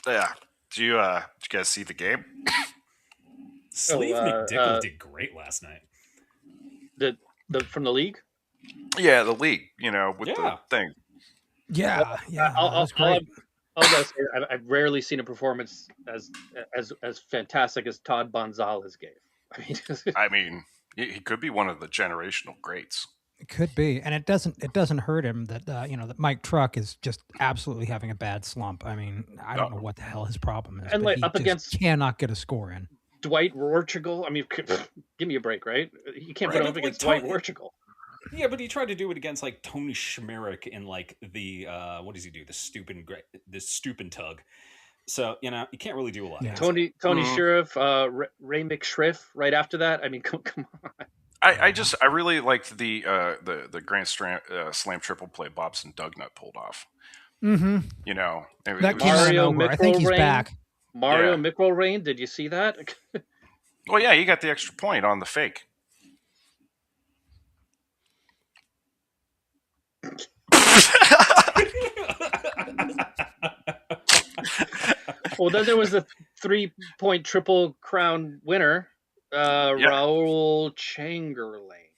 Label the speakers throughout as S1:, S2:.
S1: Yeah. Did you guys see the game?
S2: Sleeve McDickle did great last night.
S3: The from the league.
S1: Yeah, the league. With the thing.
S4: Yeah, that was great.
S3: I'll say I've rarely seen a performance as fantastic as Todd Gonzalez gave.
S1: I mean, he could be one of the generational greats.
S4: It could be, and it doesn't hurt him that that Mike Truck is just absolutely having a bad slump. I mean, I don't know what the hell his problem is,
S3: and
S4: but
S3: like
S4: he
S3: up against
S4: cannot get a score in.
S3: Dwight Rorchigel. I mean, give me a break, right? You can't put him up against Dwight Rorchigel.
S2: Yeah, but he tried to do it against like Tony Schmerick in like the what does he do? The Stupin Tug. So you can't really do a lot.
S3: Yeah. Tony Sheriff, Ray McShriff. Right after that, I mean, come on.
S1: I really liked the Grand Slam triple play Bobson Dugnut pulled off.
S4: Mm-hmm.
S1: That
S4: came out of nowhere. I think he's back.
S3: Mario McElrain, did you see that?
S1: Well, yeah, you got the extra point on the fake.
S3: Well, then there was the 3-point triple crown winner, Raul Changerlain.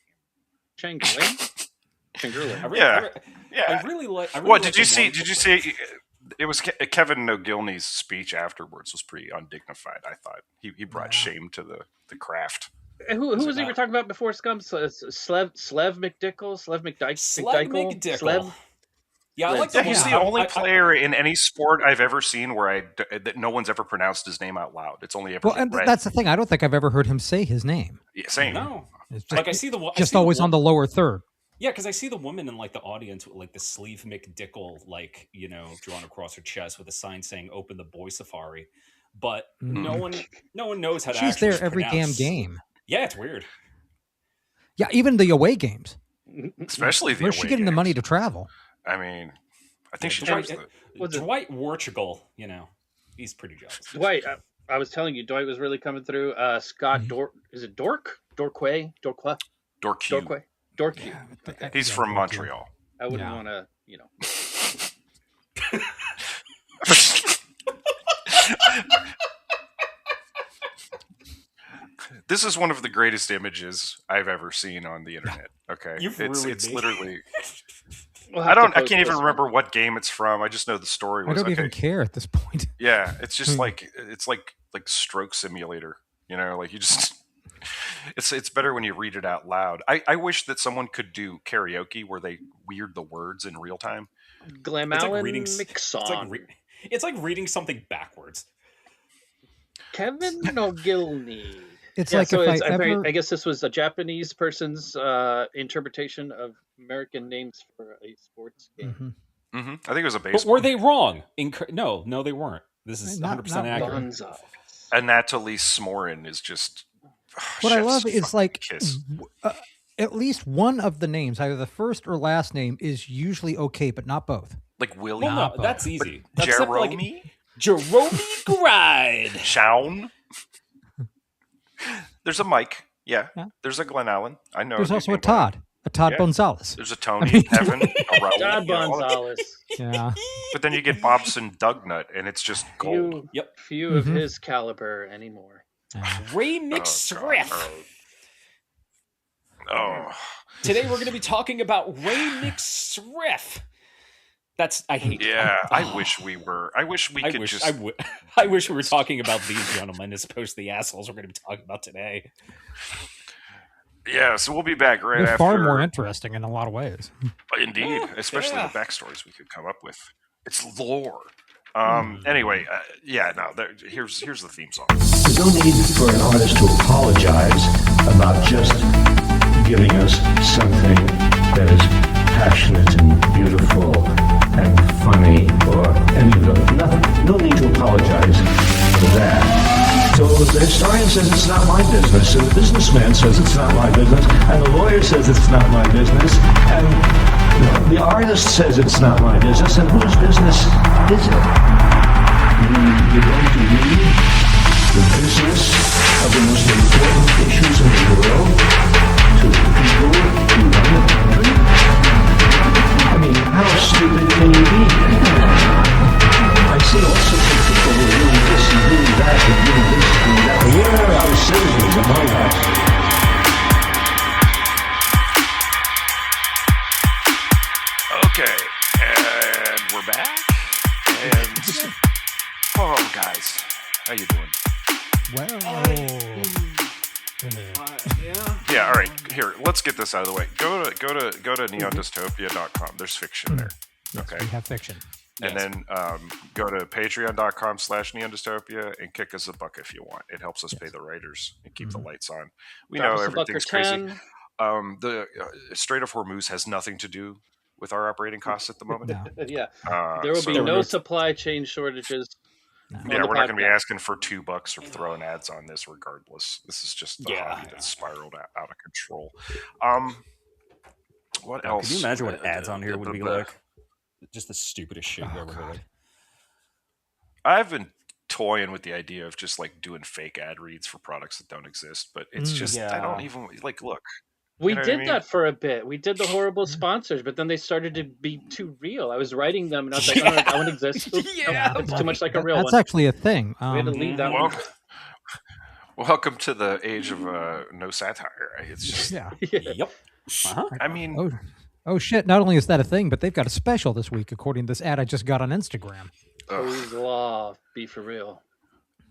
S1: Yeah.
S2: I really like.
S1: What did you see? Did you see? It was Kevin O'Gilney's speech afterwards was pretty undignified. I thought he brought shame to the craft.
S3: And who was he we were talking about before Scum? Slev McDickle? Slev McDickle?
S2: Yeah, I like
S1: he's the only player in any sport I've ever seen where that no one's ever pronounced his name out loud. It's only ever
S4: and that's the thing. I don't think I've ever heard him say his name.
S1: Yeah, same.
S2: No,
S4: it's just,
S2: like I see the
S4: just always on the lower third.
S2: Yeah, because I see the woman in like the audience with like the Sleeve McDickle, like drawn across her chest with a sign saying "Open the Boy Safari," but no one knows how to.
S4: She's there every damn game.
S2: Yeah, it's weird.
S4: Yeah, even the away games.
S1: Especially the
S4: Where's she getting the money to travel?
S1: I mean, I think she
S2: Dwight Rorchigel, he's pretty jealous.
S3: Dwight, I was telling you, Dwight was really coming through. Scott is it Dork? Dorque?
S1: Dorque.
S3: Yeah,
S1: he's from Montreal.
S3: I wouldn't want to,
S1: This is one of the greatest images I've ever seen on the internet. Okay, it's literally. I can't even remember what game it's from. I just know the story was.
S4: I don't even care at this point.
S1: Yeah, it's just like Stroke Simulator. Like you just. It's better when you read it out loud. I wish that someone could do karaoke where they weird the words in real time.
S3: Glam Allen Mixon.
S2: It's like reading something backwards.
S3: Kevin O'Gilney.
S4: It's like so
S3: I guess this was a Japanese person's interpretation of American names for a sports game.
S1: Mm-hmm. Mm-hmm. I think it was a baseball.
S2: But were they wrong? No, they weren't. This is 100% accurate.
S1: Anatoly Smorin is just...
S4: what I love is like at least one of the names, either the first or last name, is usually okay, but not both.
S1: Like Willie?
S2: Well, no, that's easy.
S1: Jerome?
S2: Jerome Gride.
S1: Shaun? There's a Mike. Yeah. There's a Glen Allen. I know.
S4: There's also a Todd. A Todd Gonzalez.
S1: There's a Tony, Evan, a Raul.
S3: Todd Gonzalez.
S4: Yeah.
S1: But then you get Bobson Dugnut, and it's just gold.
S3: Few of his caliber anymore.
S2: Ray McSriff. Today we're going to be talking about Ray McSriff. I hate.
S1: Yeah, I wish we were. I wish we could just.
S2: I wish we were talking about these gentlemen as opposed to the assholes we're going to be talking about today.
S1: Yeah, so we'll be back right
S4: They're
S1: after.
S4: Far more interesting in a lot of ways.
S1: Indeed, especially the backstories we could come up with. It's lore. Anyway, here's the theme song.
S5: There's no need for an artist to apologize about just giving us something that is passionate and beautiful and funny or any of those. No need to apologize for that. So the historian says it's not my business, and the businessman says it's not my business, and the lawyer says it's not my business, and the artist says it's not my business, and whose business is it? You're going to leave the business of the most important issues in the world to the people who run the country? I mean, how stupid can you be? I see all sorts of people who
S1: here, let's get this out of the way. Go to neondystopia.com. There's fiction there.
S4: Yes,
S1: Okay.
S4: we have fiction.
S1: And then go to patreon.com/neondystopia and kick us $1 if you want. It helps us pay the writers and keep the lights on. We know everything's crazy. The Strait of Hormuz has nothing to do with our operating costs at the moment.
S4: No.
S3: Yeah, there will be no supply chain shortages.
S1: Yeah, we're not going to be asking for $2 or throwing ads on this regardless. This is just the hobby that's spiraled out of control. What else?
S2: Can you imagine what ads on here would be like? Just the stupidest shit you ever heard.
S1: I've been toying with the idea of just like doing fake ad reads for products that don't exist, but it's just I don't even like look.
S3: We did that for a bit. We did the horrible sponsors, but then they started to be too real. I was writing them, and I was like, "Oh, that one exists. It's too much like a real one."
S4: That's actually a thing.
S3: We had to leave that one.
S1: Welcome to the age of no satire. It's just
S2: Yep.
S1: I mean,
S4: oh shit! Not only is that a thing, but they've got a special this week, according to this ad I just got on Instagram.
S3: Poe's Law, be for real.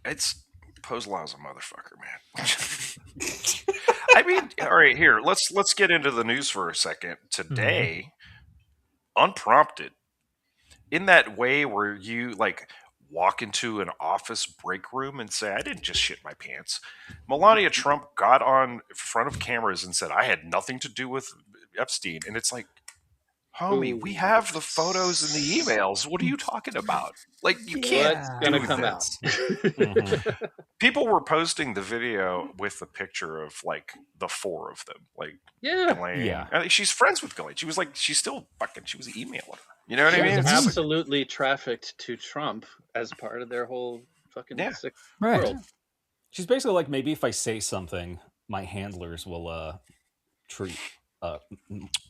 S1: It's Poe's Law's a motherfucker, man. I mean, all right, here let's get into the news for a second. Today, unprompted, in that way where you like walk into an office break room and say, "I didn't just shit my pants." Melania Trump got on front of cameras and said, "I had nothing to do with Epstein," and it's like, homie, we have the photos and the emails. What are you talking about? Like, you can't do
S3: come
S1: this.
S3: out.
S1: People were posting the video with the picture of like the four of them. Like, Ghislaine. I think she's friends with Ghislaine. She was still fucking. She was emailing her. You know what I mean?
S3: It's absolutely trafficked to Trump as part of their whole fucking sick world.
S2: She's basically like, maybe if I say something, my handlers will treat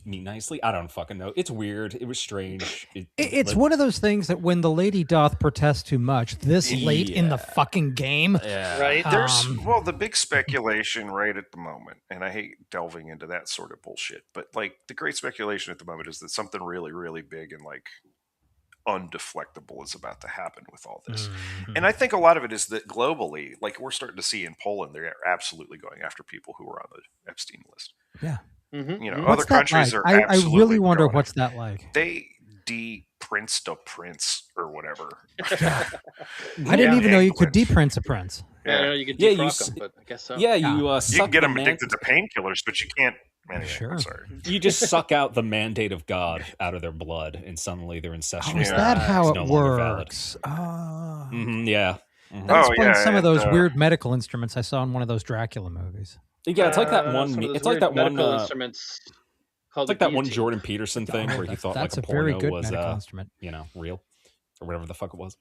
S2: me nicely. I don't fucking know. It's weird. It was strange.
S4: It's one of those things that when the lady doth protest too much, this late in the fucking game,
S3: right?
S1: There's the big speculation right at the moment, and I hate delving into that sort of bullshit, but like the great speculation at the moment is that something really, really big and like undeflectable is about to happen with all this. And I think a lot of it is that globally, like we're starting to see in Poland, they're absolutely going after people who are on the Epstein list.
S4: Yeah.
S1: You know,
S4: What's
S1: other countries
S4: like?
S1: are absolutely
S4: I really wonder
S1: going
S4: what's
S1: after.
S4: that like.
S1: They de-princed a prince or whatever.
S4: I didn't even know you could de-prince a prince.
S3: Yeah, you could defrock them, but I guess so.
S2: Yeah, you
S1: you
S2: suck
S1: can get
S2: the
S1: them addicted to painkillers, but you can't. Anyway, I'm sorry.
S2: You just suck out the mandate of God out of their blood, and suddenly their incestuous.
S4: Is that how
S2: no
S4: it
S2: works?
S4: That explains some of those weird medical instruments I saw in one of those Dracula movies.
S2: Yeah, it's like that one. It's like that one.
S3: Instruments called
S2: it's like that one Jordan Peterson thing where he thought
S4: that's
S2: like a
S4: very
S2: porno
S4: good
S2: was
S4: medical instrument.
S2: Real or whatever the fuck it was.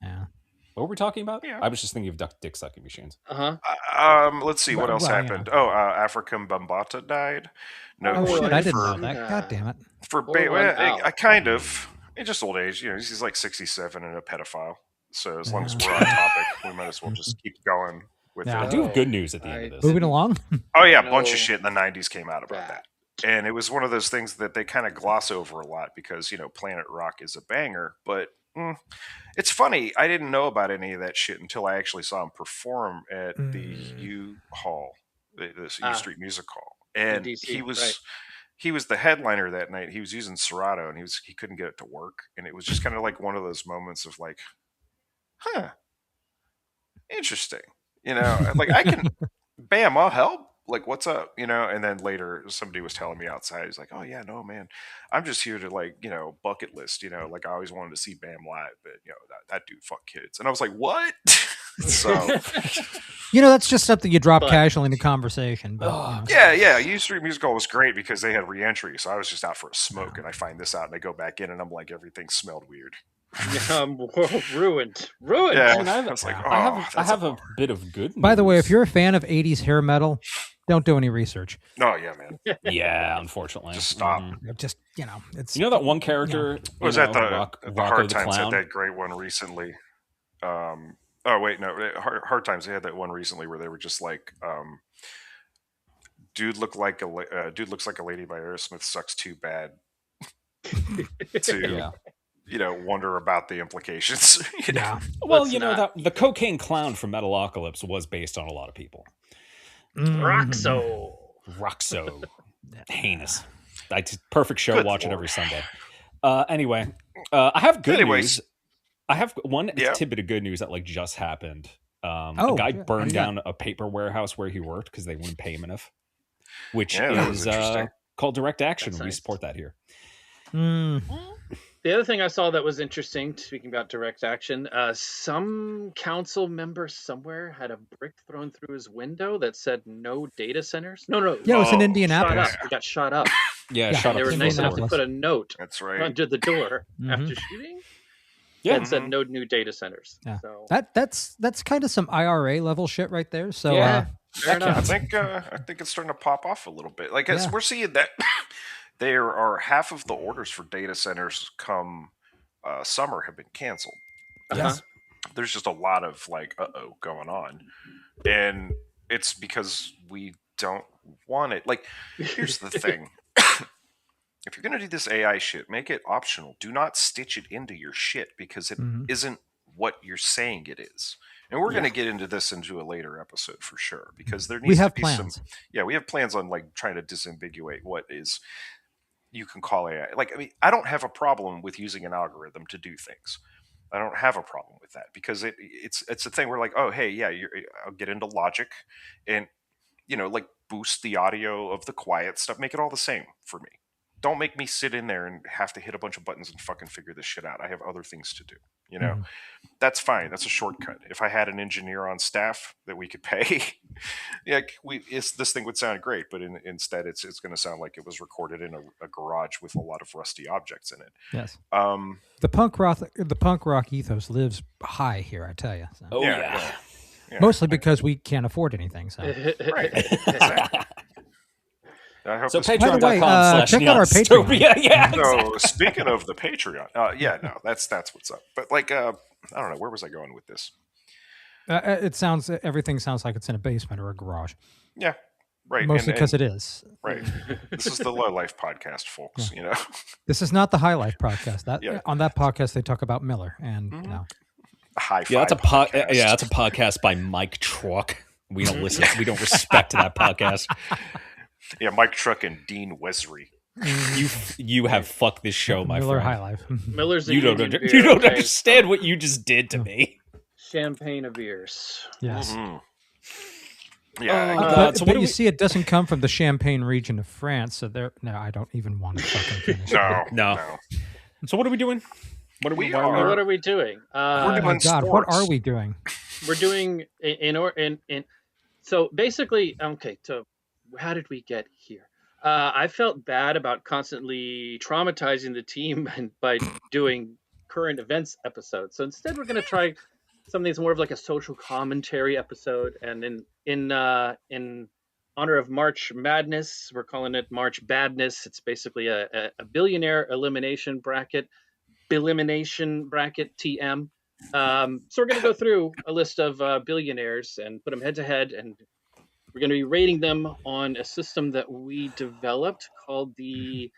S4: Yeah.
S2: What were we talking about?
S1: Yeah.
S2: I was just thinking of dick sucking machines.
S1: Let's see what else happened. African Bambata died. No,
S4: shit! I didn't know that. God damn it!
S1: I kind of. In just old age, he's like 67 and a pedophile. So as long as we're on topic, we might as well just keep going with it.
S2: I do have good news at the end of this.
S4: Moving along.
S1: Oh yeah, a bunch of shit in the 90s came out about that. And it was one of those things that they kind of gloss over a lot because, Planet Rock is a banger. But it's funny. I didn't know about any of that shit until I actually saw him perform at the U Hall, this U Street Music Hall. And he was the headliner that night. He was using Serato and he couldn't get it to work. And it was just kind of like one of those moments of like, interesting. Like I can, bam, I'll help. Like, what's up? And then later somebody was telling me outside, he's like, oh yeah, no, man, I'm just here to bucket list, like I always wanted to see Bam live, but that dude fuck kids. And I was like, what? So,
S4: that's just something you drop casually into conversation. But,
S1: yeah. U Street Music Hall was great because they had re-entry. So I was just out for a smoke and I find this out and I go back in and I'm like, everything smelled weird.
S3: Ruined.
S1: Yeah,
S2: I mean, I have a bit of good news.
S4: By the way, if you're a fan of 80s hair metal, don't do any research.
S1: Oh yeah, man.
S2: Yeah, unfortunate.
S1: Just stop.
S4: Just it's
S2: that one character.
S1: Was that the Hard Times had that great one recently? Hard Times, they had that one recently where they were just like, dude looks like a lady by Aerosmith sucks too bad to wonder about the implications.
S2: Well, that the cocaine clown from Metalocalypse was based on a lot of people.
S3: Roxo.
S2: Roxo. Heinous. That's perfect show.
S1: Good
S2: Watch
S1: Lord.
S2: it every Sunday. Anyway, I have good news. I have one tidbit of good news that like just happened. A guy burned down a paper warehouse where he worked because they wouldn't pay him enough, which is called direct action. We support that here.
S3: The other thing I saw that was interesting, speaking about direct action, some council member somewhere had a brick thrown through his window that said "No data centers." No.
S4: Yeah, it was in Indianapolis.
S3: It got shot up.
S2: Shot up.
S3: They were nice enough to put a note under the door after shooting. That said no new data centers.
S4: Yeah.
S3: So
S4: that's kind of some IRA level shit right there. So
S3: I
S1: think it's starting to pop off a little bit. Like as we're seeing that there are half of the orders for data centers come summer have been canceled.
S4: Yes.
S1: There's just a lot of like going on, and it's because we don't want it. Like here's the thing. If you're going to do this AI shit, make it optional. Do not stitch it into your shit because it isn't what you're saying it is. And we're going to get into this into a later episode for sure because there needs to be plans. We have plans on like trying to disambiguate what is you can call AI. Like, I mean, I don't have a problem with using an algorithm to do things. I don't have a problem with that because it's a thing where like, oh, hey, yeah, I'll get into logic and, like boost the audio of the quiet stuff, make it all the same for me. Don't make me sit in there and have to hit a bunch of buttons and fucking figure this shit out. I have other things to do. That's fine. That's a shortcut. If I had an engineer on staff that we could pay, this thing would sound great. But instead, it's going to sound like it was recorded in a garage with a lot of rusty objects in it.
S4: Yes. The punk rock ethos lives high here. I tell you. So.
S2: Oh yeah.
S4: Mostly because we can't afford anything. So.
S1: Right. Exactly.
S2: So Patreon.com/Neon
S4: check out our Patreon.
S2: Yeah.
S1: So speaking of the Patreon, that's what's up. But like, I don't know, where was I going with this?
S4: Everything sounds like it's in a basement or a garage.
S1: Yeah, right.
S4: Mostly because it is.
S1: Right. This is the Low Life podcast, folks.
S4: Yeah. This is not the High Life podcast. On that podcast they talk about Miller and
S1: High Five.
S2: Yeah, that's a podcast by Mike Truck. We don't listen. We don't respect that podcast.
S1: Yeah, Mike Truck and Dean Wesley.
S2: You have fucked this show, my
S4: Miller
S2: friend.
S4: High Life.
S3: Miller's
S2: you don't understand what you just did to me.
S3: Champagne of beers.
S4: Yes.
S1: Mm-hmm. Yeah.
S4: But you see, it doesn't come from the Champagne region of France, so I don't even want to fucking finish.
S1: No.
S2: So what are we doing? What are we doing?
S3: We're doing
S1: sports.
S4: What are we doing?
S3: We're doing so basically, okay, so how did we get here? I felt bad about constantly traumatizing the team by doing current events episodes. So instead, we're going to try something that's more of like a social commentary episode. And in honor of March Madness, we're calling it March Badness. It's basically a billionaire elimination bracket, TM. So we're going to go through a list of billionaires and put them head to head, and we're going to be rating them on a system that we developed called the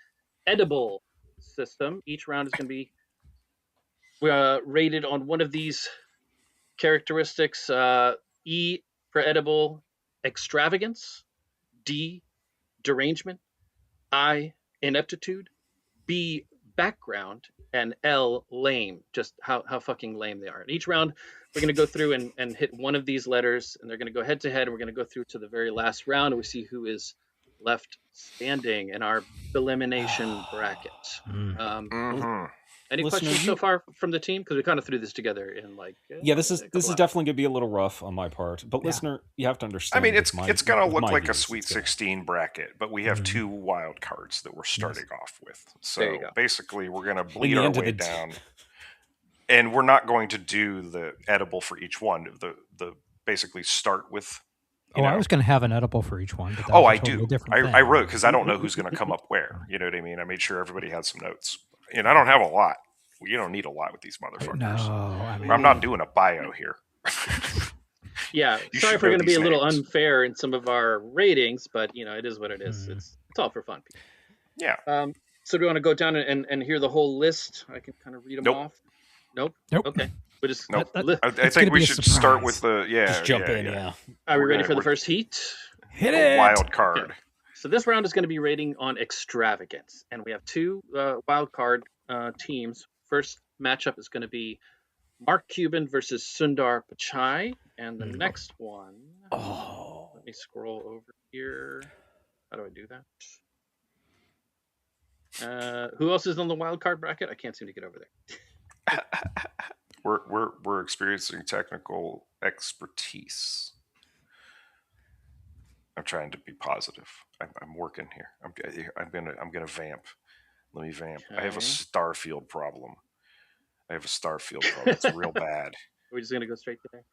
S3: edible system. Each round is going to be rated on one of these characteristics. E for edible, extravagance. D, derangement. I, ineptitude. B, background. And L, lame. Just how fucking lame they are. And each round, we're going to go through and hit one of these letters, and they're going to go head to head, and we're going to go through to the very last round, and we see who is left standing in our elimination bracket. Any questions so far from the team? Because we kind of threw this together in like
S2: this is definitely going to be a little rough on my part, but listener, you have to understand.
S1: I mean, it's going to look like a Sweet 16 bracket, but we have two wild cards that we're starting off with. So basically, we're going to bleed our way down, and we're not going to do the edible for each one. The basically start with.
S4: I was going to have an edible for each one. But
S1: I do. I wrote because I don't know who's going to come up where. You know what I mean? I made sure everybody had some notes. And I don't have a lot. You don't need a lot with these motherfuckers.
S4: No,
S1: I'm not doing a bio here.
S3: Yeah, sorry if we're going to be a little unfair in some of our ratings, but it is what it is. It's all for fun.
S1: Yeah.
S3: So do you want to go down and hear the whole list? I can kind of read them off. Nope. Okay. We just
S1: I think we should start with the
S2: Just jump in. Yeah.
S3: Are we ready for the first heat?
S4: Hit it.
S1: Wild card.
S3: Okay. So this round is going to be rating on extravagance, and we have two wild card teams. First matchup is going to be Mark Cuban versus Sundar Pichai, and the next one. Let me scroll over here. How do I do that? Who else is on the wild card bracket? I can't seem to get over there.
S1: We're experiencing technical expertise. I'm trying to be positive. I'm working here. I'm gonna vamp. Let me vamp. Okay. I have a Starfield problem. It's real bad.
S3: Are we just gonna go straight there?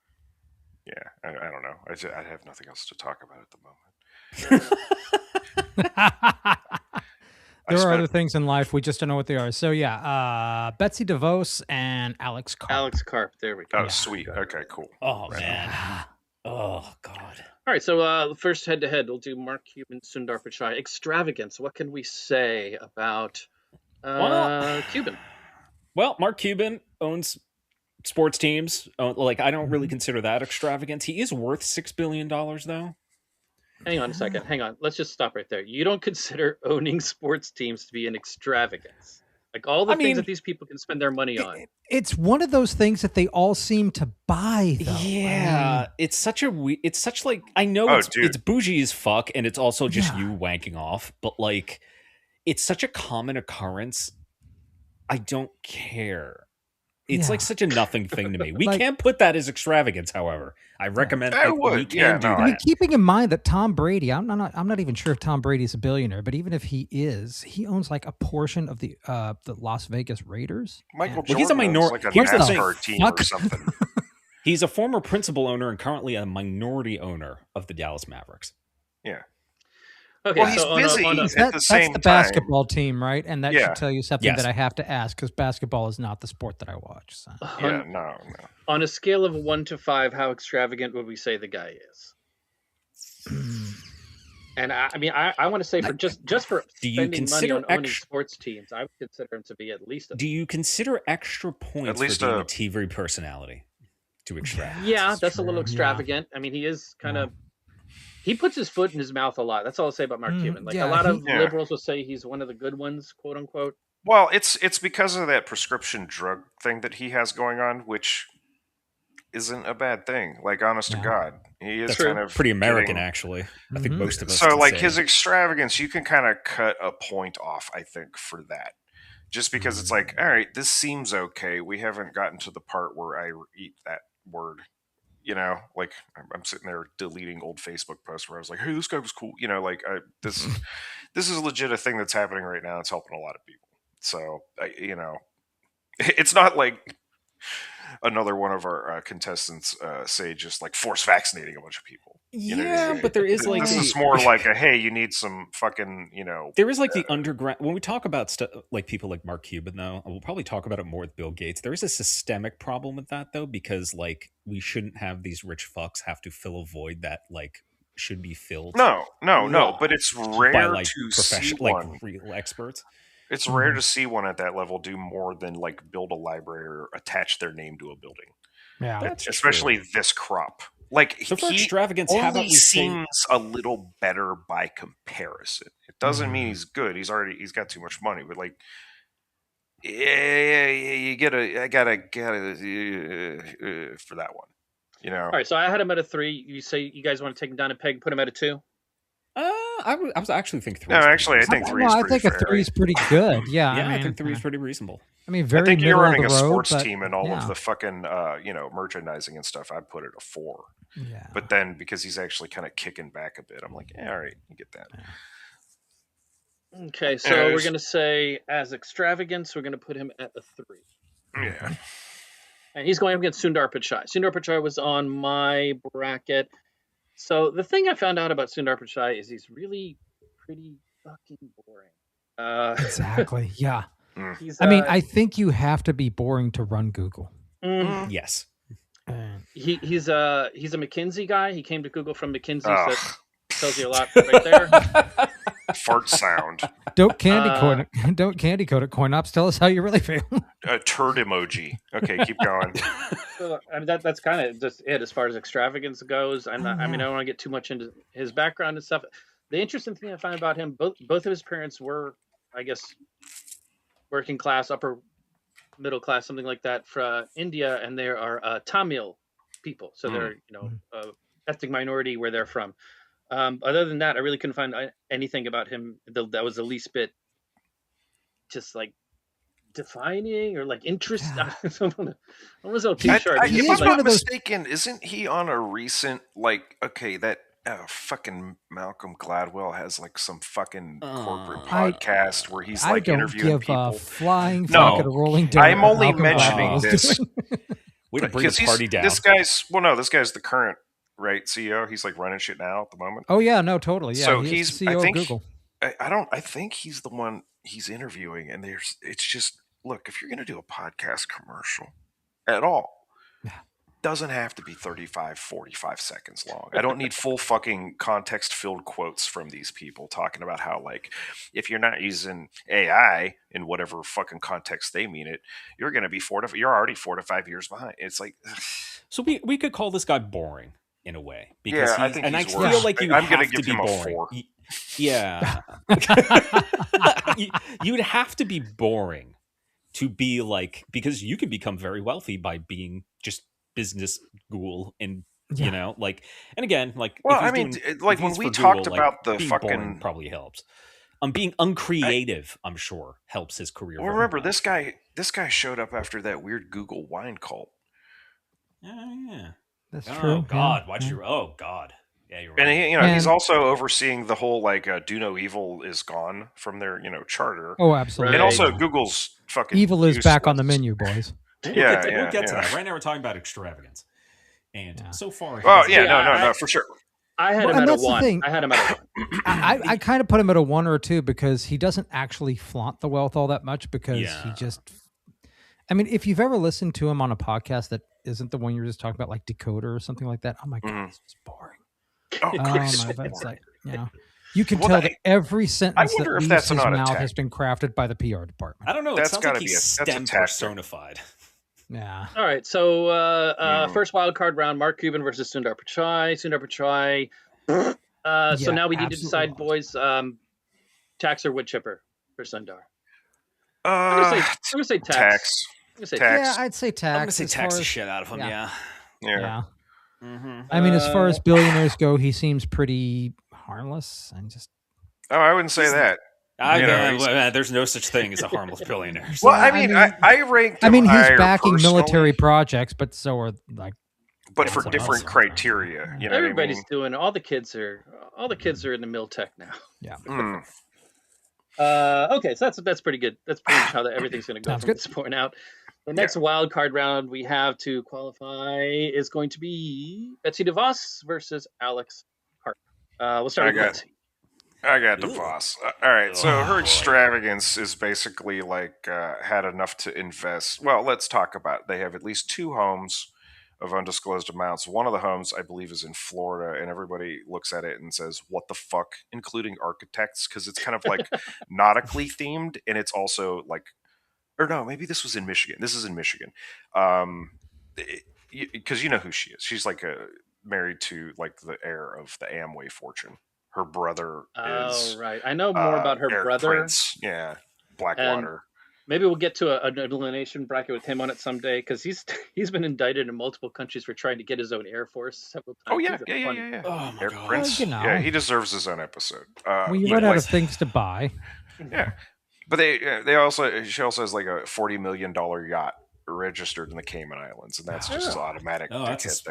S1: Yeah, I don't know. I have nothing else to talk about at the moment.
S4: There are other things in life. We just don't know what they are. So yeah, Betsy DeVos and Alex Karp.
S3: Alex Karp. There we go.
S1: Oh, sweet. Okay, cool.
S2: Oh, man. Oh, God.
S3: All right, so first head-to-head, we'll do Mark Cuban, Sundar Pichai. Extravagance. What can we say about Cuban?
S2: Well, Mark Cuban owns sports teams. I don't really consider that extravagance. He is worth $6 billion, though.
S3: Hang on a second. Hang on. Let's just stop right there. You don't consider owning sports teams to be an extravagance? Like all the things that these people can spend their money on.
S4: It's one of those things that they all seem to buy, though.
S2: Yeah, it's such like, I know it's bougie as fuck, and it's also just you wanking off, but like, it's such a common occurrence. I don't care. It's like such a nothing thing to me. We can't put that as extravagance, however. I recommend we can do that.
S4: I mean, keeping in mind that Tom Brady, I'm not even sure if Tom Brady is a billionaire, but even if he is, he owns like a portion of the Las Vegas Raiders.
S1: Michael Jordan
S2: he's a minority.
S1: Like a NASCAR team or something.
S2: He's a former principal owner and currently a minority owner of the Dallas Mavericks.
S1: Yeah.
S3: Okay,
S1: well, he's busy at the same time.
S4: That's the basketball team, right? And that should tell you something that I have to ask, because basketball is not the sport that I watch. So.
S1: No.
S3: On a scale of 1 to 5, how extravagant would we say the guy is? And I want to say for just for spending money on owning sports teams, I would consider him to be at least.
S2: Do you consider extra points for being a TV personality to extravagant?
S3: Yeah, that's a little extravagant. Yeah. I mean, he is kind of. He puts his foot in his mouth a lot. That's all I'll say about Mark Cuban. Like a lot of liberals will say he's one of the good ones, quote unquote.
S1: Well, it's because of that prescription drug thing that he has going on, which isn't a bad thing. Like, honest to God, he is kind of
S2: pretty American, actually. I think most of us.
S1: So, like his extravagance, you can kind of cut a point off, I think, for that. Just because it's like, all right, this seems okay. We haven't gotten to the part where I eat that word. You know, like I'm sitting there deleting old Facebook posts where I was like, "Hey, this guy was cool." You know, like this is legit a thing that's happening right now. It's helping a lot of people. So, it's not like another one of our contestants say just like force vaccinating a bunch of people.
S2: But there is like
S1: this is more like a hey, you need some fucking
S2: There is like the underground when we talk about stuff like people like Mark Cuban, though, and we'll probably talk about it more with Bill Gates. There is a systemic problem with that, though, because like we shouldn't have these rich fucks have to fill a void that like should be filled.
S1: No. But it's rare by, to see one.
S2: Like real experts.
S1: It's rare to see one at that level do more than like build a library or attach their name to a building.
S4: Yeah,
S2: that's
S1: especially
S2: true.
S1: This crop. Like
S2: so for extravagance,
S1: only seems a little better by comparison. It doesn't mean he's good. He's got too much money, but like, I gotta for that one.
S3: All right, so I had him at a 3. You say you guys want to take him down a peg, put him at a 2?
S2: I was actually thinking 3.
S1: No, actually, I think 3 is pretty
S4: I think
S1: fair.
S4: a 3 is pretty good. Yeah,
S2: I think 3 is pretty reasonable.
S4: I mean, very.
S1: I think you're running a sports
S4: road,
S1: team and all of the fucking merchandising and stuff. I'd put it a 4.
S4: Yeah.
S1: But then because he's actually kind of kicking back a bit, I'm like, all right, you get that.
S3: Okay, so we're gonna say as extravagance, we're gonna put him at a 3.
S1: Yeah.
S3: And he's going up against Sundar Pichai. Sundar Pichai was on my bracket. So the thing I found out about Sundar Pichai is he's really pretty fucking boring.
S4: Exactly. Yeah. I mean, I think you have to be boring to run Google.
S2: Yes.
S3: He's a McKinsey guy. He came to Google from McKinsey. So that tells you a lot right there.
S1: Fart sound.
S4: Don't candy code it. Don't candy code it. CoinOps. Tell us how you really feel.
S1: A turd emoji. Okay, keep going.
S3: So, I mean, that's kind of just it as far as extravagance goes. I don't want to get too much into his background and stuff. The interesting thing I find about him, both of his parents were, I guess, working class, upper middle class, something like that, from India, and they are Tamil people, so they're ethnic minority where they're from. Other than that, I really couldn't find anything about him that was the least bit just like defining or like interest.
S4: Yeah.
S3: I'm not too sure.
S1: If I'm not mistaken, isn't he on a recent that fucking Malcolm Gladwell has like some fucking corporate podcast where he's like interviewing people?
S4: A flying fucking rolling down.
S1: I'm only mentioning this.
S2: Way to bring the party down.
S1: This guy's the current CEO. He's like running shit now at the moment.
S4: Oh yeah, no, totally. Yeah,
S1: so
S4: he's the CEO of Google.
S1: I think he's the one he's interviewing, and it's just, look, if you're going to do a podcast commercial at all, doesn't have to be 35, 45 seconds long. I don't need full fucking context-filled quotes from these people talking about how, like, if you're not using AI in whatever fucking context they mean it, you're going to be you're already 4 to 5 years behind. It's like,
S2: so we could call this guy boring in a way, because
S1: I think
S2: I feel like you would have to be boring. Yeah, you'd have to be boring to be like, because you can become very wealthy by being just business ghoul, and and again, like,
S1: well, I mean, like when we talked about the fucking
S2: probably helps. Being uncreative, I'm sure, helps his career.
S1: Well, remember this guy showed up after that weird Google wine cult.
S2: Yeah,
S4: that's true.
S2: Oh God, oh God. Yeah, you're right.
S1: And he's also overseeing the whole do no evil is gone from their charter.
S4: Oh, absolutely.
S1: And also Google's fucking
S4: evil is back on the menu, boys.
S2: We'll get to that. Right now we're talking about extravagance, and so far.
S1: No, for sure.
S3: I had him at a 1. I had him at a 1.
S4: I kind of put him at a 1 or a 2 because he doesn't actually flaunt the wealth all that much, because he just. I mean, if you've ever listened to him on a podcast that isn't the one you were just talking about, like Decoder or something like that, oh my God, this is boring. It's like, you can tell that every sentence that leaves his mouth has been crafted by the PR department.
S2: I don't know. It sounds like he's STEM personified.
S4: Yeah.
S3: All right. So first wild card round: Mark Cuban versus Sundar Pichai. So now we need to decide, boys. Tax or wood chipper for Sundar? I'm gonna say tax.
S4: Yeah, I'd say tax.
S2: I'm gonna say tax the shit out of him.
S4: Yeah. Mm-hmm. I mean, as far as billionaires go, he seems pretty harmless and just.
S1: Oh, I wouldn't say that.
S2: There's no such thing as a harmless billionaire.
S1: Well, I mean, I ranked.
S4: I mean, he's backing military projects, but so are
S1: But for different criteria,
S3: everybody's doing. All the kids are in the Miltech now.
S4: Yeah.
S3: Okay, so that's pretty good. That's pretty much how everything's going to go from this point out. The next wild card round we have to qualify is going to be Betsy DeVos versus Alex Hart. We'll start with Betsy.
S1: I got DeVos. All right, so her extravagance is basically had enough to invest. Well, let's talk about it. They have at least 2 homes of undisclosed amounts. One of the homes, I believe, is in Florida, and everybody looks at it and says, what the fuck, including architects, because it's kind of like nautically themed, and it's also or no, maybe this was in Michigan. This is in Michigan. Because you know who she is. She's married to the heir of the Amway fortune. Her brother is...
S3: Oh, right. I know more about her brother.
S1: Prince. Yeah, Blackwater.
S3: Maybe we'll get to an elimination bracket with him on it someday, because he's been indicted in multiple countries for trying to get his own Air Force several times.
S1: Oh, yeah.
S2: Oh, my God.
S1: Prince.
S4: Well,
S1: yeah, he deserves his own episode.
S4: You run out of things to buy.
S1: Yeah. But she also has a $40 million yacht registered in the Cayman Islands, and that's just automatic.
S2: That's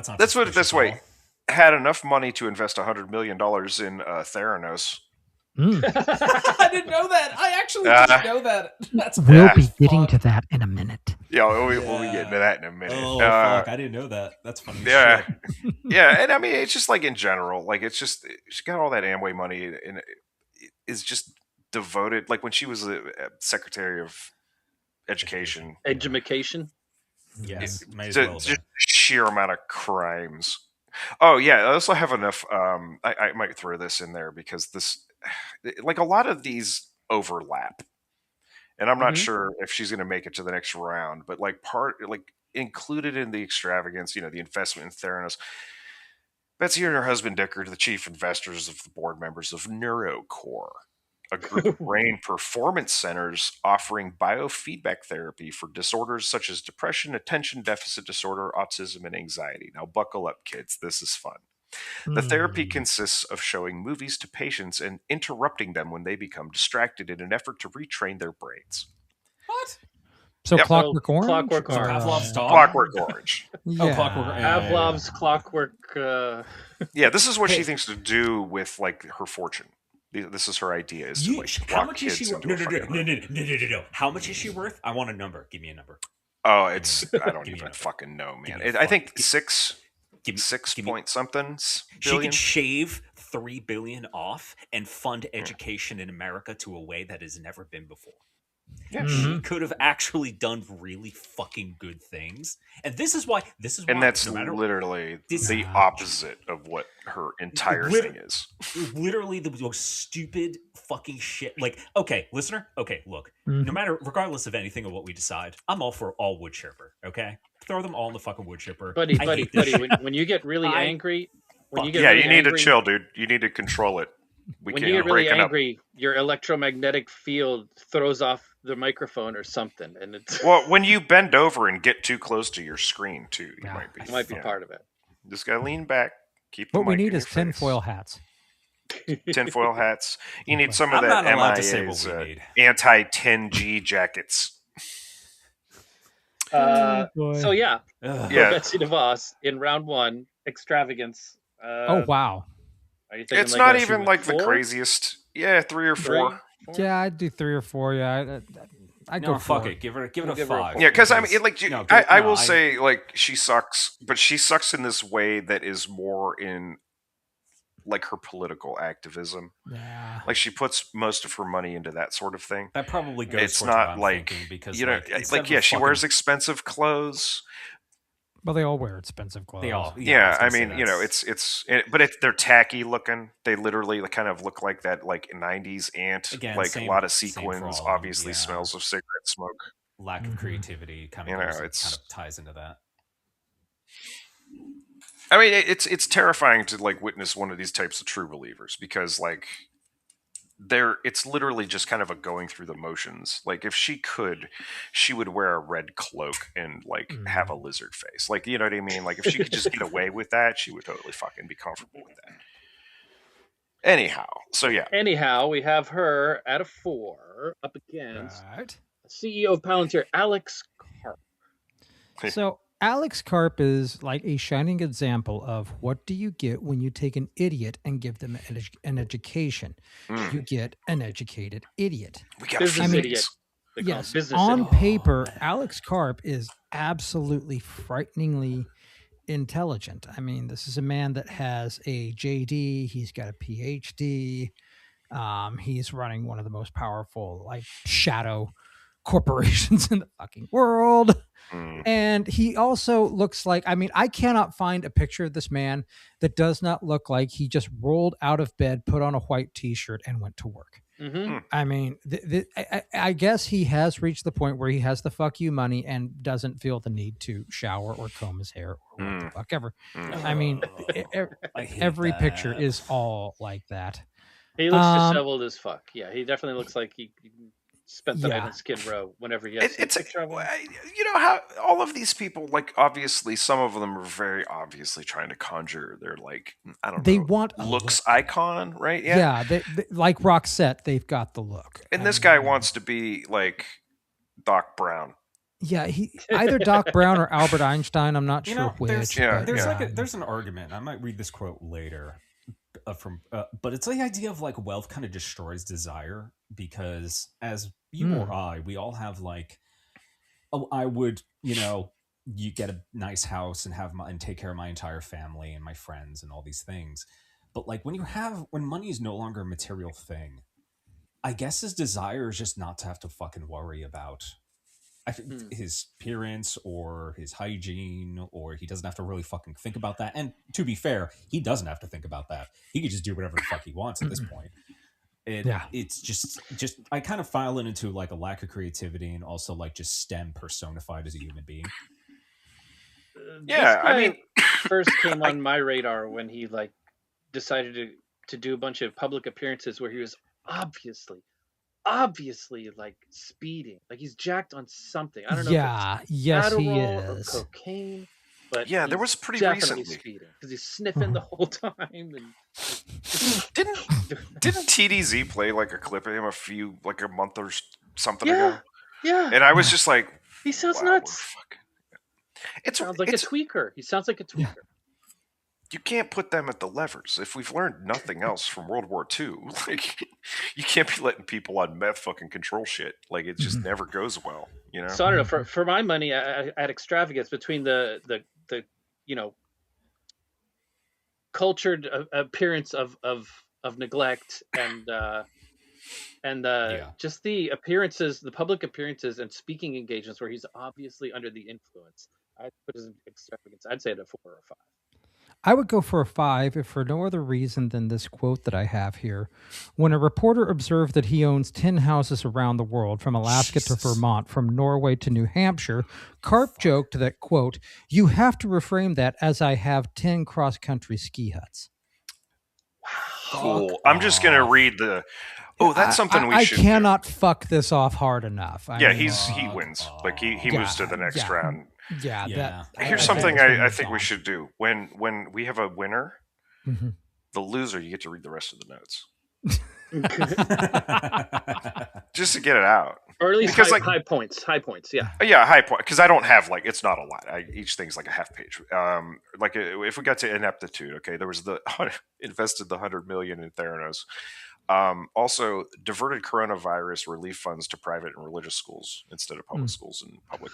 S2: not.
S1: Let's put it this way: had enough money to invest $100 million in Theranos.
S2: I didn't know that. I actually didn't know that.
S4: We'll be getting to that in a minute.
S1: Yeah, we'll be getting to that in a minute.
S2: Oh, fuck. I didn't know that. That's funny.
S1: Yeah. Yeah, and I mean, it's just in general, it's just, she got all that Amway money, and is just devoted, when she was the Secretary of Education.
S3: Education?
S2: Yes. Just
S1: sheer amount of crimes. Oh, yeah, I also have enough, I might throw this in there, because this, a lot of these overlap, and I'm not sure if she's going to make it to the next round, but included in the extravagance, the investment in Theranos, Betsy and her husband Dick are the chief investors of the board members of NeuroCore, a group of brain performance centers offering biofeedback therapy for disorders such as depression, attention deficit disorder, autism, and anxiety. Now, buckle up, kids. This is fun. The therapy consists of showing movies to patients and interrupting them when they become distracted in an effort to retrain their brains.
S2: What?
S4: So Clockwork Orange?
S3: Clockwork Orange.
S2: Pavlov's dog?
S1: Clockwork Orange.
S4: Yeah.
S2: Oh, Clockwork Orange.
S3: Pavlov's Clockwork.
S1: Yeah, this is what she thinks to do with like her fortune. This is her idea: is to like
S2: how much is she
S1: worth?
S2: No. How much is she worth? I want a number. Give me a number.
S1: Oh, it's I don't even fucking know, man. I think six point something billion.
S2: She could shave $3 billion off and fund education in America to a way that has never been before.
S1: Yeah.
S2: She could have actually done really fucking good things, and this is why.
S1: And that's literally the opposite of what her entire thing is.
S2: Literally the most stupid fucking shit. Like, okay, listener. Okay, look. No matter, regardless of anything of what we decide, I'm all for all wood chipper. Okay, throw them all in the fucking wood chipper.
S3: Buddy. When you get really angry,
S1: you need to chill, dude. You need to control it.
S3: When you get really angry, your electromagnetic field throws off the microphone or something, and it's
S1: well, when you bend over and get too close to your screen too, you might be
S3: part of it.
S1: Just gotta lean back. Keep the
S4: what we
S1: mic
S4: need
S1: in
S4: is tinfoil hats.
S1: Tinfoil hats. You need some of that MIA's anti-10G jackets.
S3: So yeah, Betsy DeVos in round one, extravagance.
S4: Oh wow.
S3: Are you thinking
S1: it's not even like the craziest. Yeah, 3 or 4.
S4: Yeah, I'd do 3 or 4. Yeah, I'd go
S2: fuck
S4: 4.
S2: it. Give it a 5.
S1: Yeah, because I mean, like, I will say, like, she sucks, but she sucks in this way that is more in like her political activism.
S4: Yeah,
S1: like she puts most of her money into that sort of thing.
S2: That probably goes.
S1: It's not like because she wears expensive clothes.
S4: Well, they all wear expensive clothes.
S2: They all,
S1: I mean, but they're tacky looking. They literally kind of look like that, like 90s ant. Again, like a lot of sequins, obviously smells of cigarette smoke.
S2: Lack of creativity kind of ties into that.
S1: I mean, it's terrifying to like witness one of these types of true believers because like it's literally just kind of a going through the motions. Like if she could, she would wear a red cloak and like have a lizard face. Like, you know what I mean? Like if she could just get away with that, she would totally fucking be comfortable with that. Anyhow,
S3: we have her at a 4 up against CEO of Palantir, Alex Karp.
S4: So Alex Karp is like a shining example of what do you get when you take an idiot and give them an education. You get an educated idiot.
S1: We got idiot.
S4: Yes, on paper, Alex Karp is absolutely frighteningly intelligent. I mean, this is a man that has a JD. He's got a PhD. He's running one of the most powerful, like, shadow corporations in the fucking world. And he also looks like, I mean, I cannot find a picture of this man that does not look like he just rolled out of bed, put on a white t-shirt and went to work. I mean, I guess he has reached the point where he has the fuck you money and doesn't feel the need to shower or comb his hair or what the fuck ever. I mean, every picture is all like that.
S3: He looks disheveled as fuck. Yeah, he definitely looks like he spent the night in Skid Row whenever he has
S1: it's like, you know how all of these people, like, obviously some of them are very obviously trying to conjure their, like, I don't know, want looks icon, right?
S4: Yeah, they like Roxette, they've got the look.
S1: And this guy wants to be like Doc Brown.
S4: Yeah, he either Doc Brown or Albert Einstein. I'm not sure which.
S2: There's an argument. I might read this quote later. But it's the idea of like wealth kind of destroys desire, because as you or I, we all have like, oh, I would, you get a nice house and and take care of my entire family and my friends and all these things. But like when money is no longer a material thing, I guess his desire is just not to have to fucking worry about his appearance or his hygiene, or he doesn't have to really fucking think about that. And to be fair, he doesn't have to think about that. He could just do whatever the fuck he wants at this point. It's just I kind of file it into like a lack of creativity and also like just STEM personified as a human being.
S1: I mean,
S3: first came on my radar when he like decided to do a bunch of public appearances where he was obviously like speeding, like he's jacked on something. I don't know if it's Adderall
S4: he is.
S3: or cocaine, but
S1: yeah, there was pretty recently
S3: speeding because he's sniffing the whole time. And
S1: didn't TDZ play like a clip of him a month or something ago?
S3: Yeah,
S1: and I was just like,
S3: he sounds nuts.
S1: It
S3: sounds like a tweaker. He sounds like a tweaker. Yeah.
S1: You can't put them at the levers. If we've learned nothing else from World War II, like you can't be letting people on meth fucking control shit. Like it just never goes well, you know.
S3: So I don't know. For my money, at extravagance between the cultured appearance of neglect and just the appearances, the public appearances and speaking engagements where he's obviously under the influence, I'd put his extravagance. I'd say it a 4 or a 5.
S4: I would go for a 5 if for no other reason than this quote that I have here. When a reporter observed that he owns 10 houses around the world, from Alaska to Vermont, from Norway to New Hampshire, Karp joked that, quote, "You have to reframe that as I have 10 cross-country ski huts."
S1: Cool. I'm just going to read the... Oh, that's something we should
S4: I cannot fuck this off hard enough.
S1: He wins. Like he moves to the next round.
S4: Yeah.
S1: Here's something I think we should do. When we have a winner, the loser, you get to read the rest of the notes. Just to get it out.
S3: Or at least high points. Yeah,
S1: high point. Because I don't have, it's not a lot. Each thing's like a half page. If we got to ineptitude, okay, there was invested the $100 million in Theranos. Also, diverted coronavirus relief funds to private and religious schools instead of public schools and public.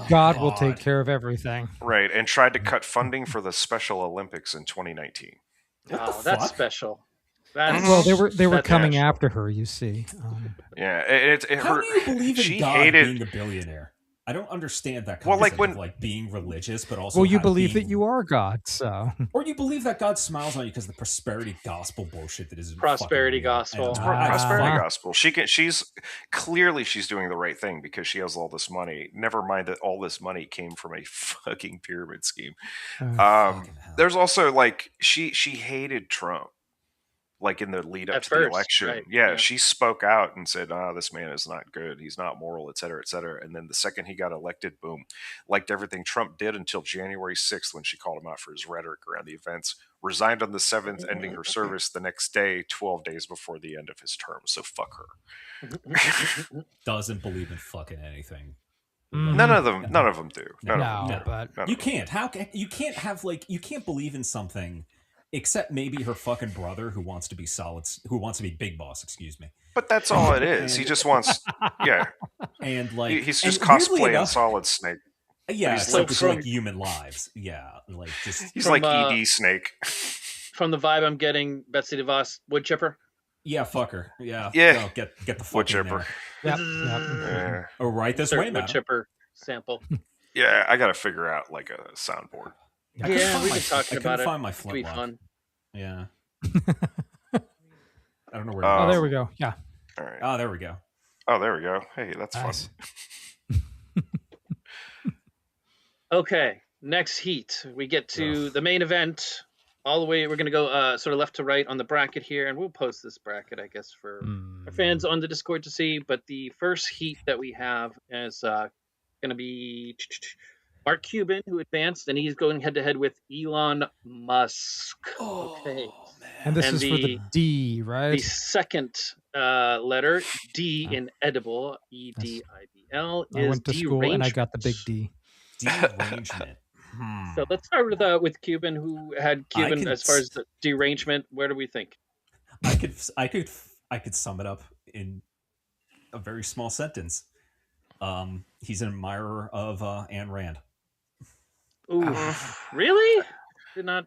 S4: God will take care of everything.
S1: Right, and tried to cut funding for the Special Olympics in 2019.
S3: That's special.
S4: Well, they were coming after her, you see.
S2: How do you believe in God being a billionaire? I don't understand that concept of being religious, but also
S4: you believe that you are God, so
S2: or you believe that God smiles on you because of the prosperity gospel bullshit that is
S3: prosperity gospel.
S1: Prosperity gospel. She's clearly doing the right thing because she has all this money. Never mind that all this money came from a fucking pyramid scheme. There's also she hated Trump. Like in the lead up to the election. Right. Yeah, she spoke out and said, this man is not good. He's not moral, et cetera, et cetera. And then the second he got elected, boom, liked everything Trump did until January 6th when she called him out for his rhetoric around the events. Resigned on the 7th, ending her service the next day, 12 days before the end of his term. So fuck her.
S2: Doesn't believe in fucking anything.
S1: None of them do.
S2: But you can't. You can't believe in something except maybe her fucking brother who wants to be big boss, excuse me.
S1: But that's all it is. He just wants,
S2: and
S1: he's just cosplaying Solid Snake.
S2: Yeah, it's like human lives. Yeah,
S1: he's like ED Snake.
S3: From the vibe I'm getting, Betsy DeVos, wood chipper.
S2: Yeah, fuck her. Yeah.
S1: No,
S2: get the fuck
S1: wood chipper.
S4: Yep.
S2: Oh, right this way, man.
S3: Wood chipper sample.
S1: Yeah, I got to figure out a soundboard.
S3: Yeah, we've been talking about it.
S2: I couldn't find my flintlock.
S3: It'd be fun.
S2: Yeah. I don't know where.
S4: Oh, there we go. Yeah.
S1: All right.
S2: Oh, there we go.
S1: Oh, there we go. Hey, that's nice. Fun.
S3: Okay, next heat. We get to the main event. All the way, we're going to go sort of left to right on the bracket here, and we'll post this bracket, I guess, for our fans on the Discord to see. But the first heat that we have is going to be Mark Cuban, who advanced, and he's going head-to-head with Elon Musk. Okay.
S4: Man. And this is for the D, right?
S3: The second letter, D in edible, EDIBL, is
S4: I went to school and I got the big D.
S2: Derangement.
S3: So let's start with Cuban, who had Cuban as far as the derangement. Where do we think?
S2: I could sum it up in a very small sentence. He's an admirer of Ayn Rand.
S3: Ooh, really? Did I...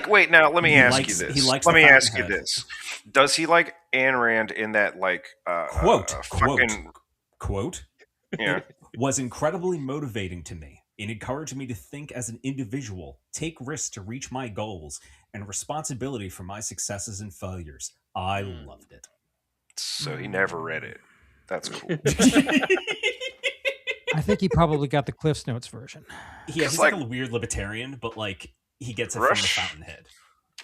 S1: Wait, now let me ask you this. Let me ask you this. Does he like Ayn Rand in that
S2: quote?
S1: Yeah.
S2: It was incredibly motivating to me. It encouraged me to think as an individual, take risks to reach my goals, and responsibility for my successes and failures. I loved it.
S1: So he never read it. That's cool.
S4: I think he probably got the Cliff's Notes version.
S2: Yeah, he's like a weird libertarian, but like he gets it from the fountainhead.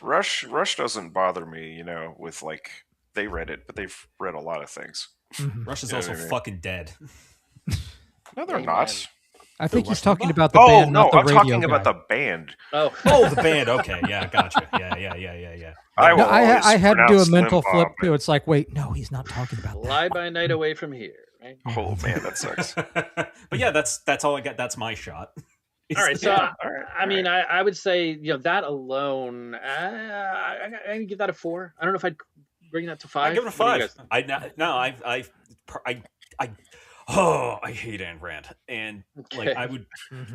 S1: Rush doesn't bother me, with like they read it, but they've read a lot of things.
S2: Mm-hmm. Rush is also fucking dead.
S1: No, they're not.
S4: I think he's talking about the band.
S1: No,
S4: I'm
S1: talking about the band.
S3: Oh,
S2: the band. Okay, yeah, gotcha. Yeah.
S4: I had to do a mental flip too. It's like, wait, no, he's not talking about that.
S3: Fly by night away from here. Right?
S1: Oh man, that sucks.
S2: But yeah, that's all I got. That's my shot.
S3: All right, so I mean, I would say that alone, I can give that a 4. I don't know if I'd bring that to 5.
S2: I give it a 5. I hate Ayn Rand, and like I would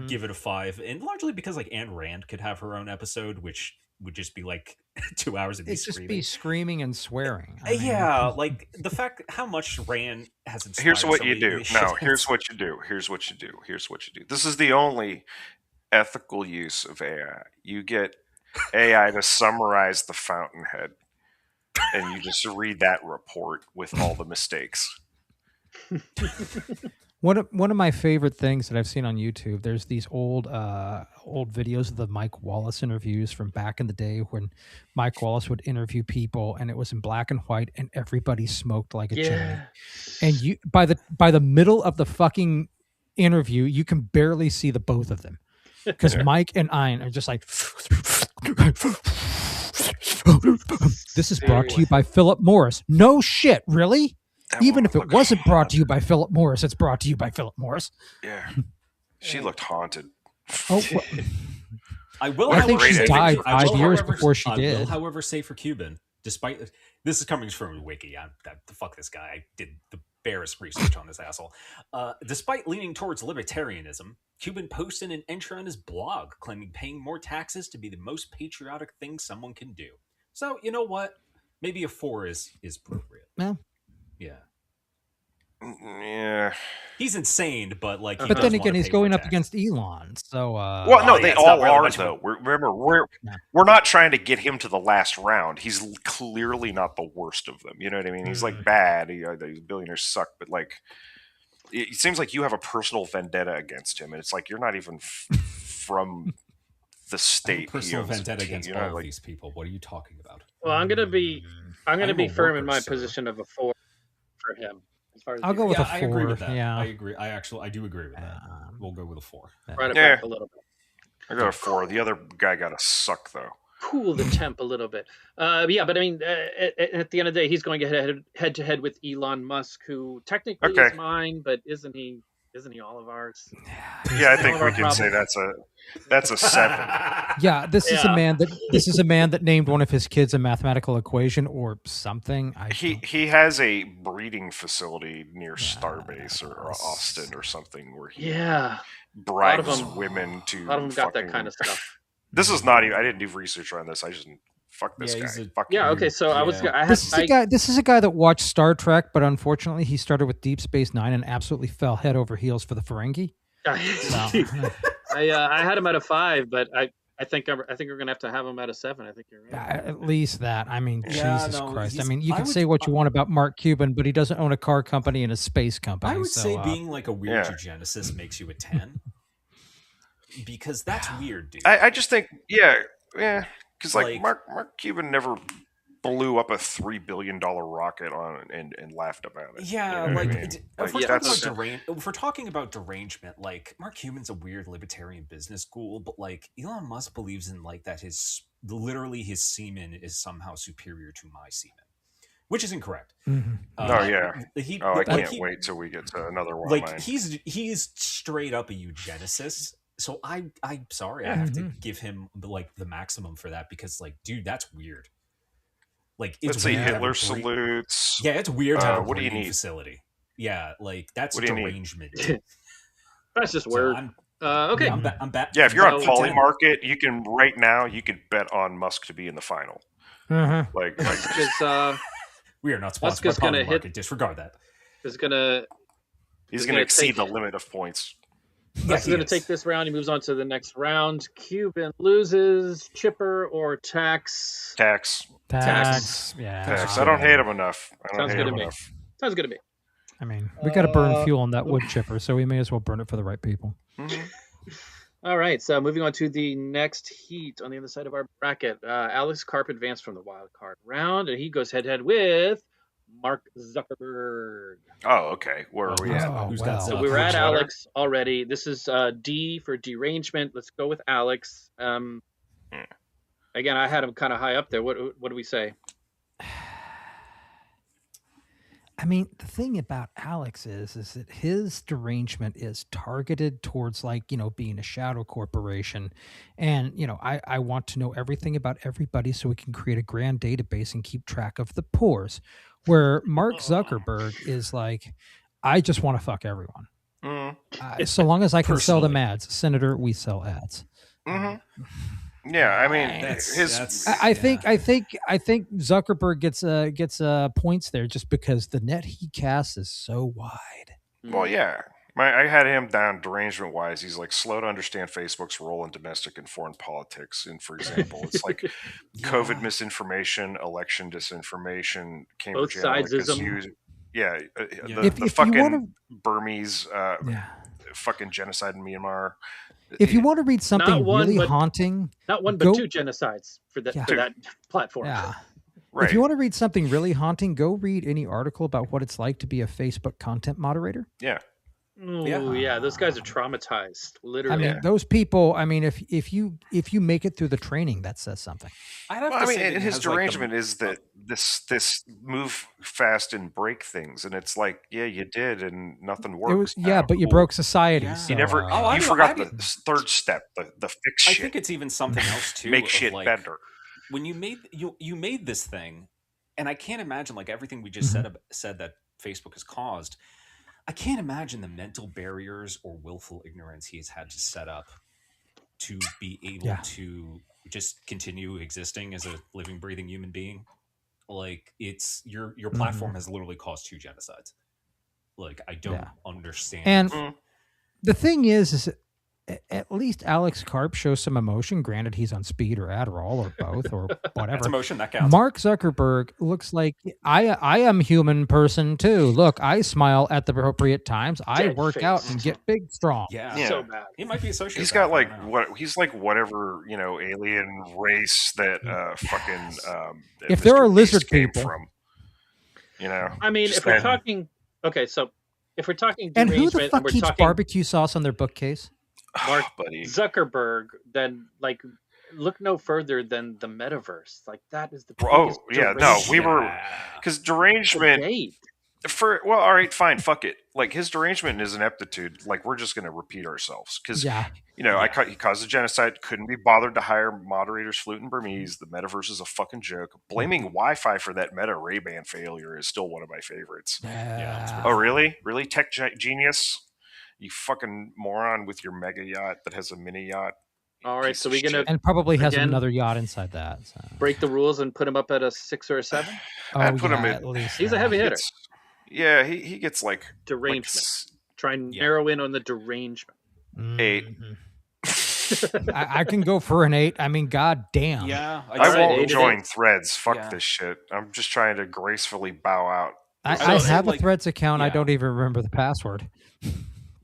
S2: give it a 5, and largely because like Ayn Rand could have her own episode, which would just be like 2 hours of me screaming.
S4: Just be screaming and swearing.
S2: Yeah, like the fact how much Rand has inspired.
S1: Here's what you do. No, here's what you do. Here's what you do. This is the only ethical use of AI. You get AI to summarize the Fountainhead, and you just read that report with all the mistakes.
S4: One of my favorite things that I've seen on YouTube, there's these old videos of the Mike Wallace interviews from back in the day when Mike Wallace would interview people and it was in black and white and everybody smoked like a chimney. And you by the middle of the fucking interview, you can barely see the both of them. Because Mike and Ian are just like, this is brought to you by Philip Morris. No shit, really? Even if it wasn't brought to you by Philip Morris, it's brought to you by Philip Morris.
S1: Yeah. She looked haunted.
S4: Oh, well, I think she died 5 years before she did.
S2: I will, however, say for Cuban, despite this is coming from Wiki. Fuck this guy. I did the barest research on this asshole. Despite leaning towards libertarianism, Cuban posted an entry on his blog claiming paying more taxes to be the most patriotic thing someone can do. So, you know what? Maybe a 4 is appropriate.
S4: Yeah.
S1: Yeah.
S2: He's insane, but like.
S4: But then again, he's going up against Elon, so.
S1: Well, no, they all are though. Remember, we're not trying to get him to the last round. He's clearly not the worst of them. You know what I mean? He's like bad. These billionaires suck, but like, it seems like you have a personal vendetta against him, and it's like you're not even from the state.
S2: Personal vendetta against all these people. What are you talking about?
S3: Well, I'm gonna be firm in my position of a 4 for him. As far as
S4: I'll go with a 4.
S2: I agree with that.
S4: Yeah,
S2: I agree. I do agree with that. We'll go with a 4.
S3: Right it back a little bit.
S1: I got a 4. The other guy got a suck though.
S3: Cool the temp a little bit. Yeah, but I mean, at the end of the day, he's going head to head with Elon Musk, who technically is mine, but isn't he all of ours?
S1: Yeah, I think we can say that's a 7.
S4: Yeah, this is a man that named one of his kids a mathematical equation or something.
S1: He has a breeding facility near Starbase or Austin or something where he bribes women to.
S3: A lot of them got that kind of stuff.
S1: This is not even. I didn't do research on this. I just fuck this guy.
S3: Okay. So I was.
S4: This is a guy that watched Star Trek, but unfortunately, he started with Deep Space Nine and absolutely fell head over heels for the Ferengi.
S3: I had him at a 5, but I think we're gonna have to have him at a 7. I think you're right.
S4: At least that. I mean, Jesus Christ. I mean, you can say what you want about Mark Cuban, but he doesn't own a car company and a space company.
S2: I would say being like a weird eugenicist makes you a 10. Because that's weird, dude.
S1: I just think, because like Mark Cuban never blew up a $3 billion rocket on and laughed about it.
S2: Yeah, you know if we're talking about derangement, like Mark Cuban's a weird libertarian business ghoul, but like Elon Musk believes in like that his semen is somehow superior to my semen. Which is incorrect.
S4: Mm-hmm.
S1: I can't wait till we get to another one.
S2: Like he's straight up a eugenicist. So I'm sorry, I have to give him like the maximum for that because like, dude, that's weird. Like, it's
S1: let's say Hitler salutes.
S2: Yeah, it's weird to have a breeding facility. Yeah, like that's derangement.
S3: That's just weird. Okay,
S2: I'm back.
S1: Yeah, if you're on Polymarket, you could bet on Musk to be in the final.
S4: Mm-hmm.
S1: Like
S2: we are not sponsored by Polymarket. Disregard that.
S3: He's gonna
S1: exceed the limit of points.
S3: He's going to take this round. He moves on to the next round. Cuban loses. Chipper or tax?
S1: Tax.
S4: Yeah.
S1: Tax. I don't hate him enough.
S3: Sounds good to me.
S4: I mean, we got to burn fuel on that wood chipper, so we may as well burn it for the right people.
S3: Mm-hmm. All right, so moving on to the next heat on the other side of our bracket. Alex Karp advanced from the wild card round, and he goes head-to-head with Mark Zuckerberg.
S1: Oh, okay. Where are we at?
S2: Who's got
S3: so we were at Alex already. This is D for derangement. Let's go with Alex. Again, I had him kind of high up there. What do we say?
S4: I mean, the thing about Alex is that his derangement is targeted towards, like, being a shadow corporation. And, I want to know everything about everybody so we can create a grand database and keep track of the pores. Where Mark Zuckerberg is like, I just want to fuck everyone. So long as I can sell them ads. Senator, we sell ads.
S1: Mm-hmm. Yeah, I mean,
S4: I think Zuckerberg gets points there just because the net he casts is so wide.
S1: Well, yeah, I had him down derangement wise. He's like slow to understand Facebook's role in domestic and foreign politics. And for example, it's like COVID misinformation, election disinformation, Cambridge Analytica. Yeah, the fucking Burmese fucking genocide in Myanmar.
S4: If you want to read something really haunting,
S3: not one but two genocides for that platform.
S4: Yeah.
S1: Right.
S4: If you want to read something really haunting, go read any article about what it's like to be a Facebook content moderator.
S1: Yeah.
S3: Oh yeah, those guys are traumatized. Literally.
S4: I mean, those people. I mean, if you make it through the training, that says something.
S1: His derangement is that this move fast and break things, and it's like, yeah, you did, and nothing works.
S4: But you broke society.
S2: Yeah.
S4: So,
S1: you never. you forgot the third step, the fix shit.
S2: I think it's even something else too.
S1: Make shit better.
S2: When you made this thing, and I can't imagine like everything we just said that Facebook has caused. I can't imagine the mental barriers or willful ignorance he has had to set up to be able to just continue existing as a living, breathing human being. Like, it's your platform has literally caused 2 genocides. Like, I don't understand.
S4: And the thing is at least Alex Karp shows some emotion. Granted, he's on speed or Adderall or both or whatever.
S2: That's emotion, that counts.
S4: Mark Zuckerberg looks like I am human person too. Look, I smile at the appropriate times. I work out and get big, strong.
S2: Yeah. So bad. He might be a sociopath.
S1: He's got like he's like whatever alien race that fucking.
S4: If there are lizard people,
S1: from,
S3: I mean, if we're talking, so if we're talking,
S4: and who the fuck keeps barbecue sauce on their bookcase?
S3: Mark Zuckerberg, then like look no further than the metaverse. Like that is the
S1: we were because derangement all right, fine, fuck it. Like his derangement is an aptitude. Like we're just going to repeat ourselves because he caused a genocide. Couldn't be bothered to hire moderators fluent in Burmese. The metaverse is a fucking joke. Blaming Wi-Fi for that Meta Ray-Ban failure is still one of my favorites. Oh really tech genius. You fucking moron with your mega yacht that has a mini yacht.
S3: All right, so we're gonna
S4: and probably has another yacht inside that. So.
S3: Break the rules and put him up at a 6 or a 7.
S1: I'd put him
S4: at least.
S3: He's a heavy hitter.
S1: He gets like
S3: derangement. Try and narrow in on the derangement.
S1: 8.
S4: I can go for an 8. I mean, god damn.
S2: Yeah,
S1: I won't join threads. Fuck this shit. I'm just trying to gracefully bow out.
S4: I have a Threads account. I don't even remember the password.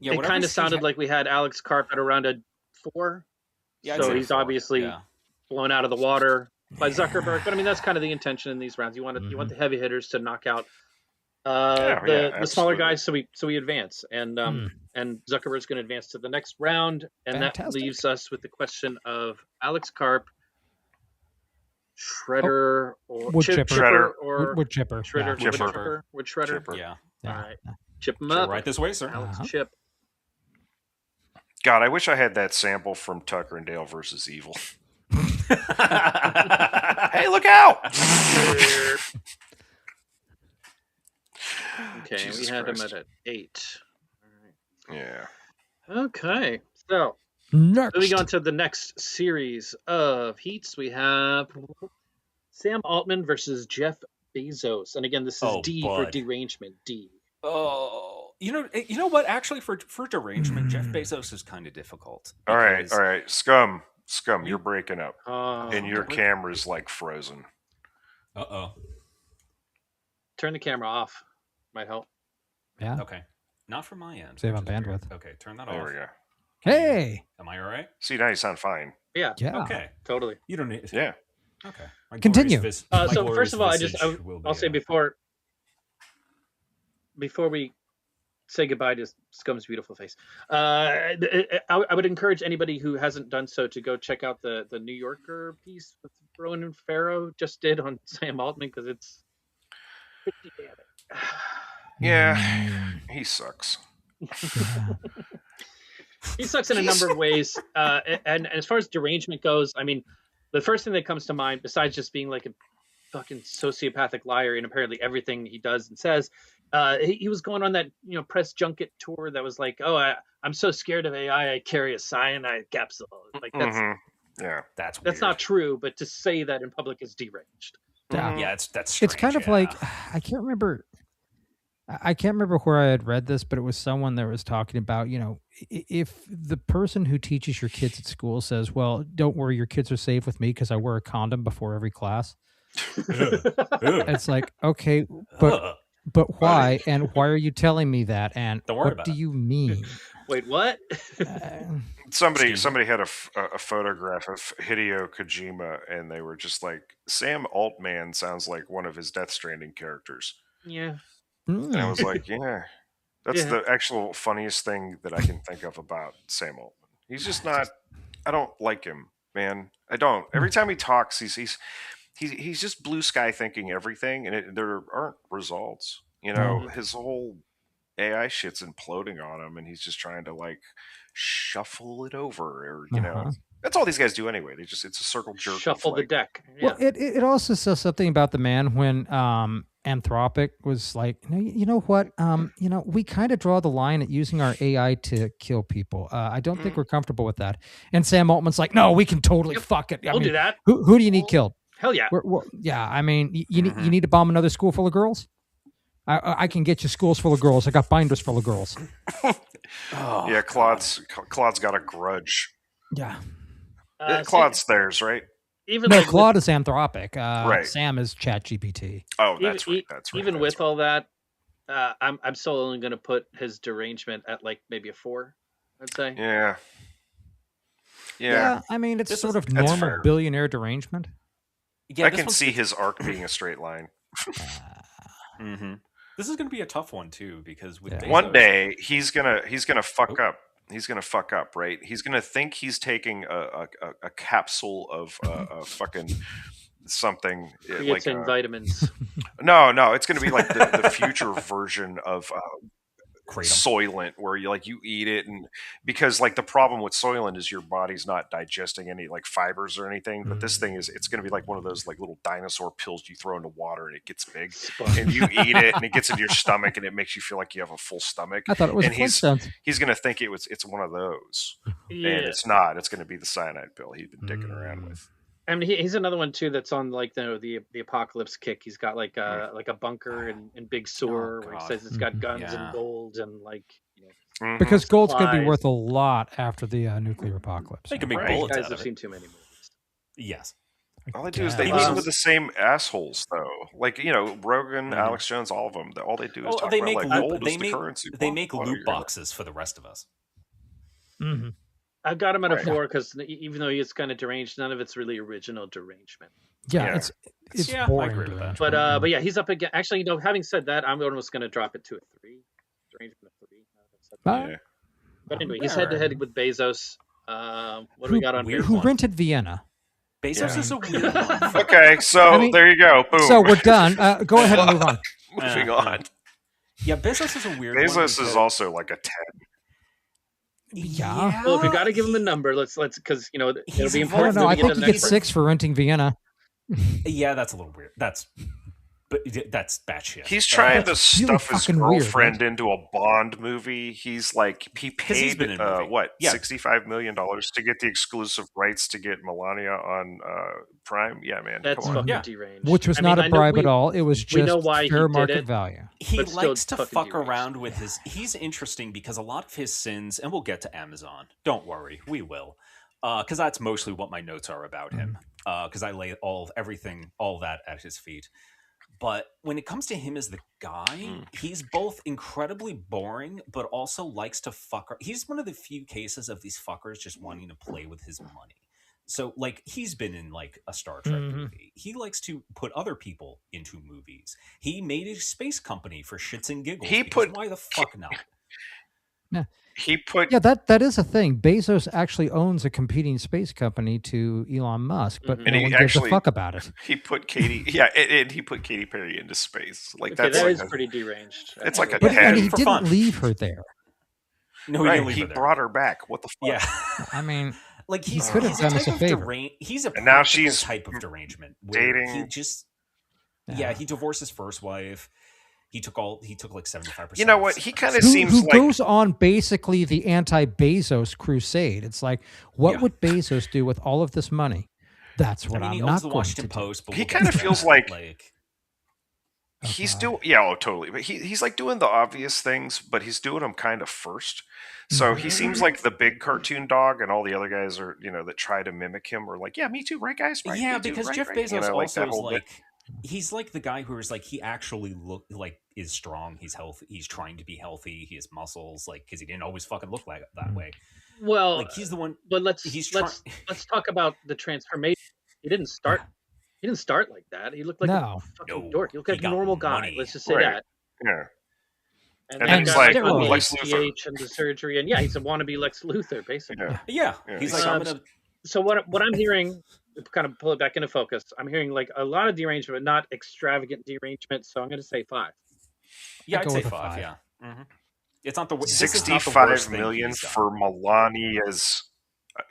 S3: Yeah, it kind of sounded like we had Alex Karp at around a 4. Yeah, so he's obviously blown out of the water by Zuckerberg. But I mean, that's kind of the intention in these rounds. You want the heavy hitters to knock out the smaller guys, so we advance. And Zuckerberg's going to advance to the next round, and that leaves us with the question of Alex Karp, Shredder or
S4: Wood Chipper.
S3: Wood Chipper.
S2: Yeah.
S3: All right, chip him up.
S2: Right this way, sir.
S3: Alex Chip.
S1: God, I wish I had that sample from Tucker and Dale versus Evil. Hey, look out!
S3: Okay, Jesus we had Christ. Him at an 8.
S1: All right. Yeah.
S3: Okay, so
S4: next.
S3: Moving on to the next series of heats, we have Sam Altman versus Jeff Bezos, and again, this is D for derangement. D.
S2: Oh. You know what? Actually, for derangement, Jeff Bezos is kind of difficult.
S1: All right. Scum, you're breaking up, and your camera's like frozen.
S2: Uh-oh.
S3: Turn the camera off. Might help.
S4: Yeah.
S2: Okay. Not from my end.
S4: Save on bandwidth.
S2: Okay, turn that
S1: There
S2: off.
S1: we go.
S4: Hey!
S2: Am I all right?
S1: See, now you sound fine.
S3: Yeah.
S2: Okay.
S3: Totally.
S2: You don't need...
S1: Yeah.
S2: Okay.
S4: Continue.
S3: So first of all, I'll say before we say goodbye to Scum's beautiful face, I would encourage anybody who hasn't done so to go check out the New Yorker piece with Rowan Farrow just did on Sam Altman, because it's pretty damn it.
S1: Yeah, he sucks.
S3: He sucks in a number of ways. And as far as derangement goes, I mean, the first thing that comes to mind, besides just being like a fucking sociopathic liar in apparently everything he does and says, he was going on that press junket tour that was like, oh, I'm so scared of AI, I carry a cyanide capsule. Like that's
S2: weird.
S3: Not true, but to say that in public is deranged.
S2: Yeah, that's strange,
S4: it's kind of like, I can't remember where I had read this, but it was someone that was talking about, if the person who teaches your kids at school says, well, don't worry, your kids are safe with me because I wear a condom before every class. It's like, okay, but why? And why are you telling me that? And what do you mean?
S3: Wait, what?
S1: Somebody had a photograph of Hideo Kojima, and they were just like, Sam Altman sounds like one of his Death Stranding characters.
S3: Yeah.
S1: And I was like, yeah, that's the actual funniest thing that I can think of about Sam Altman. He's just not. I don't like him, man. I don't. Every time he talks, he's just blue sky thinking everything, and there aren't results. His whole AI shit's imploding on him, and he's just trying to like shuffle it over, or that's all these guys do anyway. It's a circle jerk.
S3: Shuffle the deck.
S4: Yeah. Well, it also says something about the man when Anthropic was like, you know what? We kind of draw the line at using our AI to kill people. I don't think we're comfortable with that. And Sam Altman's like, no, we can totally fuck it.
S3: We'll do that.
S4: Who do you need killed?
S3: Hell yeah.
S4: Yeah, I mean, you need to bomb another school full of girls? I can get you schools full of girls. I got binders full of girls.
S1: Yeah, Claude's got a grudge.
S4: Yeah.
S1: Claude's theirs, right?
S4: Claude is Anthropic.
S1: Right.
S4: Sam is ChatGPT.
S1: Oh, that's right.
S3: Even with all that, I'm still only going to put his derangement at like maybe a 4, I'd say.
S4: Yeah. I mean, it's sort of normal billionaire derangement.
S2: Yeah,
S1: I can see his arc being a straight line.
S2: This is going to be a tough one too, because with Bezos,
S1: one day he's gonna fuck up. He's gonna fuck up, right? He's gonna think he's taking a capsule of fucking something
S3: creatine vitamins.
S1: No, it's gonna be like the future version of Soylent, where you eat it, and because like the problem with Soylent is your body's not digesting any like fibers or anything, but this thing it's going to be like one of those like little dinosaur pills you throw into water and it gets big, and you eat it and it gets into your stomach and it makes you feel like you have a full stomach.
S4: I thought it was
S1: and he's going to think it's one of those, and it's not. It's going to be the cyanide pill he's been dicking around with.
S3: I mean, he's another one too that's on like the apocalypse kick. He's got like a bunker in Big Sur where he says it's got guns and gold and like
S4: because gold's going to be worth a lot after the nuclear apocalypse.
S2: They can make bullets.
S3: You guys have seen too many movies.
S2: Yes.
S1: All they do is they listen to the same assholes, though. Like Rogan, Alex Jones, all of them. All they do is talk about like gold is the currency.
S2: They make loot boxes for the rest of us.
S4: Mm-hmm.
S3: I've got him at a 4 because even though he's kind of deranged, none of it's really original derangement.
S4: Yeah. It's boring.
S2: I agree with that.
S3: But yeah, he's up again. Actually, having said that, I'm almost going to drop it to a 3. Derangement of 3. But anyway, he's head to head with Bezos. What do we got on here?
S4: Who rented Vienna?
S2: Bezos is a weird one.
S1: Okay, so there you go. Boom.
S4: So we're done. Go ahead and move on.
S1: Moving on.
S2: Yeah, Bezos is a weird one.
S1: Bezos is also like a 10.
S4: Yeah.
S3: Well, if you got to give him a number, let's because it'll be important.
S4: I think he gets 6 for renting Vienna.
S2: Yeah, that's a little weird. That's batshit.
S1: He's trying to stuff his girlfriend into a Bond movie. He's like he paid $65 million to get the exclusive rights to get Melania on Prime. Yeah, man,
S3: that's fucking deranged.
S4: Which was not a bribe at all. It was just fair market value.
S2: He likes to fuck around with his. He's interesting because a lot of his sins, and we'll get to Amazon. Don't worry, we will, because that's mostly what my notes are about him. Because I lay all that at his feet. But when it comes to him as the guy, he's both incredibly boring, but also likes to fuck. He's one of the few cases of these fuckers just wanting to play with his money. So, like, he's been in, like, a Star Trek movie. He likes to put other people into movies. He made a space company for shits and giggles. Why the fuck not?
S4: Yeah.
S1: Yeah,
S4: that is a thing. Bezos actually owns a competing space company to Elon Musk, but no one gives a fuck about it.
S1: He put Katy, and he put Katy Perry into space. Like that
S3: is pretty deranged.
S1: It's like a
S4: and he didn't leave her there.
S2: No,
S1: he brought her back. What the fuck?
S2: Yeah,
S4: I mean,
S2: like
S4: he could have done us a favor.
S2: He's a
S1: and now she's
S2: type of derangement.
S1: Dating.
S2: He just he divorced his first wife. He took like 75%.
S1: You know what? He kind of seems
S4: who
S1: like
S4: goes on basically the anti-Bezos crusade. It's like, what would Bezos do with all of this money? That's what I'm not going to do.
S2: But
S1: he kind of feels like he's doing totally. But he's like doing the obvious things, but he's doing them kind of first. So he seems like the big cartoon dog, and all the other guys are that try to mimic him are like, yeah, me too, right, guys? Right,
S2: yeah,
S1: me too,
S2: because
S1: right,
S2: Jeff
S1: right.
S2: Bezos also is like.
S1: Bit.
S2: He's like the guy who is like he actually is strong. He's healthy. He's trying to be healthy. He has muscles, like because he didn't always fucking look like that way.
S3: Well,
S2: like he's the one.
S3: But let's talk about the transformation. He didn't start like that. He looked like a fucking dork. He looked like a normal guy. Let's just say that.
S1: Yeah.
S3: And then he's like Lex Luthor and the surgery, and he's a wannabe Lex Luthor, basically.
S2: Yeah. He's like I'm gonna.
S3: So what I'm hearing. Kind of pull it back into focus. I'm hearing like a lot of derangement, but not extravagant derangement. So I'm going to say 5.
S2: Yeah, I'd say 5. Yeah, it's not the
S1: 65 million for Melania's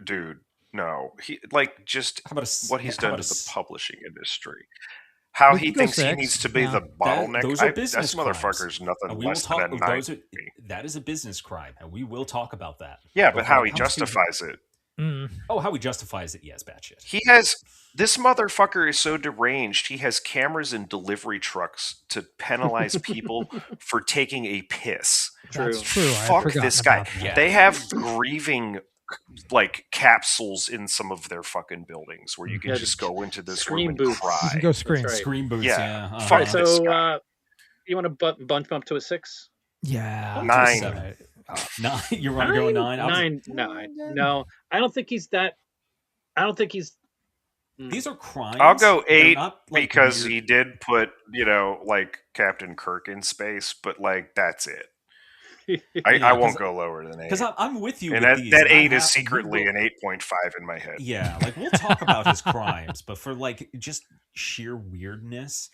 S1: dude. No, he like just what he's done to the publishing industry. How he thinks he needs to be the bottleneck.
S2: Those are business
S1: that motherfucker's nothing less than a 9.
S2: That is a business crime, and we will talk about that.
S1: Yeah, but how he justifies it.
S2: Oh, how he justifies it? Yes, batshit.
S1: This motherfucker is so deranged. He has cameras in delivery trucks to penalize people for taking a piss.
S4: That's true.
S1: Fuck this guy. Yeah. They have grieving like capsules in some of their fucking buildings where you can just go into this room and cry.
S4: You can go scream.
S2: Right. Scream booths. Yeah.
S1: Fuck this guy.
S3: You want to bump up to a 6?
S4: Yeah.
S1: 9.
S2: 9. You want to go 9?
S3: 9. No, I don't think he's that. I don't think he's.
S2: These are crimes.
S1: I'll go 8 because he did put like Captain Kirk in space, but like that's it. I won't go lower than 8
S2: because I'm with you.
S1: And
S2: with
S1: that 8 is secretly an 8.5 in my head.
S2: Yeah, like we'll talk about his crimes, but for like just sheer weirdness,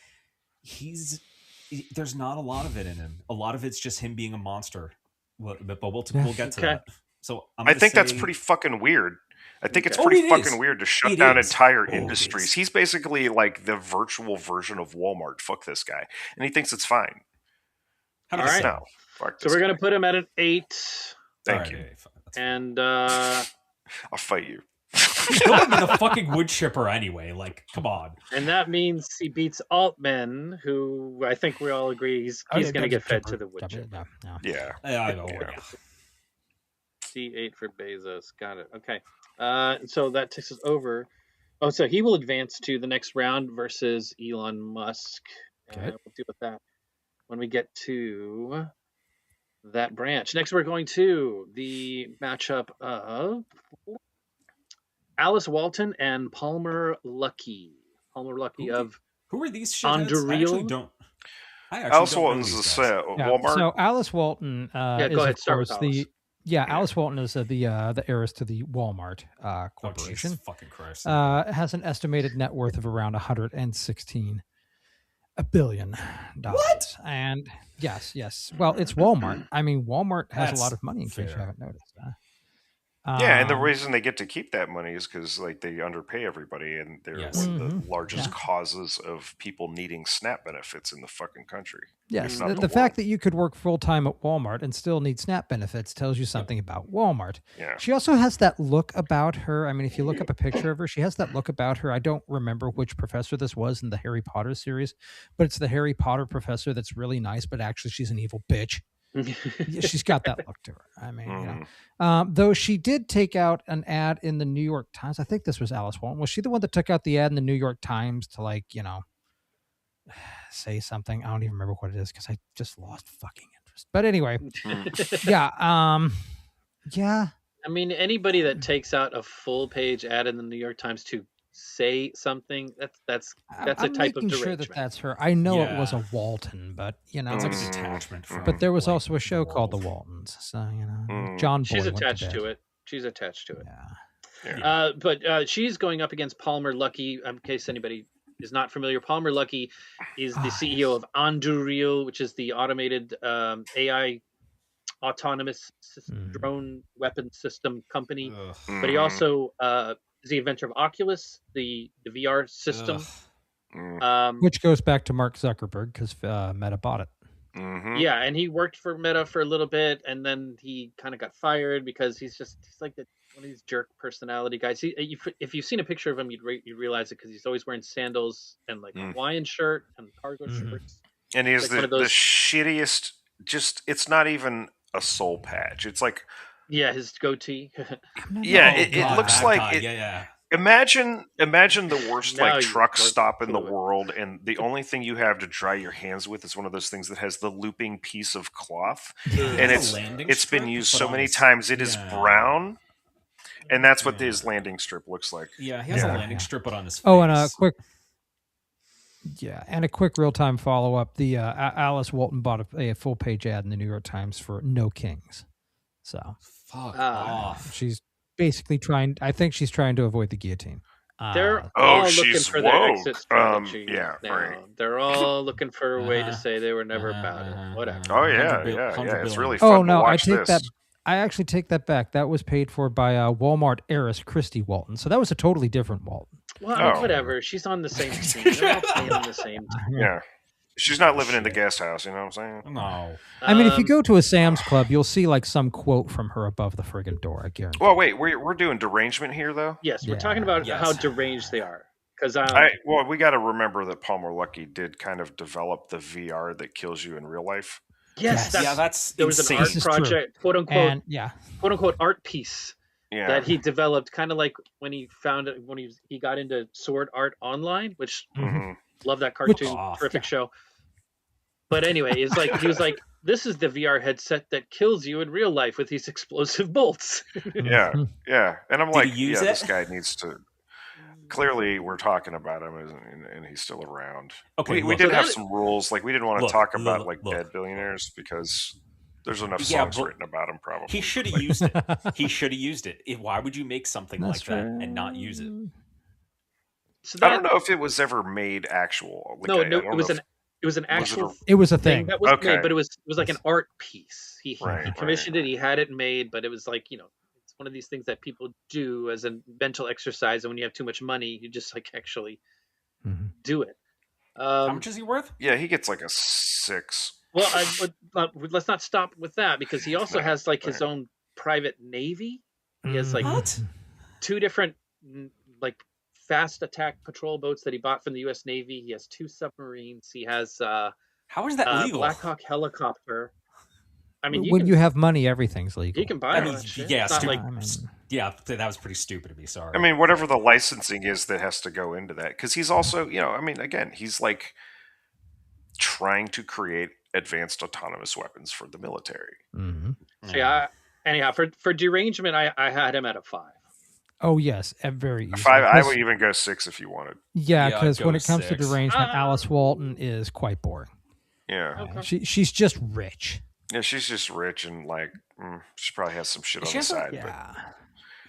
S2: there's not a lot of it in him. A lot of it's just him being a monster. But we'll get to that. So
S1: I think that's pretty fucking weird. I think it's pretty fucking weird to shut down entire industries. He's basically like the virtual version of Walmart. Fuck this guy, and he thinks it's fine.
S3: All right, so we're gonna put him at an 8.
S1: Thank you.
S3: And
S1: I'll fight you.
S2: You're the fucking wood chipper anyway. Like, come on.
S3: And that means he beats Altman, who I think we all agree he's going to get fed to the wood chipper.
S1: Yeah.
S3: C8 for Bezos. Got it. Okay. So that takes us over. Oh, so he will advance to the next round versus Elon Musk.
S4: Okay.
S3: We'll deal with that when we get to that branch. Next, we're going to the matchup of Alice Walton and Palmer Luckey.
S2: Who are these shitheads?
S3: Unreal.
S1: Alice Walton's Walmart.
S4: So Alice Walton is
S3: ahead,
S4: of course Alice Walton is the heiress to the Walmart corporation.
S2: Oh, fucking Christ.
S4: Has an estimated net worth of around $116 billion.
S2: What?
S4: And yes. Well, it's Walmart. I mean, Walmart has a lot of money. In case you haven't noticed.
S1: Yeah, and the reason they get to keep that money is because like they underpay everybody, and they're one of the largest causes of people needing SNAP benefits in the fucking country.
S4: Yes, the fact that you could work full time at Walmart and still need SNAP benefits tells you something about Walmart.
S1: Yeah.
S4: She also has that look about her. I mean, if you look up a picture of her, she has that look about her. I don't remember which professor this was in the Harry Potter series, but it's the Harry Potter professor that's really nice, but actually she's an evil bitch. She's got that look to her. I mean, though she did take out an ad in the New York Times. I think this was Alice Walton. Was she the one that took out the ad in the New York Times to say something. I don't even remember what it is because I just lost fucking interest. But anyway, yeah. Yeah.
S3: I mean, anybody that takes out a full page ad in the New York Times to say something, that's a type of derangement.
S4: Sure that's her. I know it was a Walton, but
S2: it's like a detachment.
S4: But there was also a show called The Waltons, so John Boy
S3: she's attached to it. She's attached to it.
S4: Yeah.
S3: But she's going up against Palmer Luckey. In case anybody is not familiar, Palmer Luckey is the CEO of Anduril, which is the automated AI autonomous drone weapon system company. But he also is the inventor of Oculus, the VR system.
S4: Which goes back to Mark Zuckerberg because Meta bought it.
S3: Yeah, and he worked for Meta for a little bit, and then he kind of got fired because he's like one of these jerk personality guys. If you've seen a picture of him, you'd realize it because he's always wearing sandals and like a Hawaiian shirt and cargo shorts.
S1: And he's like the shittiest. Just it's not even a soul patch. It's like
S3: his goatee.
S1: It looks like Imagine the worst truck stop in the world, and the only thing you have to dry your hands with is one of those things that has the looping piece of cloth, and it's been used so many times. It is brown, and that's what his landing strip looks like.
S2: Yeah, he has a landing strip, but on his face.
S4: Oh, and a quick real-time follow-up. The Alice Walton bought a full-page ad in the New York Times for No Kings. So
S2: fuck off.
S4: She's basically trying. I think she's trying to avoid the guillotine.
S3: They're all looking for their exit strategy.
S1: Right.
S3: They're all looking for a way to say they were never about it. Whatever.
S1: Oh yeah. It's really fun to watch this.
S4: I actually take that back. That was paid for by Walmart heiress Christy Walton. So that was a totally different Walton.
S3: Well, whatever. She's on the same team. They're all playing on the same team.
S1: Yeah. She's not living in the guest house, you know what I'm saying?
S2: No.
S4: I mean, if you go to a Sam's Club, you'll see like some quote from her above the friggin' door, I guarantee.
S1: Well, wait, we're doing derangement here, though?
S3: Yes, we're talking about how deranged they are. Because
S1: we got to remember that Palmer Luckey did kind of develop the VR that kills you in real life.
S3: Yes.
S2: There
S3: was an art project, quote unquote art piece that he developed, kind of like when he found it when he got into sword art online, which love that cartoon, terrific show. But anyway, he was like, this is the VR headset that kills you in real life with these explosive bolts.
S1: Yeah. And I'm like, this guy needs to. Clearly, we're talking about him, and he's still around.
S2: Okay,
S1: we did have some rules. Like, we didn't want to talk about dead billionaires because there's enough songs written about him. Probably
S2: he should have used it. He should have used it. Why would you make something like that and not use it?
S3: So
S1: I don't know if it was ever made actual. Like,
S3: it was an actual.
S4: It was a thing
S3: that was made, but it was like an art piece. He commissioned it. He had it made, but it was like it's one of these things that people do as a mental exercise. And when you have too much money, you just like actually do it.
S2: How much is he worth?
S1: Yeah, he gets like a 6.
S3: Well, let's not stop with that because he also has like his own private navy. He has like 2 different like fast attack patrol boats that he bought from the U.S. Navy. He has 2 submarines. He has
S2: how is that legal?
S3: Black Hawk helicopter. I mean,
S4: when you have money, everything's legal.
S3: You can buy it.
S2: That was pretty stupid of me. Sorry.
S1: I mean, whatever the licensing is that has to go into that, because he's also, again, he's like trying to create advanced autonomous weapons for the military.
S3: So anyhow, for derangement, I had him at a 5.
S4: Oh yes, very easy.
S1: 5. I would even go 6 if you wanted.
S4: Yeah, because when it comes to derangement, Alice Walton is quite boring.
S1: Yeah,
S4: she's just rich.
S1: Yeah, she's just rich and like she probably has some shit on the side.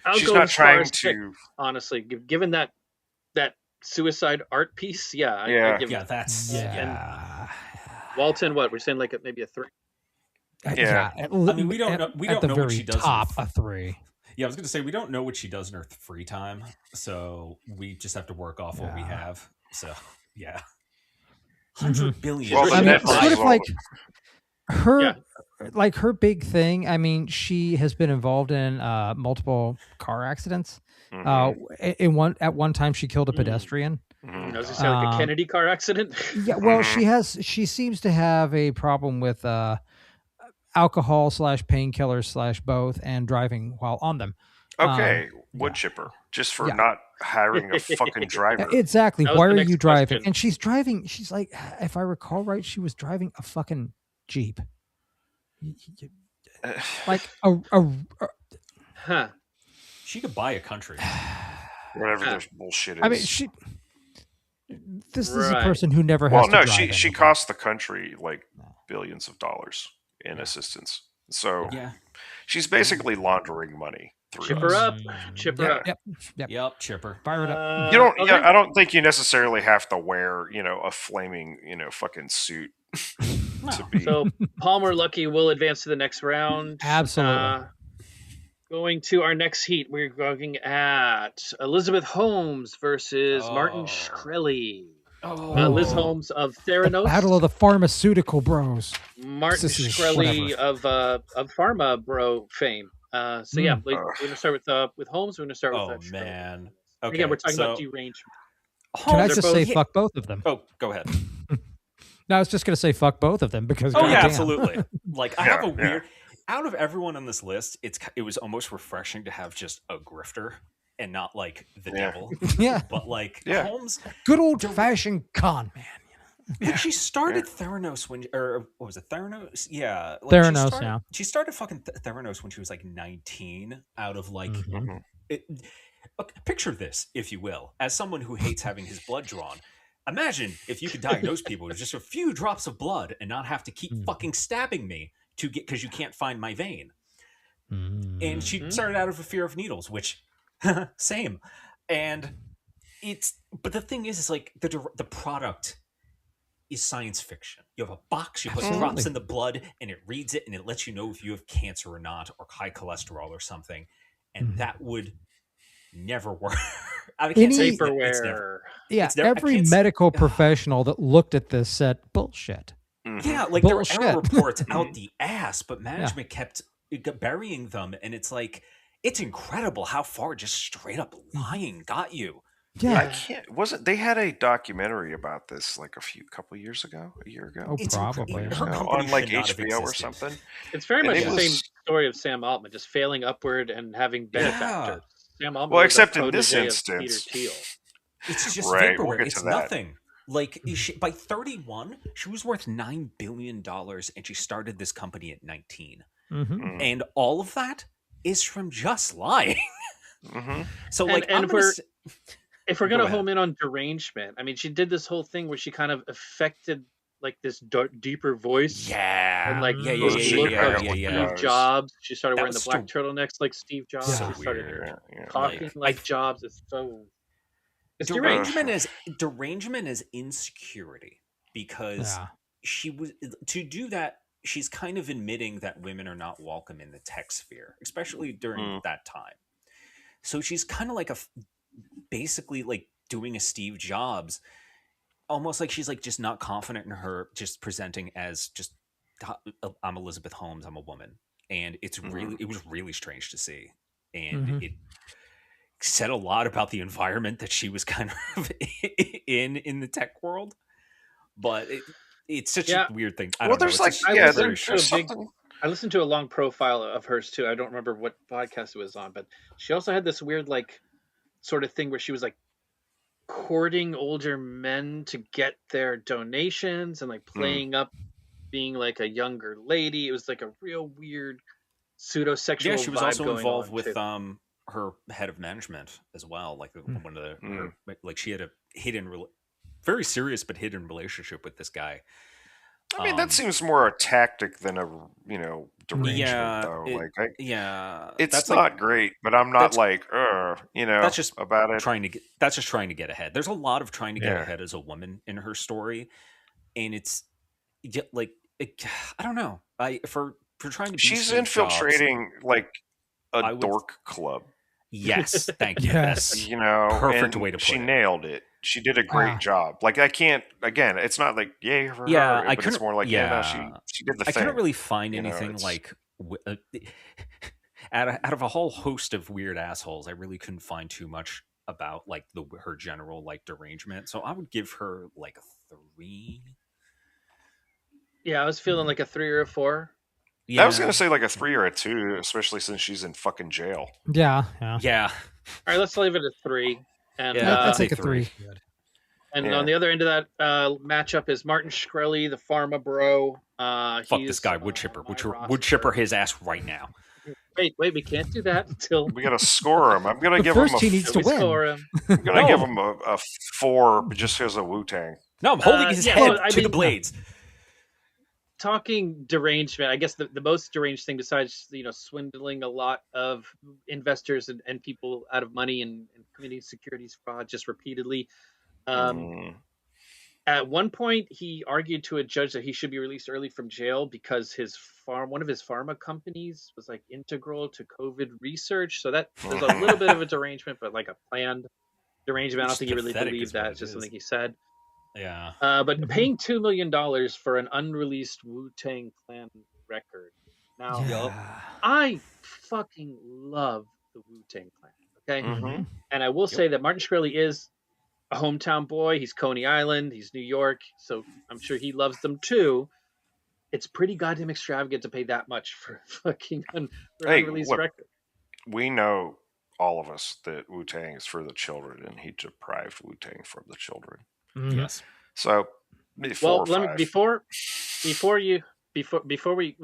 S3: I'll
S1: she's
S3: go
S1: not
S3: as far
S1: trying
S3: as
S1: to.
S3: 6, honestly, given that suicide art piece,
S2: that's
S3: Walton, what we're saying, like maybe a 3.
S4: Yeah,
S2: I mean, we don't know. We don't know what she does.
S4: Top a 3.
S2: Yeah, I was going to say we don't know what she does in her free time, so we just have to work off what we have. So yeah, $100 billion.
S1: Well,
S4: I mean, sort of like her big thing. I mean, she has been involved in multiple car accidents. At one time, she killed a pedestrian.
S3: I was just saying, like a Kennedy car accident.
S4: Yeah, well, she seems to have a problem with alcohol / painkillers / both, and driving while on them.
S1: Okay, wood chipper, just for hiring a fucking driver.
S4: Exactly. Why are you driving? And she's driving. She's like, if I recall right, she was driving a fucking Jeep. Like
S3: huh.
S2: She could buy a country.
S1: Whatever this bullshit is.
S4: I mean, this is a person who never has to drive
S1: she costs the country like billions of dollars in assistance. So she's basically laundering money.
S3: Chip her up.
S2: Yep, chipper.
S4: Fire it up.
S1: You don't. I don't think you necessarily have to wear, a flaming, fucking suit to be.
S3: So Palmer Lucky will advance to the next round.
S4: Absolutely.
S3: Going to our next heat, we're looking at Elizabeth Holmes versus Martin Shkreli. Liz Holmes of Theranos.
S4: The battle of the pharmaceutical bros.
S3: Martin Shkreli of Pharma Bro fame. We're going to start with Holmes. We're going to start with Shkreli.
S2: Man. Okay.
S3: Again, we're talking about derangement.
S4: Can I just say fuck both of them?
S2: Oh, go ahead.
S4: No, I was just going to say fuck both of them because.
S2: Oh yeah, absolutely. Like I have a weird. Out of everyone on this list, it was almost refreshing to have just a grifter and not like the devil.
S4: Yeah.
S2: But like Holmes,
S4: good old fashioned con man.
S2: But she started Theranos what was it? Theranos? Yeah. Like
S4: Theranos,
S2: She started fucking Theranos when she was like 19 out of like... picture this, if you will, as someone who hates having his blood drawn. Imagine if you could diagnose people with just a few drops of blood and not have to keep fucking stabbing me because you can't find my vein. And she started out of a fear of needles, which same. And but the thing is like the product is science fiction. You have a box, you put drops in the blood, and it reads it, and it lets you know if you have cancer or not, or high cholesterol or something. And that would never work. I can't say
S3: paperware.
S4: Every medical professional that looked at this said bullshit.
S2: Yeah, like bullshit. There were error reports out the ass, but management kept burying them, and it's like it's incredible how far just straight up lying got you.
S4: Yeah,
S1: they had a documentary about this like a couple years ago, a year ago?
S4: Oh, probably
S1: on like HBO or something.
S3: It's very much the same story of Sam Altman, just failing upward and having benefactors. Sam Altman,
S1: well, except in this instance,
S2: it's just vaporware. It's nothing. Like by 31, she was worth $9 billion, and she started this company at 19. And all of that is from just lying. So, like,
S3: if we're gonna home in on derangement, I mean, she did this whole thing where she kind of affected like this deeper voice.
S2: And
S3: like Steve Jobs. She started wearing the black turtlenecks like Steve Jobs.
S2: So
S3: she started
S2: weird.
S3: talking like Jobs. It's so.
S2: Derangement is insecurity because she was to do that. She's kind of admitting that women are not welcome in the tech sphere, especially during that time. So she's kind of like basically like doing a Steve Jobs, almost like she's like just not confident in her, just presenting as just I'm Elizabeth Holmes, I'm a woman, and it was really strange to see, and it said a lot about the environment that she was kind of in the tech world, but it's such a weird thing. I
S3: listened to a long profile of hers too. I don't remember what podcast it was on, but she also had this weird like sort of thing where she was like courting older men to get their donations and like playing up being like a younger lady. It was like a real weird pseudo-sexual vibe.
S2: She was also involved with
S3: too.
S2: Her head of management as well. Like one of like she had a very serious but hidden relationship with this guy.
S1: I mean, that seems more a tactic than a derangement, though. It's not like, great, but I'm not that's just about it.
S2: That's just trying to get ahead. There's a lot of trying to get ahead as a woman in her story, and it's like I don't know. For trying to.
S1: She's infiltrating like a dork club.
S2: Yes, thank you.
S4: Yes.
S2: Perfect way to put it.
S1: She nailed it. She did a great job. Like I can't. Again, it's not like yay for her. But it's more like she did the thing.
S2: I couldn't really find anything like out of a whole host of weird assholes. I really couldn't find too much about like her general like derangement. So I would give her like a 3.
S3: Yeah, I was feeling like a 3 or a 4.
S1: Yeah. I was going to say like a 3 or a 2, especially since she's in fucking jail.
S4: Yeah.
S3: All right, let's leave it at 3. And
S4: that's like a 3.
S3: And on the other end of that matchup is Martin Shkreli, the pharma bro.
S2: Fuck this guy, wood chipper. Wood chipper his ass right now.
S3: Wait, we can't do that until
S1: we gotta score him. I'm gonna give him
S4: he needs to win.
S1: I'm gonna give him a 4 just because of Wu-Tang.
S2: No, I'm holding his head to the blades.
S3: Talking derangement, I guess the most deranged thing besides swindling a lot of investors and people out of money and committing securities fraud just repeatedly. At one point, he argued to a judge that he should be released early from jail because one of his pharma companies was like integral to COVID research. So that there's a little bit of a derangement, but like a planned derangement. I don't think he really believed that. It's just something he said.
S2: Yeah.
S3: But paying $2 million for an unreleased Wu-Tang Clan record. Now, I fucking love the Wu-Tang Clan. Okay, and I will say that Martin Shkreli is a hometown boy. He's Coney Island. He's New York, so I'm sure he loves them too. It's pretty goddamn extravagant to pay that much for fucking unreleased record.
S1: We know, all of us, that Wu-Tang is for the children, and he deprived Wu-Tang from the children.
S2: Yes.
S1: So, before
S3: we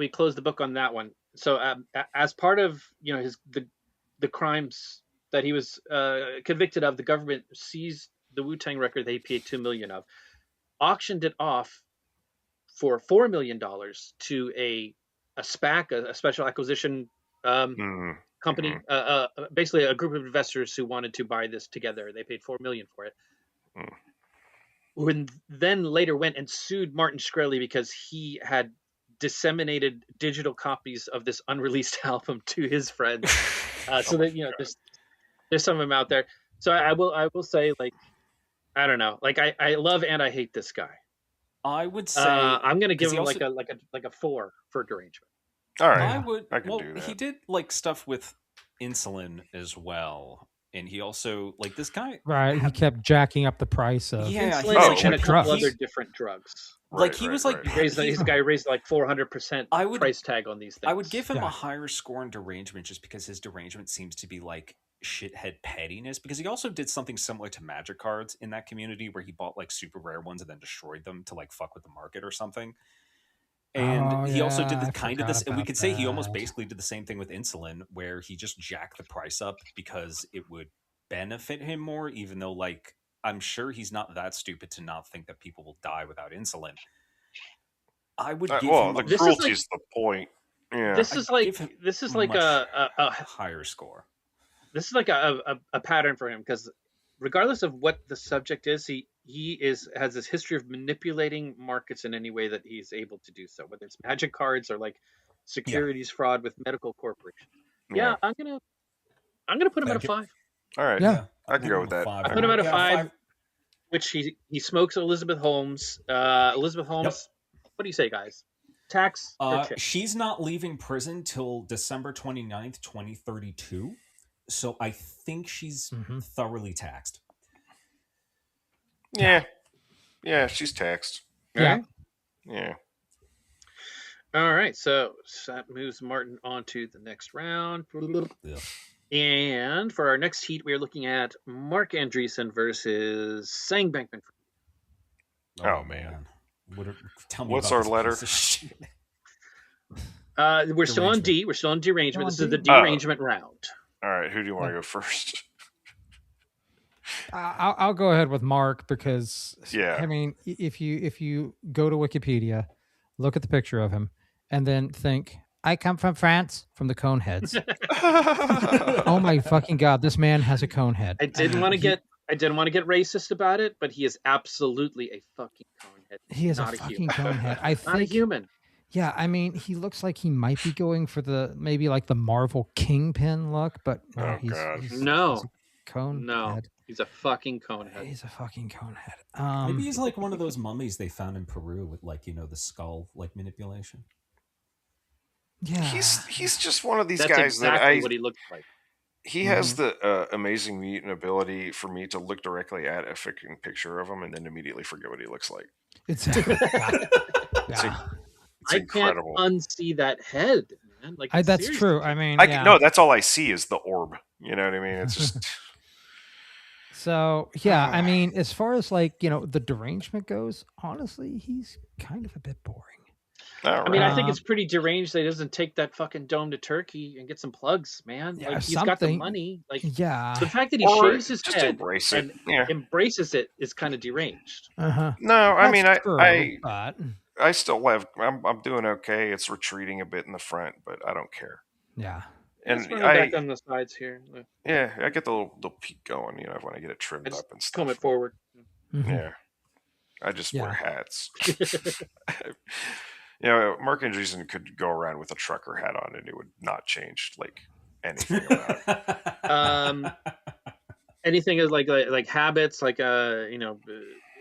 S3: close the book on that one. So, as part of the crimes that he was convicted of, the government seized the Wu-Tang record they paid $2 million of, auctioned it off for $4 million to a SPAC, a special acquisition company, basically a group of investors who wanted to buy this together. They paid $4 million for it. Who then later went and sued Martin Shkreli because he had disseminated digital copies of this unreleased album to his friends. So that there's some of them out there. So I will say, like, I don't know, like I love and I hate this guy.
S2: I would say
S3: I'm going to give him also, like a 4 for derangement.
S1: All right,
S2: I can do that. He did like stuff with insulin as well, and he also this guy.
S4: Right, he kept jacking up the price of
S3: insulin and a couple other different drugs.
S2: He was like
S3: this guy raised like 400% price tag on these things.
S2: I would give him a higher score in derangement just because his derangement seems to be like shithead pettiness, because he also did something similar to magic cards in that community where he bought like super rare ones and then destroyed them to like fuck with the market or something. And he also did this, and we could say he almost basically did the same thing with insulin, where he just jacked the price up because it would benefit him more, even though like I'm sure he's not that stupid to not think that people will die without insulin. I would give him
S1: the cruelty is the point. Yeah.
S3: This is like a
S2: higher score.
S3: This is like a pattern for him, because regardless of what the subject is, he has this history of manipulating markets in any way that he's able to do so, whether it's magic cards or like securities fraud with medical corporations. Yeah, I'm gonna put him at a 5.
S1: All right, I can go with that.
S3: I put him at a 5, which he smokes Elizabeth Holmes. Elizabeth Holmes. What do you say, guys? Tax?
S2: She's not leaving prison till December 29th, 2032. So I think she's thoroughly taxed.
S1: Yeah, she's taxed.
S3: Yeah.
S1: Yeah.
S3: All right, so that moves Martin on to the next round. Yeah. And for our next heat, we are looking at Mark Andreessen versus Sang Bankman.
S1: Oh man.
S2: Tell me
S1: what's our letter?
S3: We're still on D. We're still on derangement. This is the derangement round.
S1: All right, who do you want to go first?
S4: I'll go ahead with Mark, because I mean, if you go to Wikipedia, look at the picture of him, and then think, I come from France, from the Coneheads. Oh my fucking god, this man has a cone head.
S3: I didn't want to get racist about it, but he is absolutely a fucking conehead.
S4: He is not a fucking conehead. I think,
S3: not a human.
S4: Yeah, I mean, he looks like he might be going for maybe like the Marvel Kingpin look, but he's a cone head.
S3: He's a fucking conehead.
S4: He's a fucking conehead.
S2: Maybe he's like one of those mummies they found in Peru with the skull manipulation.
S4: Yeah,
S1: he's just one of these
S3: That's
S1: guys
S3: exactly what he looks like.
S1: He has the amazing mutant ability for me to look directly at a freaking picture of him and then immediately forget what he looks like.
S4: It's
S1: It's incredible.
S3: Can't unsee that head, man. Like
S4: that's true. I mean,
S1: no, that's all I see is the orb. You know what I mean? It's just
S4: So yeah, I mean, as far as like the derangement goes, honestly, he's kind of a bit boring.
S3: I mean, I think it's pretty deranged that he doesn't take that fucking dome to Turkey and get some plugs, man.
S4: Yeah,
S3: like he's got the money. Like
S4: the
S3: fact that he shaves his head and embraces it is kind of deranged.
S1: No, I mean, I still have. I'm doing okay. It's retreating a bit in the front, but I don't care.
S4: Yeah.
S3: And back on the sides here.
S1: Yeah, I get the little peak going, when I get it trimmed up and stuff.
S3: Comb it forward.
S1: Mm-hmm. Yeah. I just wear hats. Mark Andreessen could go around with a trucker hat on and it would not change like anything about
S3: it. Anything is like habits, like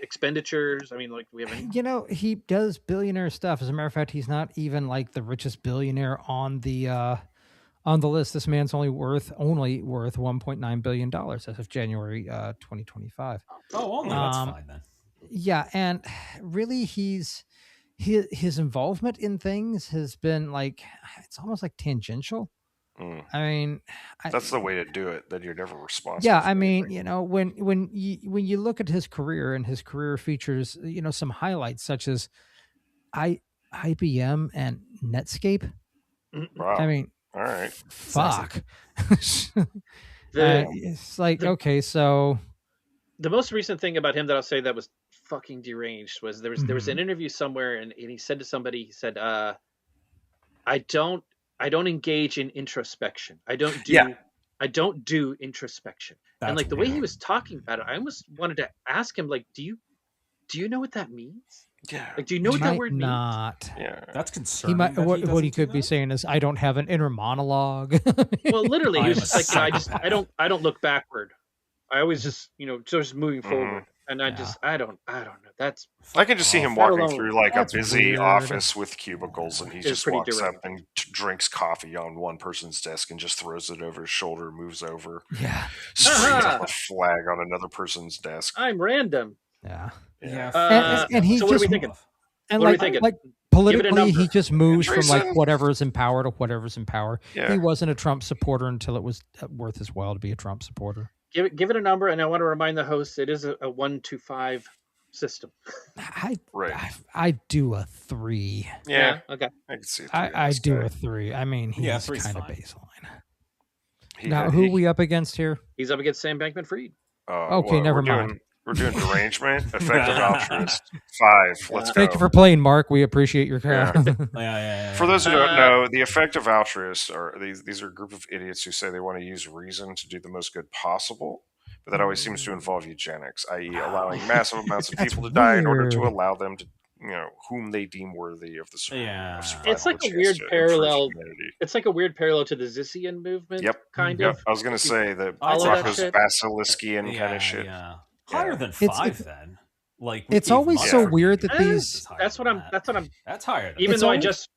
S3: expenditures. I mean, like we have any...
S4: he does billionaire stuff. As a matter of fact, he's not even like the richest billionaire on the list. This man's only worth $1.9 billion as of January 2025.
S2: Oh, only that's fine then.
S4: Yeah, and really his involvement in things has been like, it's almost like tangential. I mean,
S1: that's the way to do it. That you're never responsible.
S4: Yeah, I mean, when you look at his career, and his career features, some highlights such as IBM and Netscape.
S1: Wow.
S4: I mean,
S1: all right,
S4: fuck. It's like, okay, so
S3: the most recent thing about him that I'll say that was fucking deranged was there was an interview somewhere, and he said to somebody, he said, I don't engage in introspection. I don't do introspection. That's and like the way he was talking about it, I almost wanted to ask him, like, do you know what that means?
S1: Yeah.
S3: Like, do you know what that word
S4: means?
S1: Yeah.
S2: That's concerning.
S4: He might. What he could be saying is, I don't have an inner monologue.
S3: Well, literally, he was just like, I don't look backward. I always just, just moving forward. And I don't know. That's.
S1: I can just see him walking through like a busy office with cubicles, and he just walks up and drinks coffee on one person's desk and just throws it over his shoulder, moves over.
S4: Yeah.
S1: Springs up a flag on another person's desk.
S3: I'm random.
S4: Yeah.
S3: And he. So what are we thinking?
S4: And like politically, he just moves from like whatever's in power to whatever's in power. Yeah. He wasn't a Trump supporter until it was worth his while to be a Trump supporter.
S3: Give it a number, and I want to remind the host it is a 1 to 5 system.
S4: I do a 3.
S3: Yeah. Okay.
S1: I can see.
S4: I do a 3. I mean, he's kind of baseline. Now, who are we up against here?
S3: He's up against Sam Bankman-Fried.
S4: Okay, never mind.
S1: We're doing derangement, effective altruist. 5. Let's go.
S4: Thank you for playing, Mark. We appreciate your care.
S2: Yeah.
S1: For those who don't know, the effective altruists are these are a group of idiots who say they want to use reason to do the most good possible, but that always seems to involve eugenics, i.e., allowing massive amounts of people to die in order to allow them to, whom they deem worthy of the survival.
S2: Yeah,
S3: it's like a weird parallel. It's like a weird parallel to the Zissian movement.
S1: Yep,
S3: kind of.
S1: I was going to say the Rocco's Basiliskian kind of shit.
S2: Yeah. Higher than 5, then. Like
S4: it's always so weird that these.
S3: That's higher. Even though I just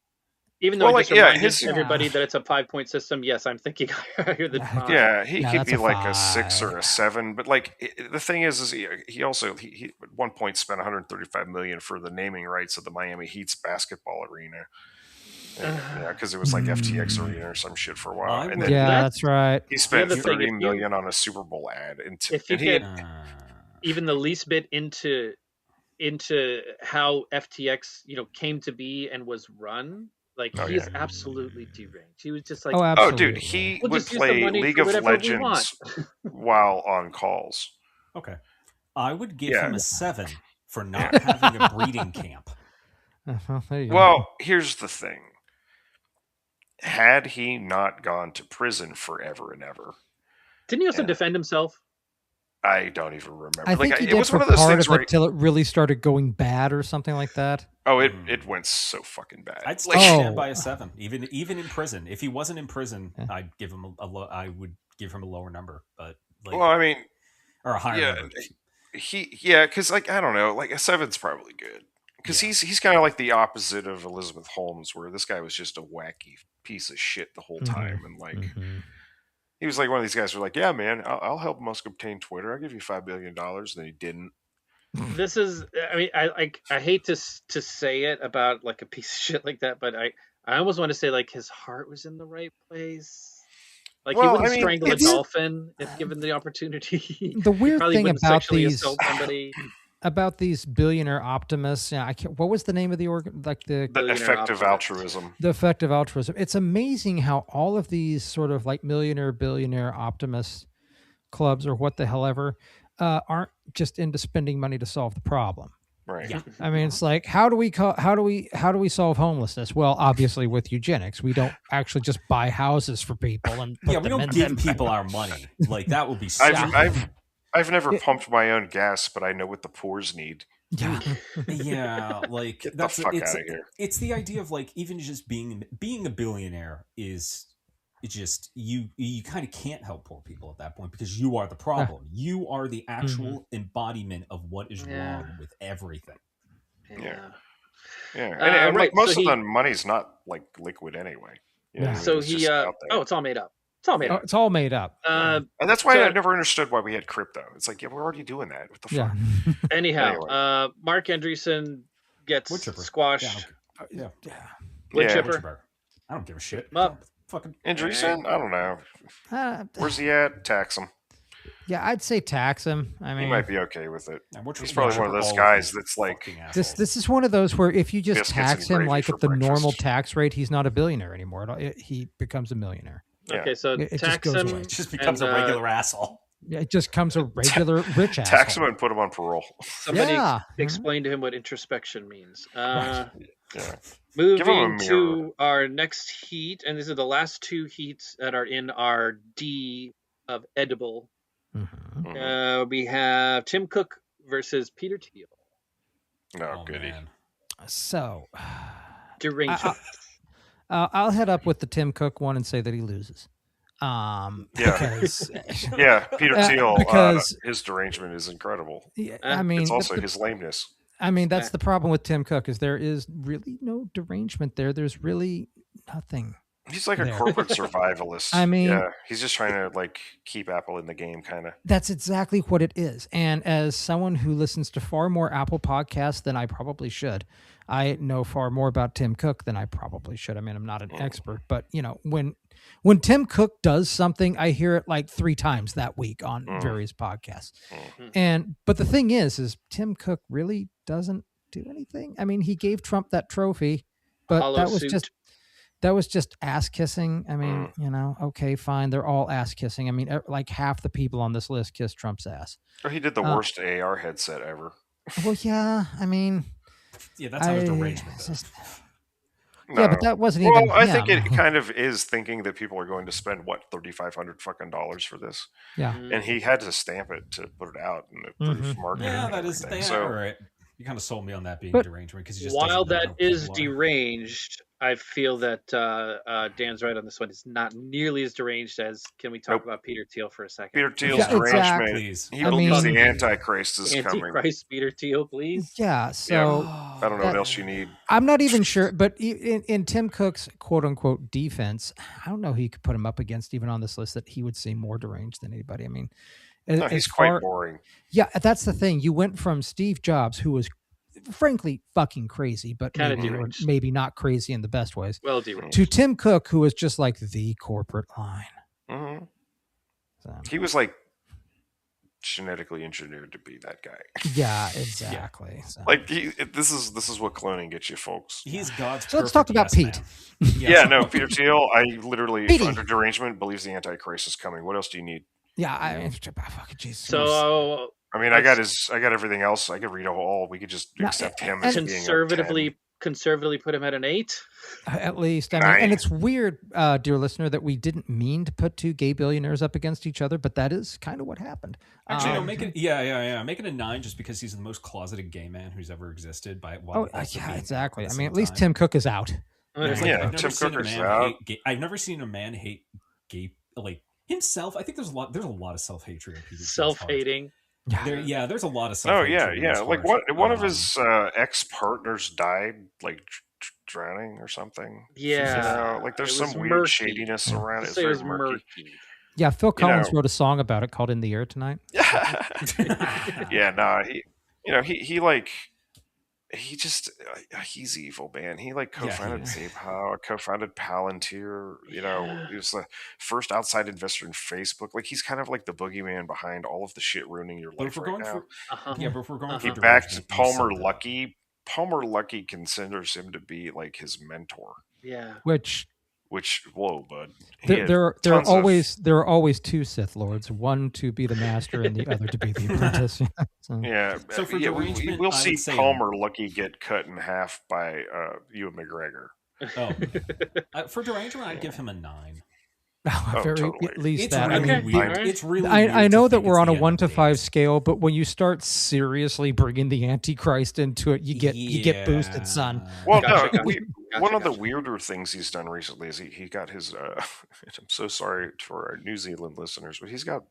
S3: reminded everybody that it's a 5-point system. Yes, I'm thinking higher than 5.
S1: Yeah, he could be like a 6 or a 7, but like the thing is he also at one point spent $135 million for the naming rights of the Miami Heat's basketball arena. Because it was like FTX Arena or some shit for a while. And then
S4: that's right.
S1: He spent $30 million on a Super Bowl ad.
S3: If you get even the least bit into how FTX came to be and was run, like he is absolutely deranged. He was just like,
S1: oh dude, he would play League of Legends while on calls.
S2: Okay, I would give him a 7 for not having a breeding camp.
S1: Well, here's the thing. Had he not gone to prison forever and ever,
S3: didn't he also defend himself?
S1: I don't even remember.
S4: I think he did, it was one of those things where until it really started going bad or something like that.
S1: Oh, it went so fucking bad.
S2: I'd still stand by a 7, even in prison. If he wasn't in prison, I'd give him I would give him a lower number, but
S1: well, I mean,
S2: or a higher number.
S1: Because like I don't know, like a 7's probably good. Because he's kind of like the opposite of Elizabeth Holmes, where this guy was just a wacky piece of shit the whole time, and like. He was like one of these guys who were like, yeah, man, I'll help Musk obtain Twitter. I'll give you $5 billion. And then he didn't.
S3: This is, I mean, I hate to say it about like a piece of shit like that, but I almost want to say like his heart was in the right place. Like he wouldn't strangle a dolphin if given the opportunity.
S4: The weird thing
S3: about
S4: these billionaire optimists, what was the name of the organ? Like the
S1: effective altruism.
S4: The effective altruism. It's amazing how all of these sort of like billionaire optimist clubs or what the hell ever aren't just into spending money to solve the problem.
S1: Right.
S2: Yeah.
S4: I mean, it's like how do we solve homelessness? Well, obviously with eugenics, we don't actually just buy houses for people and
S2: we don't give people our money. Like that would be.
S1: I've never pumped my own gas, but I know what the poors need.
S4: Yeah,
S2: yeah. Like
S1: get the fuck out of here.
S2: It's the idea of like even just being a billionaire is. It's just you kind of can't help poor people at that point because you are the problem. You are the actual embodiment of what is wrong with everything.
S1: Yeah. And right. Most of the money's not like liquid anyway.
S3: So he it's all made up.
S4: It's all made up.
S1: And that's why I never understood why we had crypto. It's like, we're already doing that. What the fuck?
S3: Anyhow, Mark Andreessen gets squashed.
S2: Yeah.
S3: Wood chipper.
S2: I don't give a shit.
S1: Fucking Andreessen? I don't know. Where's he at? Tax him.
S4: Yeah, I'd say tax him. I mean,
S1: he might be okay with it. He's probably one of those guys that's like
S4: this is one of those where if you just tax him like at the normal tax rate, he's not a billionaire anymore. He becomes a millionaire.
S1: Yeah.
S3: Okay, so
S4: it
S3: tax
S4: just
S3: him.
S2: It just becomes a regular asshole.
S4: Yeah, it just becomes a regular rich asshole.
S1: Tax him and put him on parole.
S3: Somebody explain to him what introspection means. Moving to our next heat, and these are the last two heats that are in our D of edible. We have Tim Cook versus Peter Thiel.
S1: Goody.
S2: Man.
S4: So,
S3: derangement.
S4: I'll head up with the Tim Cook one and say that he loses. Because
S1: Peter Thiel, because his derangement is incredible.
S4: I mean,
S1: it's also his lameness.
S4: I mean, that's the problem with Tim Cook is there is really no derangement there. There's really nothing.
S1: He's like a corporate survivalist.
S4: I mean,
S1: he's just trying to like keep Apple in the game, kind of.
S4: That's exactly what it is. And as someone who listens to far more Apple podcasts than I probably should, I know far more about Tim Cook than I probably should. I mean, I'm not an expert, but when Tim Cook does something, I hear it like 3 times that week on various podcasts. But the thing is Tim Cook really doesn't do anything. I mean, he gave Trump that trophy, but that was just ass kissing. I mean, okay, fine. They're all ass kissing. I mean, like half the people on this list kiss Trump's ass.
S1: Or he did the worst AR headset ever.
S4: Well, yeah. I mean,
S2: that's how his derangement is.
S4: No. Yeah, but that wasn't even.
S1: Well, I think it kind of is thinking that people are going to spend $3,500 fucking dollars for this.
S4: Yeah,
S1: and he had to stamp it to put it out and approve marketing.
S2: Yeah, that is. All right. You kind of sold me on that being derangement because
S3: while that is deranged, I feel that Dan's right on this one. It's not nearly as deranged as. Can we talk about Peter Thiel for a second?
S1: Peter Thiel's derangement. He believes the Antichrist is coming.
S3: Antichrist Peter Thiel, please.
S4: Yeah. So
S1: I don't know what else you need.
S4: I'm not even sure, but in Tim Cook's quote unquote defense, I don't know who you could put him up against even on this list that he would seem more deranged than anybody. I mean.
S1: No, he's quite boring.
S4: Yeah, that's the thing. You went from Steve Jobs, who was frankly fucking crazy, but maybe not crazy in the best ways, to Tim Cook, who was just like the corporate line.
S1: Mm-hmm. So. He was like genetically engineered to be that guy.
S4: Yeah, exactly. So.
S1: Like this is what cloning gets you, folks.
S2: He's God's.
S4: So let's talk about Pete.
S1: Peter Thiel. I literally under derangement believes the Antichrist is coming. What else do you need?
S4: Yeah, I mean, fucking Jesus.
S3: So
S1: I mean, I got everything else. I could read all. We could just accept him as
S3: conservatively put him at an 8.
S4: At least, I mean, and it's weird, dear listener, that we didn't mean to put 2 gay billionaires up against each other, but that is kind of what happened.
S2: Actually, make it a 9 just because he's the most closeted gay man who's ever existed.
S4: Exactly. I mean, at least Tim Cook is out.
S1: Tim Cook is out.
S2: I've never seen a man hate gay like. Himself, I think there's a lot of self-hatred.
S3: Self-hating.
S2: There's a lot of self-hatred.
S1: Oh, yeah. Like one of his ex-partners died, like drowning or something.
S3: Yeah.
S1: Like there's some weird shadiness around it. It's very murky.
S4: Yeah, Phil Collins wrote a song about it called "In the Air Tonight."
S1: He like he's evil, man. He like co-founded PayPal, co-founded Palantir. You know, he was the first outside investor in Facebook. Like he's kind of like the boogeyman behind all of the shit ruining your life right now.
S2: But if we're going
S1: he backed Palmer Luckey. Palmer Luckey considers him to be like his mentor.
S3: Yeah.
S1: Which whoa, bud.
S4: There are always two Sith Lords, one to be the master and the other to be the apprentice.
S1: So for we'll see Palmer Luckey get cut in half by Ewan McGregor.
S2: For derangement, I'd give him a 9.
S4: Totally. At least
S2: it's
S4: that.
S2: Really weird. It's really weird.
S4: I know that we're on a 1 to 5 scale, but when you start seriously bringing the Antichrist into it, you get boosted, son.
S1: Well, one of the weirder things he's done recently is he got his. I'm so sorry for our New Zealand listeners, but he's got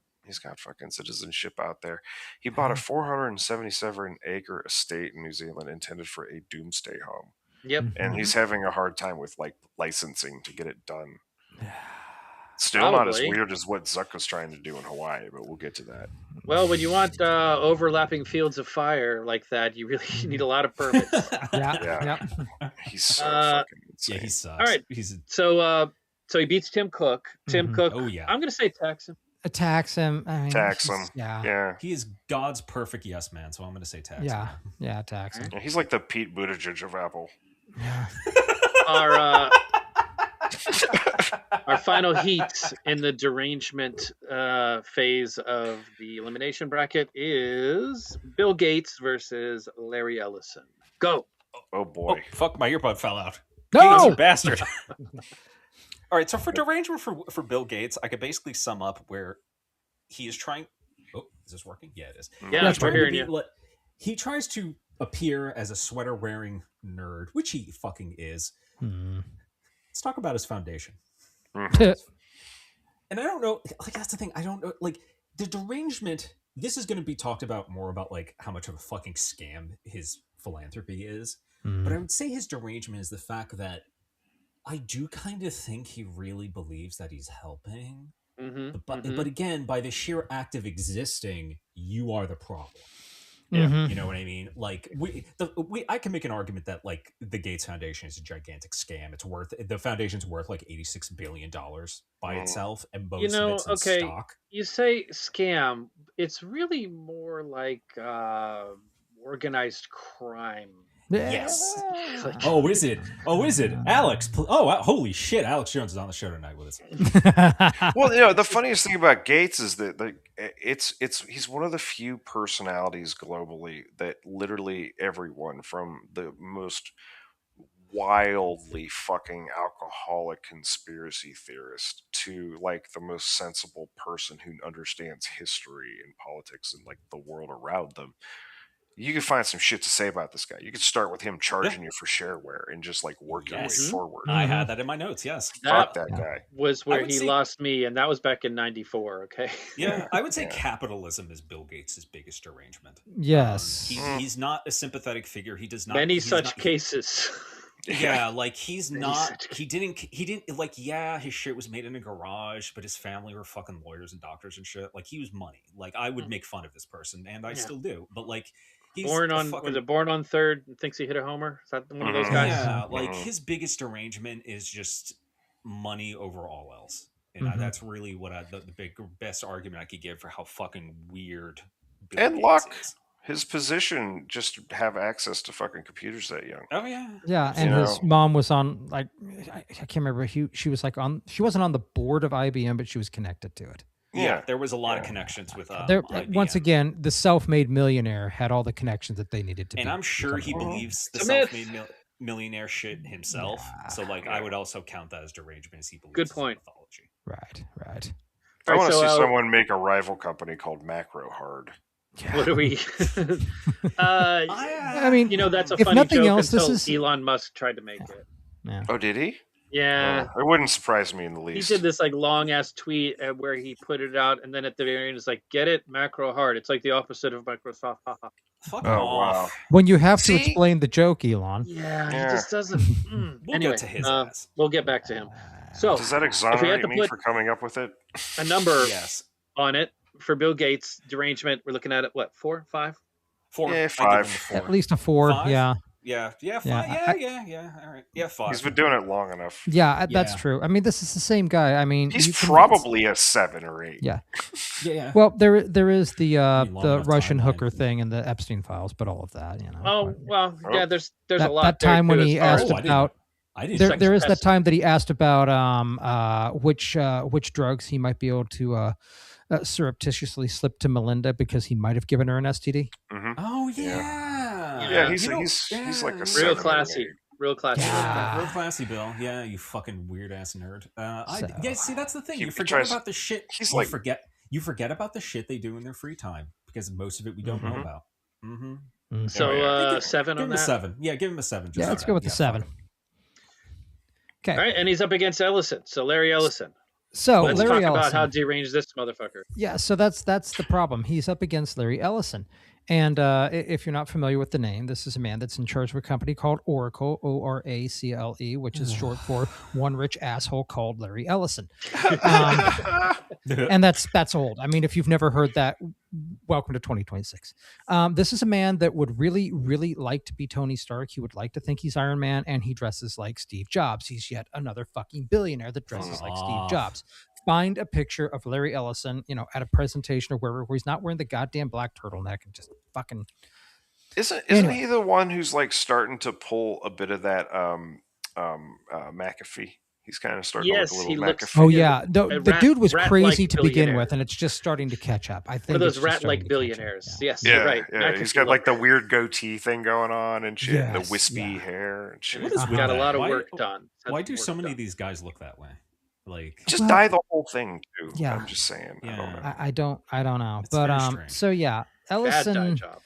S1: fucking citizenship out there. He bought a 477-acre estate in New Zealand intended for a doomsday home.
S3: Yep,
S1: and he's having a hard time with like licensing to get it done. Still not as weird as what Zuck was trying to do in Hawaii, but we'll get to that.
S3: Well, when you want overlapping fields of fire like that, you really need a lot of permits.
S1: Yeah. He's so fucking insane.
S2: Yeah, he sucks.
S3: All right. So he beats Tim Cook. Tim Cook.
S2: Oh yeah.
S3: I'm going to say tax him.
S4: Tax him. I mean,
S1: tax him.
S4: Yeah.
S2: He is God's perfect yes man, so I'm going to say tax him.
S4: Yeah, tax him.
S1: Yeah, he's like the Pete Buttigieg of Apple.
S4: Yeah.
S3: Our final heat in the derangement phase of the elimination bracket is Bill Gates versus Larry Ellison. Go.
S1: Oh boy.
S2: Oh, fuck, my earbud fell out.
S4: No!
S2: You bastard. All right, so for derangement for Bill Gates, I could basically sum up where he is trying... Oh, is this working? Yeah, it is.
S3: Yeah, we're hearing you.
S2: He tries to appear as a sweater-wearing nerd, which he fucking is. Let's talk about his foundation. And I don't know, like that's the thing, I don't know, like the derangement, this is going to be talked about more about like how much of a fucking scam his philanthropy is. But I would say his derangement is the fact that I do kind of think he really believes that he's helping. But again, by the sheer act of existing, you are the problem. Yeah, you know what I mean. Like I can make an argument that like the Gates Foundation is a gigantic scam. The foundation's worth like $86 billion by itself, and most of it's in stock.
S3: You say scam, it's really more like organized crime.
S2: Yes. Oh, is it? Alex. Holy shit! Alex Jones is on the show tonight with us.
S1: Well, the funniest thing about Gates is that he's one of the few personalities globally that literally everyone, from the most wildly fucking alcoholic conspiracy theorist to like the most sensible person who understands history and politics and like the world around them. You can find some shit to say about this guy. You could start with him charging you for shareware and just like work your way forward.
S2: I had that in my notes. Yes,
S1: fuck that guy.
S3: Was where he lost me, and that was back in '94. Okay.
S2: Yeah, I would say capitalism is Bill Gates' biggest derangement.
S4: Yes,
S2: he's not a sympathetic figure. He does not
S3: many such cases.
S2: Yeah, like he's not. He didn't like. Yeah, his shit was made in a garage, but his family were fucking lawyers and doctors and shit. Like he was money. Like I would make fun of this person, and I still do. But like. He's
S3: born on third and thinks he hit a homer? Is that one of those guys?
S2: Yeah, like his biggest derangement is just money over all else. And that's really what the best argument I could give for how fucking weird Bill
S1: and
S2: Gates
S1: luck.
S2: is.
S1: His position just have access to fucking computers that young.
S2: Oh yeah.
S4: Yeah, and his mom was on like I can't remember. She was like she wasn't on the board of IBM, but she was connected to it.
S2: Yeah, there was a lot of connections with
S4: once again, the self-made millionaire had all the connections that they needed to.
S2: And I'm sure he believes the self-made millionaire shit himself. So, like, I would also count that as derangement, as he believes.
S3: Good point.
S2: Mythology.
S4: Right.
S1: I want to see someone make a rival company called Macro Hard.
S3: Yeah. What do we?
S4: I mean,
S3: that's a funny
S4: nothing
S3: joke
S4: else,
S3: until Elon Musk tried to make it.
S4: Yeah.
S1: Oh, did he?
S3: Yeah,
S1: it wouldn't surprise me in the least.
S3: He did this like long ass tweet where he put it out, and then at the very end, it's like, "Get it, Macro Hard." It's like the opposite of Microsoft.
S2: Fuck off! Wow.
S4: When you have to explain the joke, Elon.
S3: Yeah, he just doesn't.
S2: We'll get to his ass.
S3: We'll get back to him. So,
S1: does that exonerate me for coming up with it?
S3: A number on it for Bill Gates derangement. We're looking at it. What 4, 5?
S2: 4.
S1: Yeah, 5.
S2: 4.
S4: At least a 4.
S2: 5?
S4: Yeah.
S2: Yeah. 5. Yeah. All right. Yeah, 5.
S1: He's been doing it long enough.
S4: Yeah, that's true. I mean, this is the same guy. I mean,
S1: he's probably a 7 or 8.
S4: Yeah.
S2: Yeah.
S4: Well, there is the Russian hooker thing and the Epstein files, but all of that,
S3: Oh well, yeah. There's
S4: that,
S3: a lot.
S4: That time when he asked about. There is that time that he asked about which drugs he might be able to surreptitiously slip to Melinda because he might have given her an STD.
S1: Mm-hmm.
S2: Oh
S1: yeah. He's like a
S3: real classy. Real classy.
S2: Yeah. Real classy, Bill. Yeah, you fucking weird ass nerd. See, that's the thing. You forget about the shit. You forget about the shit they do in their free time because most of it we don't know about. Mm-hmm.
S3: So 7
S2: give
S3: on
S2: him
S3: that.
S2: A 7. Yeah, give him a 7.
S4: Yeah, let's go with the 7. Okay.
S3: All right, and he's up against Ellison. So Larry Ellison.
S4: So
S3: let's
S4: Larry
S3: talk
S4: Ellison.
S3: about how deranged this motherfucker.
S4: Yeah, so that's the problem. He's up against Larry Ellison. And if you're not familiar with the name, this is a man that's in charge of a company called Oracle, ORACLE, which is short for one rich asshole called Larry Ellison. And that's old. I mean, if you've never heard that, welcome to 2026. This is a man that would really, really like to be Tony Stark. He would like to think he's Iron Man, and he dresses like Steve Jobs. He's yet another fucking billionaire that dresses like Steve Jobs. Find a picture of Larry Ellison, at a presentation or wherever, where he's not wearing the goddamn black turtleneck and just fucking.
S1: Isn't he the one who's like starting to pull a bit of that McAfee? He's kind of starting to look a little McAfee.
S4: Oh yeah, the dude was crazy to begin with, and it's just starting to catch up. I think
S3: one of those rat-like billionaires.
S1: Yeah.
S3: Yes, you're right.
S1: Yeah, he's got like the weird goatee thing going on and shit, and the wispy hair and shit.
S3: Got a lot of work done.
S2: Why do so many of these guys look that way? Like
S1: just dye the whole thing too.
S4: Yeah,
S1: I'm just saying.
S2: Yeah.
S4: I don't know.
S2: It's
S4: but so yeah, Ellison.
S3: Bad dye job.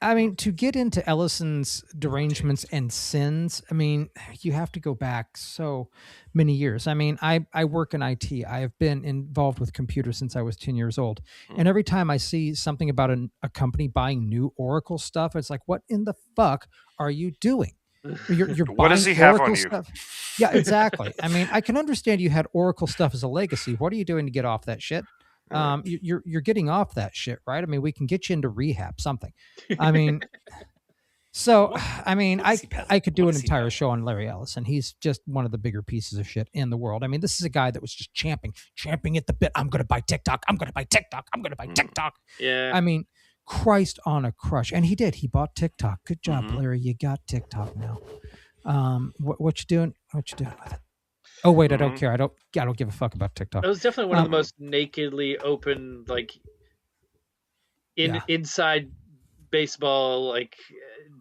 S4: I mean, to get into Ellison's derangements and sins, I mean, you have to go back so many years. I mean, I work in IT. I have been involved with computers since I was 10 years old. And every time I see something about a company buying new Oracle stuff, it's like, what in the fuck are you doing? You're
S1: what does he have on you?
S4: Yeah, exactly. I mean, I can understand you had Oracle stuff as a legacy. What are you doing to get off that shit? You're getting off that shit, right? I mean, we can get you into rehab, something. I mean, I could do an entire show on Larry Ellison. He's just one of the bigger pieces of shit in the world. I mean, this is a guy that was just champing at the bit. I'm going to buy TikTok. I'm going to buy TikTok. I'm going to buy TikTok.
S3: Yeah.
S4: I mean, Christ on a crush. And he did. He bought TikTok. Good job, Larry. You got TikTok now. What you doing? What you doing with it? Oh wait, I don't care. I don't give a fuck about TikTok.
S3: It was definitely one of the most nakedly open, like inside baseball, like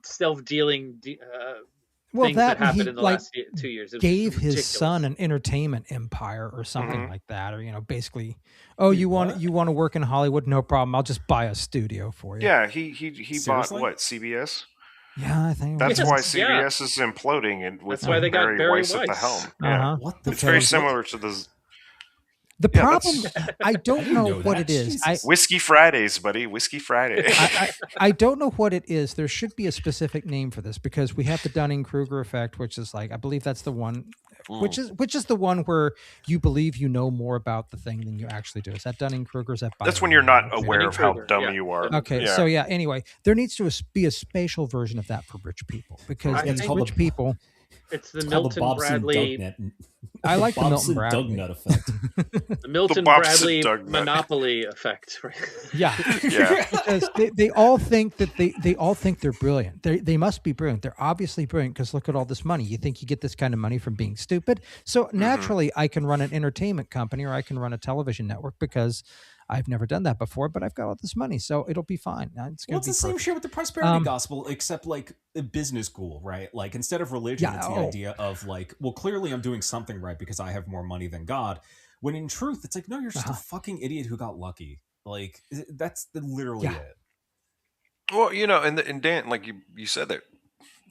S3: self-dealing things that happened in the last 2 years. It
S4: gave his
S3: ridiculous.
S4: son an entertainment empire or something like that, or basically, you want to work in Hollywood? No problem. I'll just buy a studio for you.
S1: Yeah, he bought what, CBS?
S4: Yeah, I think
S1: that's why CBS is imploding, and with
S3: why they got Barry
S1: Weiss at the helm. Yeah, it's very similar to
S4: the problem. I don't know what it is.
S1: Whiskey Fridays, buddy. Whiskey Friday.
S4: I don't know what it is. There should be a specific name for this because we have the Dunning-Kruger effect, which is like, I believe that's the one, which is the one where you believe you know more about the thing than you actually do. Is that Dunning-Kruger? Is that
S1: that's when you're not aware of how dumb you are.
S4: Okay, so anyway, there needs to be a spatial version of that for rich people because these rich people.
S3: It's the Milton Bradley.
S4: I like the Milton Bradley
S2: Doug effect.
S3: The Milton Bradley monopoly effect. Right?
S4: Yeah. Because they all think that they all think they're brilliant. They must be brilliant. They're obviously brilliant because look at all this money. You think you get this kind of money from being stupid? So naturally, I can run an entertainment company or I can run a television network because I've never done that before, but I've got all this money, so it'll be fine. It's
S2: the same shit with the prosperity gospel, except like a business school, right? Like instead of religion, it's the idea of like, well, clearly I'm doing something right because I have more money than God. When in truth, it's like, no, you're just a fucking idiot who got lucky. Like that's literally it.
S1: Well, and Dan, like you said that,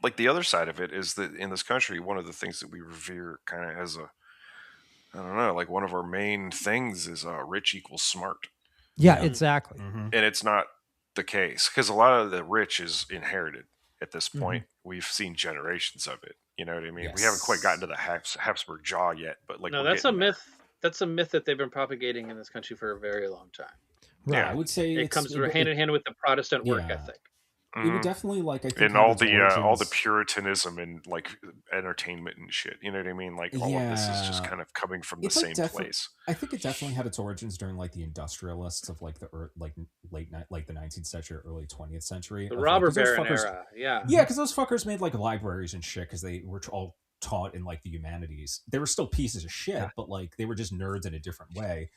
S1: like the other side of it is that in this country, one of the things that we revere kind of as I don't know, like one of our main things is rich equals smart.
S4: Yeah, exactly.
S1: And it's not the case because a lot of the rich is inherited at this point. We've seen generations of it. You know what I mean? Yes. We haven't quite gotten to the Habsburg jaw yet, but like,
S3: no, that's a myth. That's a myth that they've been propagating in this country for a very long time.
S4: Right.
S2: Yeah, I would say
S3: it comes hand in hand with the Protestant work ethic.
S2: It would definitely I think,
S1: and all the puritanism and entertainment and shit. You know what I mean? All of this is just kind of coming from the same place.
S2: I think it definitely had its origins during the industrialists of the late the 19th century, early 20th century.
S3: The robber baron era. Yeah,
S2: because those fuckers made libraries and shit because they were all taught in the humanities. They were still pieces of shit, but they were just nerds in a different way.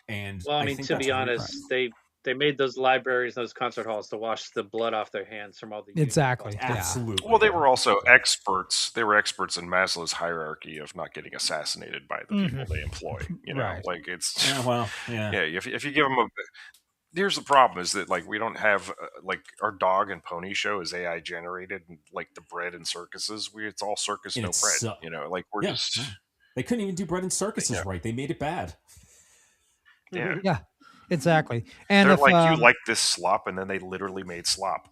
S2: And
S3: well, I mean, to be honest, they made those libraries, those concert halls to wash the blood off their hands from all the
S4: exactly,
S2: absolutely.
S1: Well, they were also experts. They were experts in Maslow's hierarchy of not getting assassinated by the people they employ. You know, it's If you give them here's the problem is that we don't have our dog and pony show is AI generated, and the bread and circuses. It's all circus, no bread. You know, we're just
S2: they couldn't even do bread and circuses right. They made it bad.
S1: Yeah.
S4: Yeah. Exactly. And
S1: they're you like this slop, and then they literally made slop.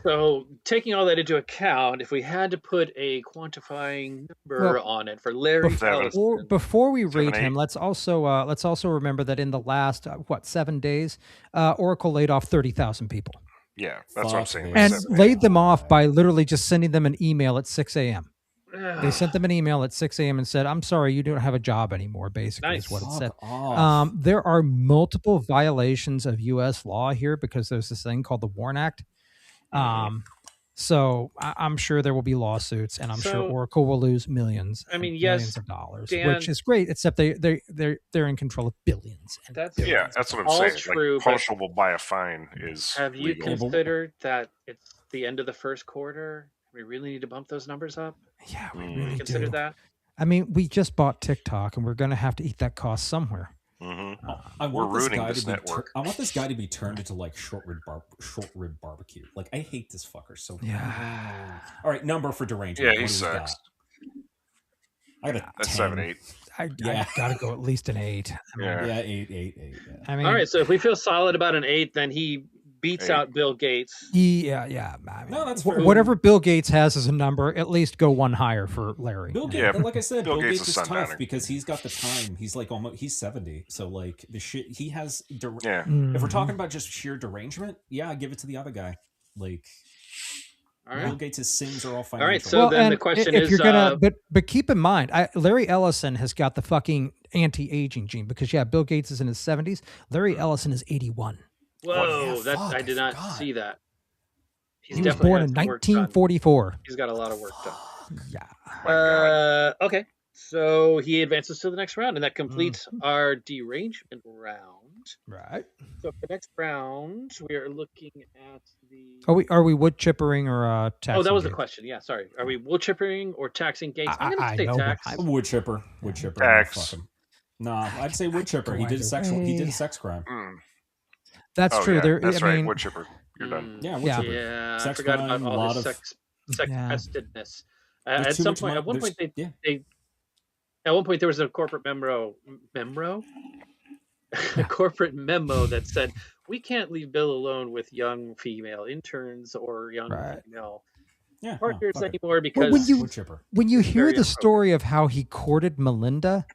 S3: So taking all that into account, if we had to put a quantifying number on it for Larry
S4: before we rate him, let's also remember that in the last 7 days, Oracle laid off 30,000 people.
S1: Yeah, that's what I'm saying.
S4: And laid them off by literally just sending them an email at 6 a.m. They sent them an email at 6 a.m. and said, "I'm sorry, you don't have a job anymore," basically is what it said. There are multiple violations of U.S. law here because there's this thing called the WARN Act. So I'm sure there will be lawsuits, and I'm sure Oracle will lose millions of dollars, which is great, except they're in control of billions.
S3: That's
S1: what I'm saying.
S3: True,
S1: punishable by a fine is
S3: Have you considered that it's the end of the first quarter? We really need to bump those numbers up.
S4: Yeah, we really
S3: consider that.
S4: I mean, we just bought TikTok, and we're going to have to eat that cost somewhere.
S1: We're ruining this network.
S2: I want this guy to be turned into short rib barbecue. I hate this fucker so much.
S4: Yeah.
S2: All right, number for derangement.
S1: Yeah, he sucks.
S2: I got a
S1: 7, 8.
S4: I got to go at least an 8.
S2: Yeah, 8. Yeah.
S4: I mean,
S3: all right. So if we feel solid about an 8, then he beats out Bill Gates.
S4: Yeah. I mean,
S2: no, that's fair.
S4: Whatever Bill Gates has as a number, at least go one higher for Larry.
S2: Bill Gates, like I said, Bill Gates is tough because he's got the time. He's he's 70, so the shit he has. If we're talking about just sheer derangement, I give it to the other guy. Bill Gates' sins are all financial.
S3: All right, so then the question is,
S4: you're gonna, but keep in mind, Larry Ellison has got the fucking anti-aging gene because Bill Gates is in his 70s. Larry Ellison is 81.
S3: Whoa, I did not see that.
S4: He was born in 1944.
S3: He's got a lot of work done.
S4: Yeah.
S3: Okay. So he advances to the next round, and that completes our derangement round.
S4: Right.
S3: So for the next round, we are looking at the.
S4: Are we wood chippering or taxing?
S3: Oh, that was
S4: Gates?
S3: the question. Yeah, sorry. Are we wood chippering or taxing Gates? I'm going to say tax.
S2: Wood chipper.
S1: Tax.
S2: No, I'd say wood chipper. He did a sex crime.
S4: That's true.
S1: Yeah, that's right. Wood chipper. You're done.
S2: Yeah, wood chipper.
S3: Yeah,
S2: sex
S3: I forgot
S2: crime,
S3: about all his sex testedness. At one point, at one point there was a corporate a corporate memo that said we can't leave Bill alone with young female interns or young female partners anymore because
S4: when you hear the story of how he courted Melinda,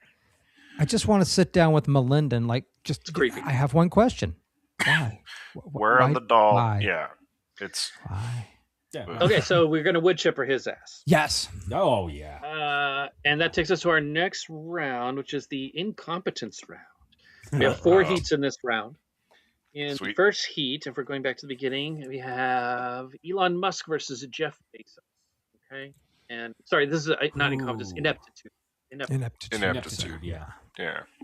S4: I just want to sit down with Melinda and
S3: it's creepy.
S4: I have one question. Why?
S1: Where on the doll?
S4: Why?
S1: Yeah, it's
S4: why.
S3: Yeah. Okay, so we're going to wood chipper his ass.
S4: Yes.
S2: Oh, yeah.
S3: And that takes us to our next round, which is the incompetence round. We have 4 heats in this round. In the first heat, if we're going back to the beginning, we have Elon Musk versus Jeff Bezos. Okay. And sorry, this is not incompetence, ineptitude.
S1: Ineptitude.
S2: Yeah.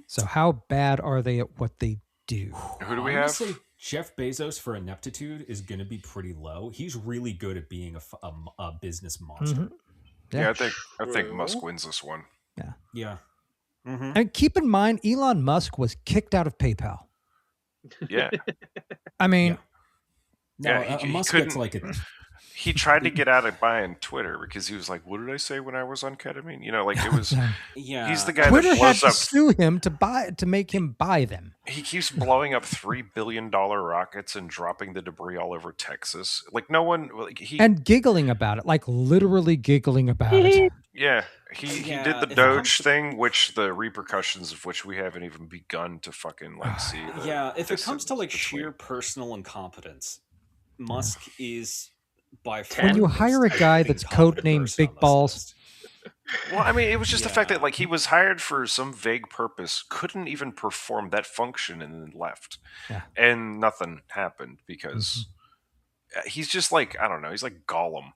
S4: So how bad are they at what they do?
S1: Who do we have?
S2: Jeff Bezos for ineptitude is going to be pretty low. He's really good at being a business monster.
S1: Yeah, I think Musk wins this one.
S2: Yeah.
S4: And keep in mind, Elon Musk was kicked out of PayPal.
S1: Yeah.
S4: I mean,
S2: Musk gets
S1: he tried to get out of buying Twitter because he was like, "What did I say when I was on ketamine?" You know, it was. He's the guy
S4: Twitter
S1: that blows
S4: had to
S1: up.
S4: sue him to make him buy them.
S1: He keeps blowing up $3 billion rockets and dropping the debris all over Texas. No one.
S4: And giggling about it, literally giggling about it.
S1: Yeah, he did the Doge thing, which the repercussions of which we haven't even begun to fucking see.
S2: If it comes to sheer personal incompetence. Musk is by far
S4: when you hire a guy that's codenamed Big Balls.
S1: Well, I mean, it was just the fact that like he was hired for some vague purpose, couldn't even perform that function, and then left, and nothing happened because he's just like, I don't know, he's like Gollum.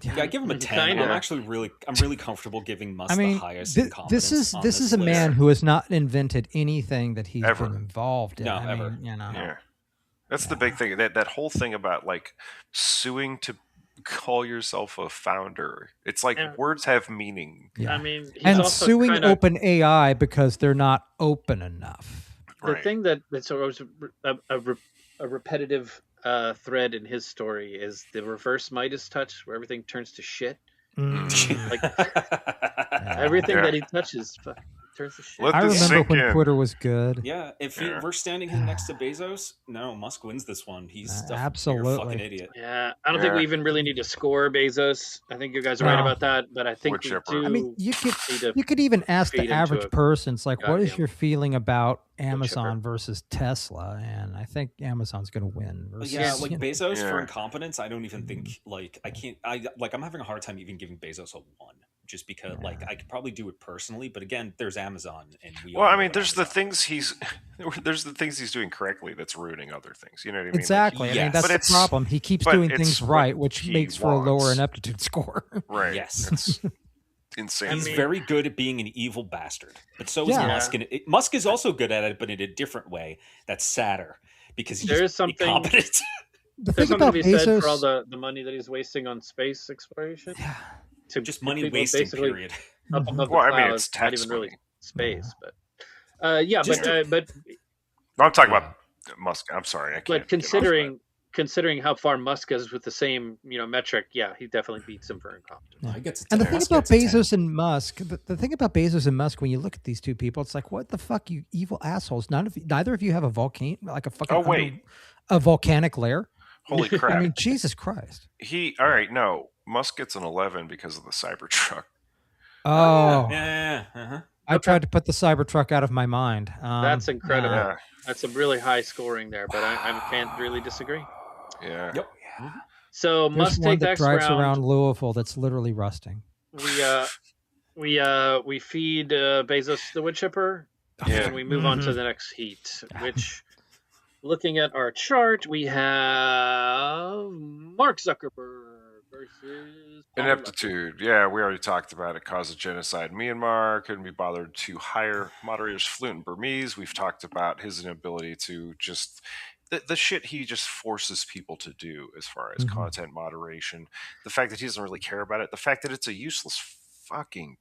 S2: Yeah, I give him a 10. I'm really comfortable giving Musk the highest incompetence.
S4: This is a man who has not invented anything that he's been involved in.
S2: No, ever.
S1: Yeah. That's the big thing. That whole thing about like suing to call yourself a founder. It's like words have meaning.
S3: Yeah. I mean,
S4: and suing OpenAI because they're not open enough.
S3: The thing that's always a repetitive thread in his story is the reverse Midas touch, where everything turns to shit. Like everything that he touches turns to shit.
S4: I remember when Twitter was good.
S2: Yeah, if we're standing him next to Bezos, no, Musk wins this one. He's
S4: absolutely
S2: a fucking idiot.
S3: Yeah, I don't think we even really need to score Bezos. I think you guys are right about that, but I think we do.
S4: I mean, you could even ask the average person, it's like, what is your feeling about Amazon versus Tesla? And I think Amazon's going to win.
S2: Like Bezos for incompetence, I don't even think I'm having a hard time even giving Bezos a 1. Just because, I could probably do it personally, but again, there's Amazon, and
S1: there's the things he's doing correctly that's ruining other things. You know what I mean?
S4: Exactly. I mean, that's the problem. He keeps doing things right, which makes for a lower ineptitude score.
S1: Right.
S2: Yes.
S1: It's insane.
S2: He's very good at being an evil bastard, but so is Musk. And Musk is also good at it, but in a different way. That's sadder because he's incompetent.
S3: There's something to be said for all the money that he's wasting on space exploration.
S4: Yeah.
S2: Just money wasting, period.
S3: Up above the clouds, it's not even really space, but but
S1: I'm talking about Musk. I'm sorry, I can't.
S3: But considering how far Musk is with the same metric, he definitely beats him for incompetence.
S4: And the thing about Bezos and Musk, the thing about Bezos and Musk, when you look at these two people, it's like, what the fuck, you evil assholes! Neither of you have a volcano, like a fucking a volcanic lair.
S1: Holy crap!
S4: I mean, Jesus Christ.
S1: Musk gets an 11 because of the Cybertruck.
S4: Oh.
S2: Yeah.
S4: I tried to put the Cybertruck out of my mind.
S3: That's incredible. That's a really high scoring there, but I can't really disagree.
S1: Yeah.
S2: Yep.
S3: So
S4: There's
S3: Musk
S4: one
S3: take
S4: that drives around Louisville that's literally rusting.
S3: We feed Bezos the wood chipper, and we move on to the next heat, which, looking at our chart, we have Mark Zuckerberg versus
S1: ineptitude. Yeah, we already talked about it. Cause of genocide. Myanmar couldn't be bothered to hire moderators fluent in Burmese. We've talked about his inability to just the shit he just forces people to do as far as content moderation. The fact that he doesn't really care about it. The fact that it's a useless fucking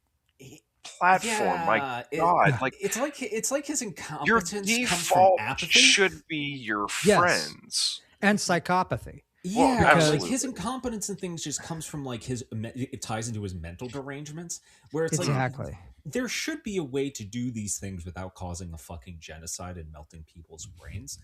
S1: platform. My God,
S2: it's like his incompetence
S1: your
S2: default
S1: comes from
S2: apathy.
S1: Should be your friends
S4: and psychopathy.
S2: Yeah, like his incompetence and things just comes from like it ties into his mental derangements, where it's like there should be a way to do these things without causing a fucking genocide and melting people's brains.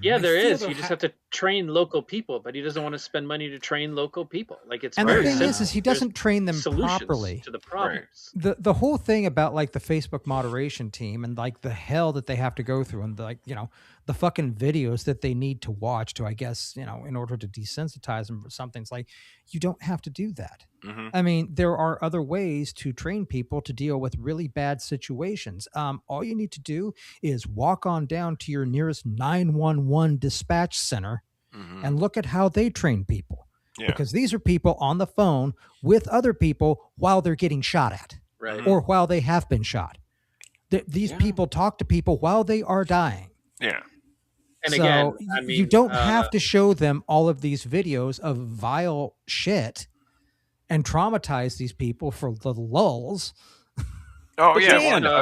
S3: Yeah, there is. You just have to train local people, but he doesn't want to spend money to train local people. Like it's
S4: and
S3: very
S4: the thing
S3: simple.
S4: is he doesn't train them properly
S3: to the problems.
S4: The whole thing about like the Facebook moderation team and like the hell that they have to go through and the fucking videos that they need to watch to, I guess, in order to desensitize them for something. It's like, you don't have to do that. I mean, there are other ways to train people to deal with really bad situations. All you need to do is walk on down to your nearest 911 dispatch center and look at how they train people. Yeah. Because these are people on the phone with other people while they're getting shot at, or while they have been shot. These people talk to people while they are dying.
S1: Yeah.
S3: And
S4: so
S3: again, I mean,
S4: you don't have to show them all of these videos of vile shit and traumatize these people for the lulls.
S1: Oh yeah,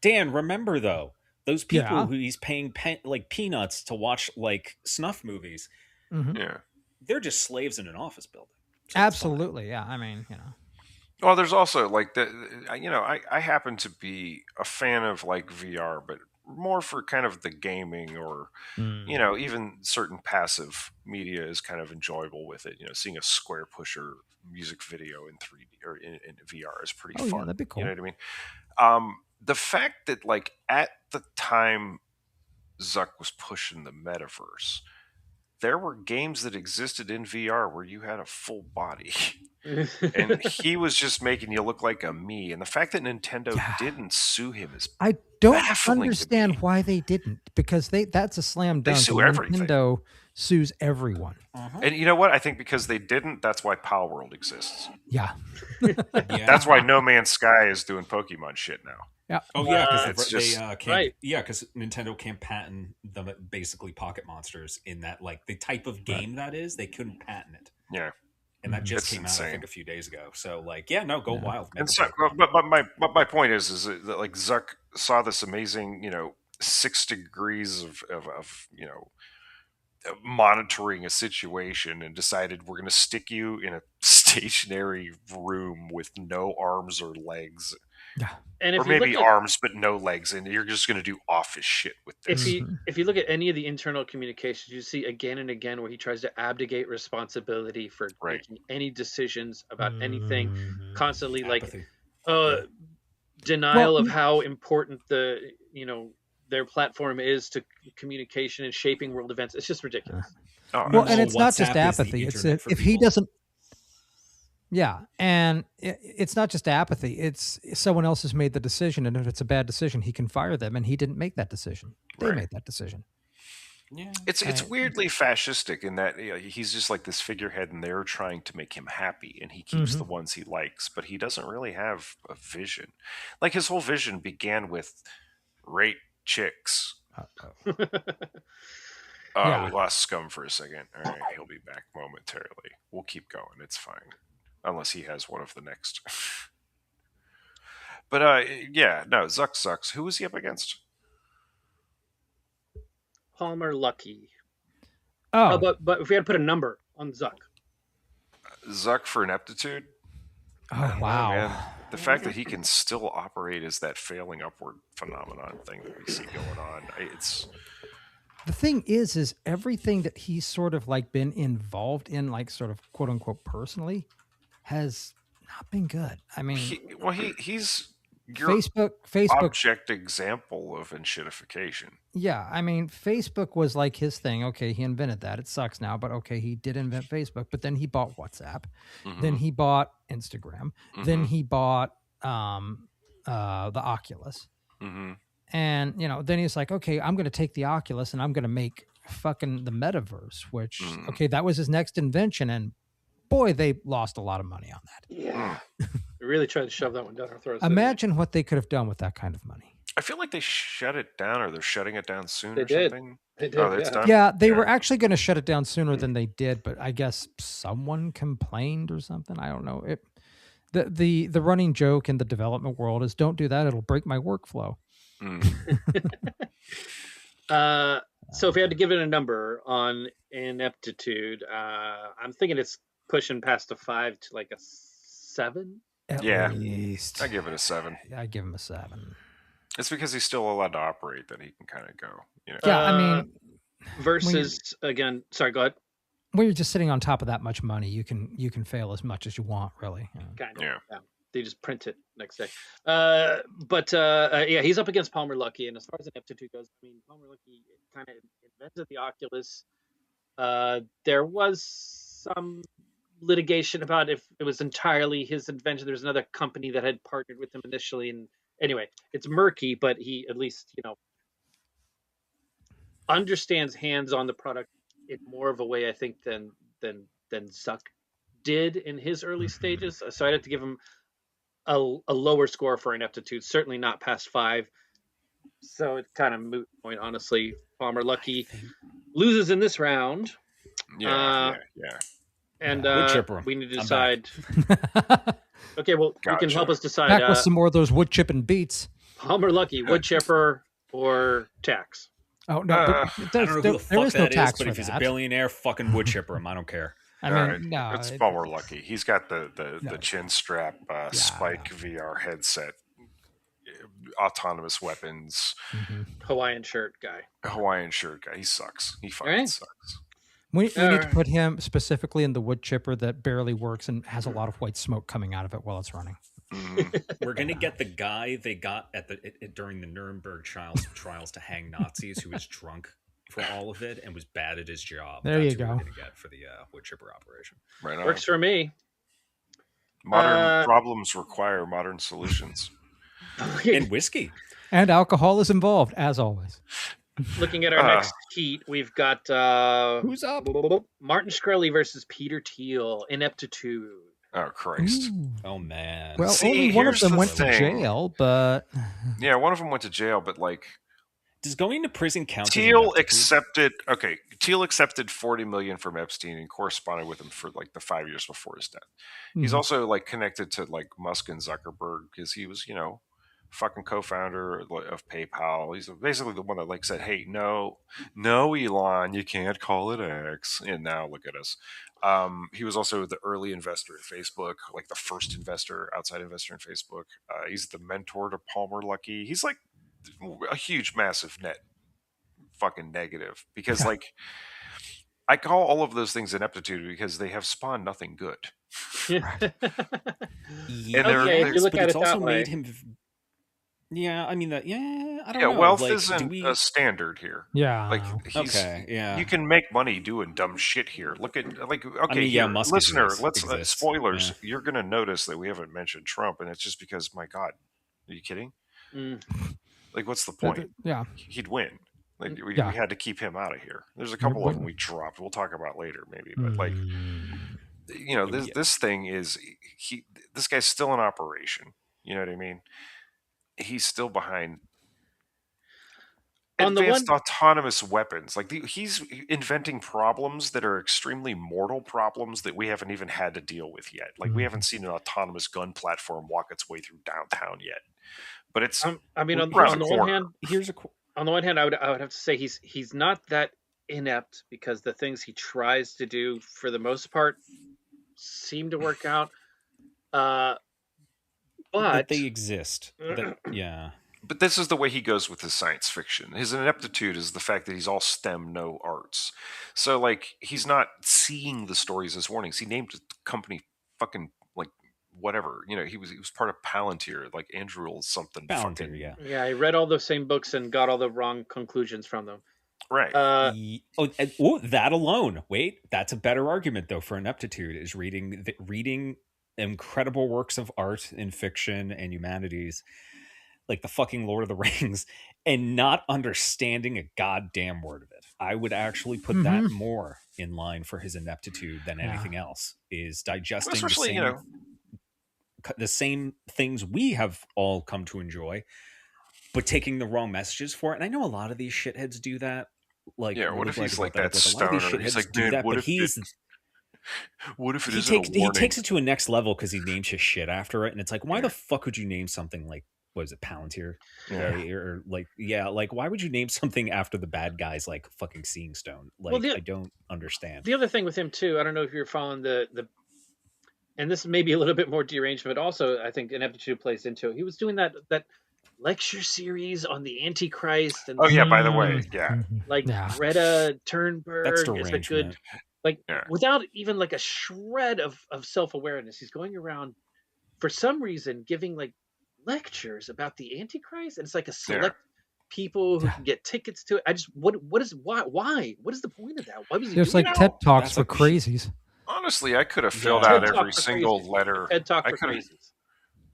S2: Dan, remember though, those people who he's paying like peanuts to watch like snuff movies.
S1: Yeah,
S2: they're just slaves in an office building.
S4: So absolutely, yeah. I mean,
S1: Well, there's also like I happen to be a fan of like VR, but more for kind of the gaming or even certain passive media is kind of enjoyable with it. Seeing a square pusher music video in 3D or in VR is pretty fun.
S4: Yeah, that'd be cool.
S1: You know what I mean? The fact that like at the time Zuck was pushing the metaverse, there were games that existed in VR where you had a full body. And he was just making you look like a me. And the fact that Nintendo didn't sue him is
S4: I don't
S1: baffling
S4: understand why they didn't, because that's a slam dunk.
S1: They sue everything.
S4: Nintendo sues everyone.
S1: And you know what? I think because they didn't, that's why Pal World exists.
S4: Yeah.
S1: That's why No Man's Sky is doing Pokemon shit now.
S2: Yeah. Oh yeah, because
S3: can't. Right.
S2: Yeah, because Nintendo can't patent the basically pocket monsters in that, like, the type of game that is. They couldn't patent it.
S1: Yeah.
S2: And that just came out, I think, a few days ago. So, like, go wild.
S1: And so, but my point is that like Zuck saw this amazing, 6 degrees of monitoring a situation and decided we're going to stick you in a stationary room with no arms or legs.
S4: Yeah.
S3: And
S1: or maybe arms but no legs, and you're just going to do office shit with this.
S3: If you look at any of the internal communications, you see again and again where he tries to abdicate responsibility for making any decisions about anything, constantly
S2: Apathy.
S3: denial of how important their platform is to communication and shaping world events. It's just ridiculous.
S4: And it's not just apathy. It's if he doesn't. Yeah, and it's not just apathy. It's someone else has made the decision, and if it's a bad decision, he can fire them, and he didn't make that decision. They made that decision.
S1: Yeah, it's weirdly fascistic in that he's just like this figurehead, and they're trying to make him happy, and he keeps the ones he likes, but he doesn't really have a vision. Like his whole vision began with rate chicks. We lost Scum for a second. All right, he'll be back momentarily. We'll keep going. It's fine. Unless he has one of the next. But Zuck sucks. Who was he up against?
S3: Palmer Luckey. But if we had to put a number on Zuck.
S1: Zuck for ineptitude?
S4: Oh, wow.
S1: Man. The fact that he can still operate as that failing upward phenomenon thing that we see going on.
S4: The thing is everything that he's sort of like been involved in, like sort of quote unquote personally, has not been good. I mean,
S1: he's your
S4: Facebook
S1: object example of enshittification.
S4: Yeah, I mean, Facebook was like his thing. Okay, he invented that. It sucks now, but okay, he did invent Facebook. But then he bought WhatsApp. Then he bought Instagram. Then he bought the Oculus. And then he's like, okay, I'm going to take the Oculus and I'm going to make fucking the metaverse. Which okay, that was his next invention, and boy, they lost a lot of money on that.
S3: Yeah. They really tried to shove that one down our throats.
S4: Imagine what they could have done with that kind of money.
S1: I feel like they shut it down, or they're shutting it down soon something.
S3: They did. It's
S1: done?
S4: Yeah, they were actually going to shut it down sooner than they did, but I guess someone complained or something. I don't know. The running joke in the development world is, don't do that. It'll break my workflow.
S3: So if we had to give it a number on ineptitude, I'm thinking it's pushing past a 5 to like a 7.
S4: At least.
S1: I give it a 7.
S4: I give him a 7.
S1: It's because he's still allowed to operate that he can kind of go.
S4: Yeah, I mean,
S3: versus again. Sorry, go ahead.
S4: When you're just sitting on top of that much money, you can fail as much as you want, really.
S3: Kind of. Yeah. They just print it next day. But he's up against Palmer Luckey, and as far as ineptitude goes, I mean, Palmer Luckey kind of invented the Oculus. There was some litigation about if it was entirely his invention. There's another company that had partnered with him initially, and anyway, it's murky. But he at least understands hands on the product in more of a way, I think, than Zuck did in his early stages. So I'd have to give him a lower score for ineptitude, certainly not past 5. So it's kind of moot point, honestly. Palmer Luckey loses in this round.
S1: Yeah.
S3: And we need to
S2: I'm
S3: decide. Okay, well, you can help us decide.
S4: Back with some more of those wood chipping beats.
S3: Palmer Luckey, wood chipper, or tax?
S4: Oh no,
S2: I don't know who the fuck that is, but if
S4: that.
S2: he's a billionaire, fucking wood chipper him. I don't care.
S4: I mean, no,
S1: it's Palmer Luckey. He's got the chin strap, spike VR headset, autonomous weapons,
S3: Hawaiian shirt guy.
S1: He sucks. He fucking sucks.
S4: We need to put him specifically in the wood chipper that barely works and has a lot of white smoke coming out of it while it's running.
S2: We're gonna get the guy they got at during the Nuremberg trials to hang Nazis, who was drunk for all of it and was bad at his job.
S4: There
S2: That's
S4: you
S2: who
S4: go.
S2: we're going to get for the wood chipper operation.
S1: Right on.
S3: Works for me.
S1: Modern problems require modern solutions.
S2: And whiskey.
S4: And alcohol is involved, as always.
S3: Looking at our next heat, we've got
S4: who's up?
S3: Martin Shkreli versus Peter Thiel. Ineptitude.
S1: Oh Christ!
S2: Ooh. Oh man!
S4: Well, only one of them went to jail, but
S1: yeah, one of them went to jail. But like,
S2: does going to prison count?
S1: Thiel accepted. Okay, Thiel accepted $40 million from Epstein and corresponded with him for like the 5 years before his death. He's also like connected to like Musk and Zuckerberg because he was, fucking co-founder of PayPal. He's basically the one that like said, "Hey, no, Elon, you can't call it X." And now look at us. He was also the early investor in Facebook, like the first outside investor in Facebook. He's the mentor to Palmer Luckey. He's like a huge, massive net fucking negative because like I call all of those things ineptitude because they have spawned nothing good.
S2: Yeah,
S3: if you look at it that way.
S2: Made him. Yeah, I mean that. Yeah, I don't know.
S1: Wealth isn't a standard here.
S4: Yeah,
S1: like you can make money doing dumb shit here. Look at like Musk listener. Let's spoilers. Yeah. You're gonna notice that we haven't mentioned Trump, and it's just because my God, are you kidding? Like, what's the point? He'd win. Like we had to keep him out of here. There's a couple of them we dropped. We'll talk about later, maybe. But like, this thing is this guy's still in operation. You know what I mean? He's still behind advanced autonomous weapons. Like he's inventing problems that are extremely mortal problems that we haven't even had to deal with yet. Like we haven't seen an autonomous gun platform walk its way through downtown yet. But it's
S3: on the one hand, on the one hand, I would have to say he's not that inept because the things he tries to do for the most part seem to work out. But
S2: they exist. Yeah.
S1: But this is the way he goes with his science fiction. His ineptitude is the fact that he's all STEM, no arts. So, like, he's not seeing the stories as warnings. He named the company fucking, like, whatever. He was part of Palantir, like Andrew something.
S2: Palantir, yeah.
S3: Yeah, I read all the same books and got all the wrong conclusions from them.
S1: Right.
S2: That alone. Wait, that's a better argument, though, for ineptitude, is reading incredible works of art and fiction and humanities like the fucking Lord of the Rings and not understanding a goddamn word of it. I would actually put that more in line for his ineptitude than anything else, is digesting the same things we have all come to enjoy, but taking the wrong messages for it. And I know a lot of these shitheads do that. Like,
S1: what if he's like that stoner? He's like, dude, what if it isn't a warning?
S2: He takes it to a next level because he names his shit after it, and it's like, why the fuck would you name something like, what is it, Palantir? Or like, why would you name something after the bad guys like fucking Seeing Stone? Like, I don't understand.
S3: The other thing with him too, I don't know if you're following the, and this may be a little bit more deranged, but also I think ineptitude plays into it. He was doing that lecture series on the Antichrist. And
S1: by the way,
S3: Greta Thunberg is a good.
S1: Yeah.
S3: Without even like a shred of self-awareness, he's going around for some reason giving like lectures about the Antichrist, and it's like a select people who can get tickets to it. Why? What is the point of that? Why was he
S4: There's like TED Talks for crazies.
S1: Honestly, I could have filled out every single letter.
S3: TED Talk for crazies.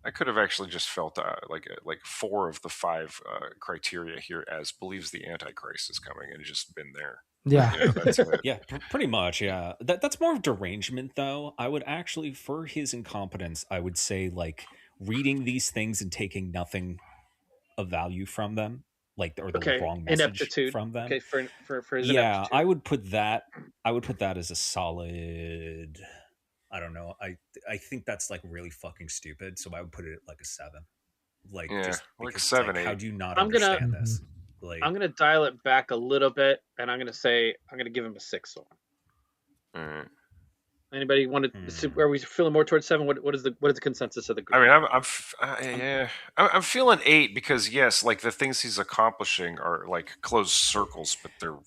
S1: I could have actually just felt like 4 of the 5 criteria here as believes the Antichrist is coming and just been there.
S4: Yeah.
S1: That's it.
S2: Yeah, pretty much. Yeah, that's more of derangement, though. I would actually, for his incompetence, I would say like reading these things and taking nothing of value from them, like or the wrong message
S3: ineptitude
S2: from them.
S3: Okay, for his ineptitude.
S2: I would put that as a solid. I don't know. I think that's like really fucking stupid. So I would put it at like a 7. Like just
S1: like 7, 8.
S2: How do you not understand this?
S3: Like, I'm gonna dial it back a little bit, and I'm gonna give him a 6.
S1: All right.
S3: Anybody want to? Are we feeling more towards 7? What is the consensus of the group?
S1: I mean, I'm feeling 8 because yes, like the things he's accomplishing are like closed circles, but they're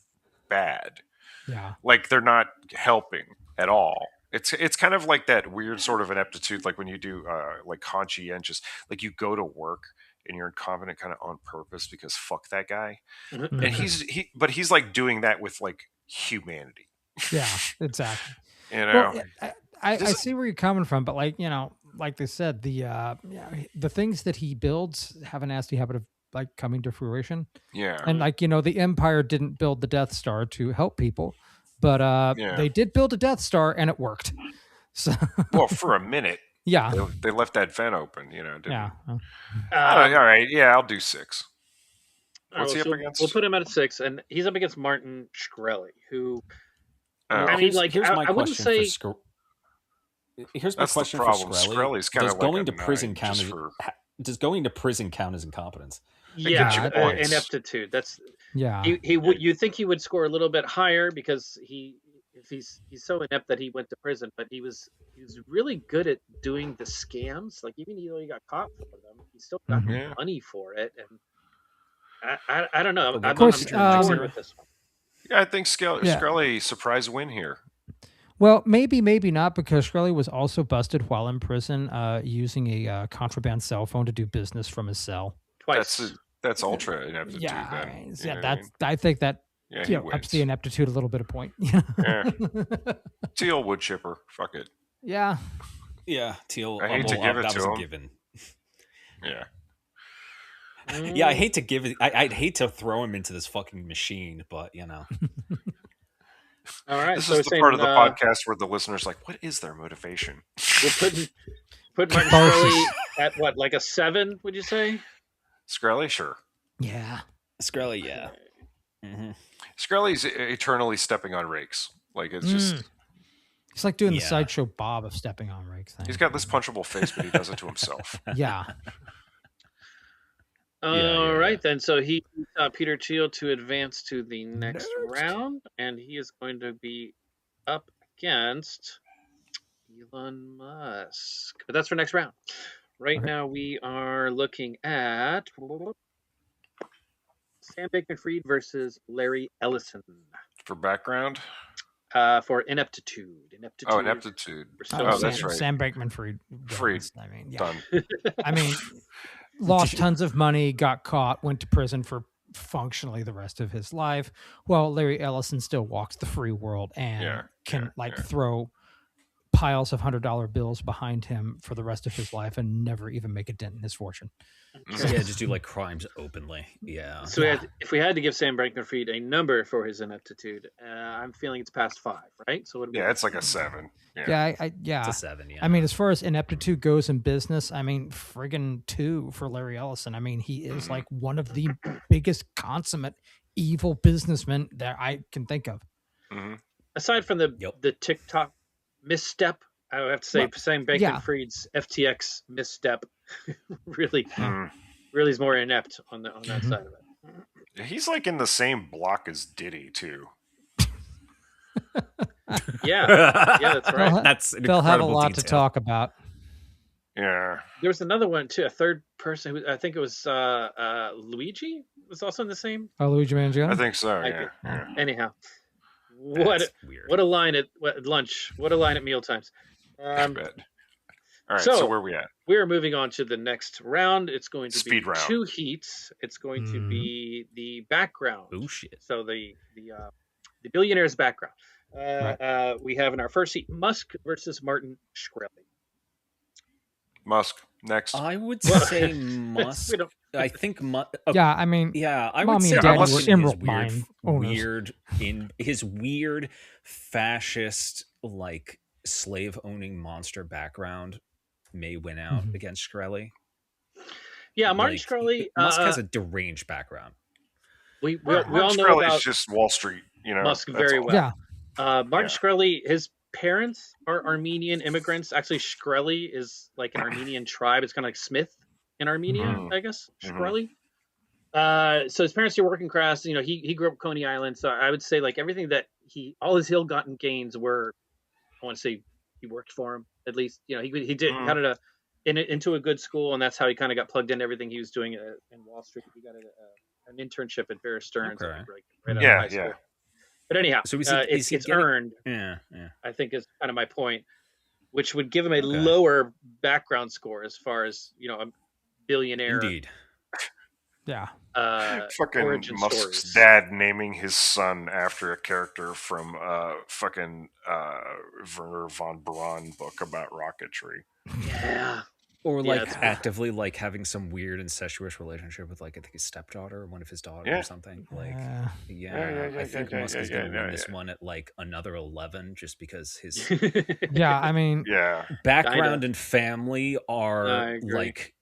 S1: bad.
S4: Yeah,
S1: like they're not helping at all. It's kind of like that weird sort of ineptitude, like when you do like conscientious, like you go to work and you're incompetent kind of on purpose because fuck that guy. And he's like doing that with like humanity.
S4: Yeah, exactly.
S1: You know,
S4: well, I see where you're coming from, but like, you know, like they said, the things that he builds have a nasty habit of like coming to fruition.
S1: Yeah.
S4: And like, you know, the Empire didn't build the Death Star to help people, but they did build a Death Star and it worked. So
S1: well, for a minute.
S4: Yeah.
S1: They left that vent open, you know.
S4: Yeah.
S1: All right. Yeah, I'll do 6. What's he up against?
S3: We'll put him at 6, and he's up against Martin Shkreli, who
S2: I mean, like, I wouldn't say. Here's my question for
S1: Shkreli's kind of
S2: going to prison count as does going to prison count as incompetence?
S3: Yeah, ineptitude. That's you think he would score a little bit higher because he's so inept that he went to prison, but he was really good at doing the scams. Like even though he got caught for them, he still got money for it. And I don't know. I'm with this one.
S1: Yeah, I think Shkreli surprise win here.
S4: Well, maybe not, because Shkreli was also busted while in prison using a contraband cell phone to do business from his cell.
S3: Twice.
S1: That's ultra ineptitude.
S4: Yeah, I think that ups the ineptitude a little bit of point.
S1: Teal wood chipper. Fuck it.
S4: Yeah.
S2: Yeah, Teal.
S1: I hate to give it to him.
S2: Given.
S1: Yeah.
S2: Yeah, I hate to give it. I'd hate to throw him into this fucking machine, but you know.
S3: All right.
S1: This is the part of the podcast where the listener's like, "What is their motivation?"
S3: We'll put Martin Shkreli at what, like a 7? Would you say?
S1: Shkreli, sure.
S4: Yeah.
S2: Shkreli, yeah.
S1: Mm-hmm. Shkreli's eternally stepping on rakes. Like it's just.
S4: It's like doing the sideshow Bob of stepping on rakes thing.
S1: He's got this punchable face, but he does it to himself.
S4: Yeah.
S3: All right, then. So he Peter Thiel to advance to the next round, and he is going to be up against Elon Musk. But that's for next round. Right now, we are looking at Sam Bankman-Fried versus Larry Ellison.
S1: For background?
S3: For ineptitude.
S1: Oh, ineptitude. Oh, that's right.
S4: Sam Bankman-Fried.
S1: I mean, done.
S4: I mean... Lost tons of money, got caught, went to prison for functionally the rest of his life. Well, Larry Ellison still walks the free world and can throw piles of $100 bills behind him for the rest of his life and never even make a dent in his fortune.
S2: So, just do like crimes openly. Yeah.
S3: So if we had to give Sam Bankman-Fried a number for his ineptitude, I'm feeling it's past 5, right? So
S1: it's like a 7.
S4: Yeah,
S2: it's a 7. Yeah.
S4: I mean, as far as ineptitude goes in business, I mean, friggin' 2 for Larry Ellison. I mean, he is like one of the biggest consummate evil businessmen that I can think of.
S1: Mm-hmm.
S3: Aside from the TikTok misstep, I would have to say Sam Bankman-Fried's FTX misstep really is more inept on that side of it.
S1: He's like in the same block as Diddy too.
S3: Yeah, that's right.
S4: They'll have a lot to talk about.
S1: Yeah.
S3: There was another one too, a third person who I think it was Luigi was also in the same.
S4: Oh, Luigi Mangione?
S1: I think so. Yeah.
S3: Anyhow, what a line at lunch! What a line at mealtimes.
S1: All right, so where are we at?
S3: We are moving on to the next round. It's going to
S1: Speed
S3: be
S1: round.
S3: 2 heats. It's going to be the background.
S2: Oh shit!
S3: So the billionaire's background. We have in our first heat Musk versus Martin Shkreli.
S1: Musk next.
S2: I would say Musk. I think.
S4: I mean.
S2: Yeah, I would say
S4: Musk
S2: is weird in his weird fascist like slave owning monster background may win out against Shkreli.
S3: Yeah, Martin Shkreli.
S2: Musk has a deranged background.
S3: We all know about
S1: just Wall Street. You know,
S3: Musk very well.
S4: Yeah.
S3: Martin Shkreli, his parents are Armenian immigrants. Actually, Shkreli is like an Armenian tribe. It's kind of like Smith in Armenia, I guess. Shkreli. So his parents are working class. You know, he grew up Coney Island. So I would say like everything that all his ill-gotten gains were. I want to say he worked for him at least. You know, he did kind of into a good school, and that's how he kind of got plugged into everything he was doing in Wall Street. He got an internship at Bear Stearns.
S2: Okay.
S3: Right out of high school. But anyhow,
S2: so
S3: it's earned.
S2: Yeah.
S3: I think is kind of my point, which would give him a lower background score as far as a billionaire.
S2: Indeed.
S4: Yeah.
S1: Fucking Musk's dad naming his son after a character from fucking Werner von Braun book about rocketry.
S3: Yeah.
S2: Or like actively like having some weird incestuous relationship with like I think his stepdaughter or one of his daughters or something. Like I think Musk is gonna win this one at like another 11 just because his
S4: I mean
S2: background and family are like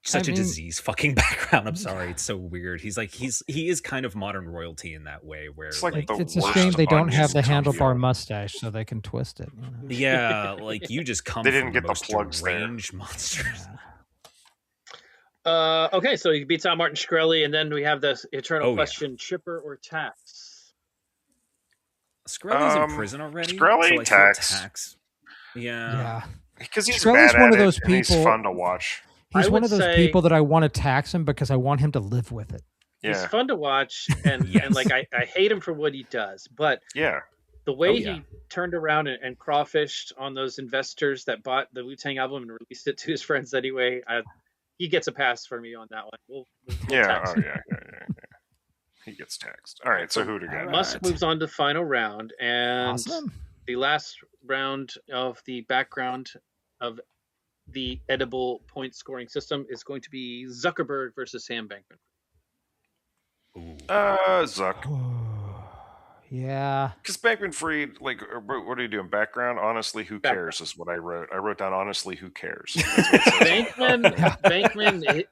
S2: such a disease fucking background. I'm sorry, it's so weird. He is kind of modern royalty in that way where
S1: it's like
S4: it's a shame they don't have the handlebar mustache so they can twist it. You know?
S2: Yeah, like you just come.
S1: They didn't
S2: from
S1: get
S2: the
S1: the plugs
S2: strange monsters.
S3: Okay, so he beats out Martin Shkreli, and then we have this eternal question: Chipper or Tax?
S2: Shkreli's in prison already.
S1: Shkreli,
S2: so
S1: Tax.
S2: Yeah.
S1: Because he's
S4: Shkreli's
S1: bad
S4: one
S1: at
S4: of those
S1: it,
S4: people.
S1: And he's fun to watch.
S4: He's one of those people that I want to tax him because I want him to live with it.
S3: He's fun to watch, and and like I hate him for what he does, but the way he turned around and crawfished on those investors that bought the Wu-Tang album and released it to his friends anyway, he gets a pass for me on that one. We'll tax him.
S1: He gets taxed. All right, so who do we got?
S3: Musk moves on to the final round, and the last round of the background of the edible point scoring system is going to be Zuckerberg versus Sam Bankman.
S1: Zuck.
S4: Yeah.
S1: Because Bankman-Fried, like, what are you doing? Background? Honestly, who cares is what I wrote. I wrote down, honestly, who cares?
S3: Bankman.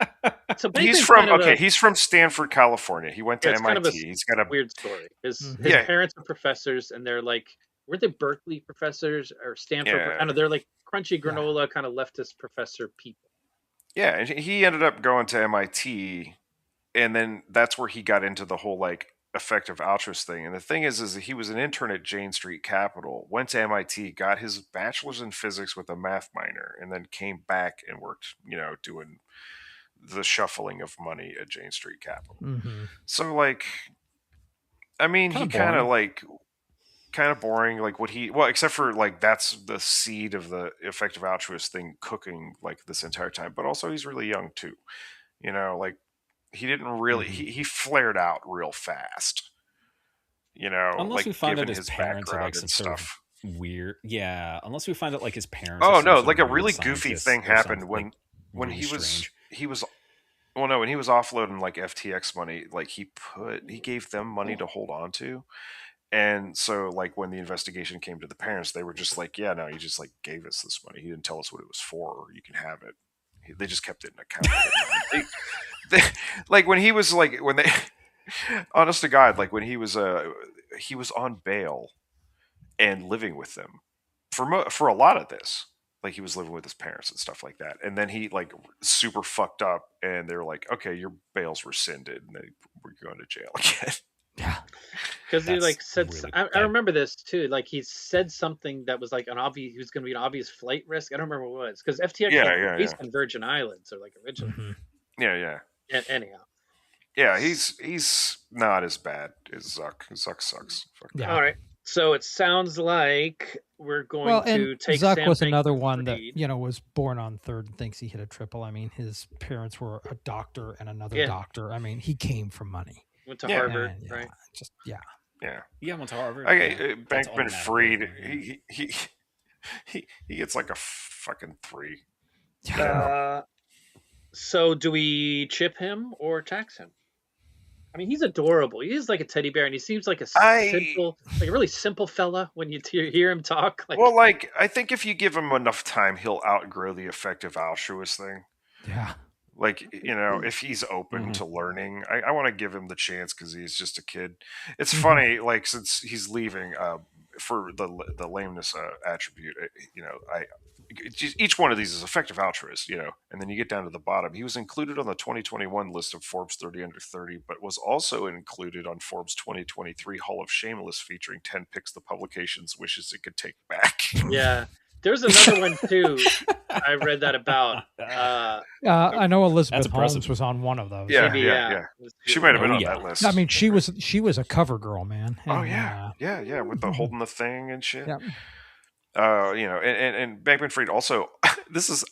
S3: So
S1: he's from Stanford, California. He went to MIT. He's got a
S3: weird story. His parents are professors, and they're like, were they Berkeley professors or Stanford? I know they're like crunchy granola kind of leftist professor people.
S1: Yeah, and he ended up going to MIT, and then that's where he got into the whole like effective altruist thing. And the thing is he was an intern at Jane Street Capital, went to MIT, got his bachelor's in physics with a math minor, and then came back and worked, doing the shuffling of money at Jane Street Capital.
S4: Mm-hmm.
S1: So like, I mean, he kind of boring, like except for like that's the seed of the effective altruist thing cooking like this entire time, but also he's really young too, like he didn't really he flared out real fast,
S2: unless
S1: like
S2: we find out his parents are like some sort of weird unless we find out like his parents
S1: like a really goofy thing happened when really he was offloading like FTX money, like he gave them money to hold on to. And so, like, when the investigation came to the parents, they were just like, yeah, no, he just, like, gave us this money. He didn't tell us what it was for, or you can have it. They just kept it in account. Like, when he was, like, honest to God, like, when he was on bail and living with them for a lot of this. Like, he was living with his parents and stuff like that. And then he, like, super fucked up, and they were like, okay, your bail's rescinded, and we're going to jail again.
S4: Yeah,
S3: because he like said, really I remember this too. Like he said something that was like an obvious. He was going to be an obvious flight risk. I don't remember what it was because FTX based on Virgin Islands or like originally.
S4: Mm-hmm.
S1: Yeah.
S3: Anyhow.
S1: Yeah, he's not as bad as Zuck. Zuck sucks.
S3: Yeah. All right. So it sounds like we're going to take
S4: Zuck
S3: Sam
S4: was another one that was born on third and thinks he hit a triple. I mean, his parents were a doctor and another doctor. I mean, he came from money.
S3: Went to Harvard, right?
S1: Yeah,
S2: went to Harvard.
S1: Okay, Bankman-Fried, he gets like a fucking 3.
S3: So do we chip him or tax him? I mean, he's adorable. He is like a teddy bear, and he seems like a really simple fella when you hear him talk.
S1: Like, I think if you give him enough time, he'll outgrow the effective altruist thing.
S4: Yeah.
S1: Like, if he's open to learning, I want to give him the chance because he's just a kid. It's funny, like, since he's leaving for the lameness attribute, each one of these is effective altruist, and then you get down to the bottom. He was included on the 2021 list of Forbes 30 under 30, but was also included on Forbes 2023 Hall of Shameless featuring 10 picks the publication's wishes it could take back.
S3: Yeah. There's another one too. I read that about.
S4: I know Elizabeth Holmes was on one of those.
S1: Yeah. She might have been on that list.
S4: I mean, she was a cover girl, man.
S1: And, yeah, with the holding the thing and shit. and Bankman-Fried also. This is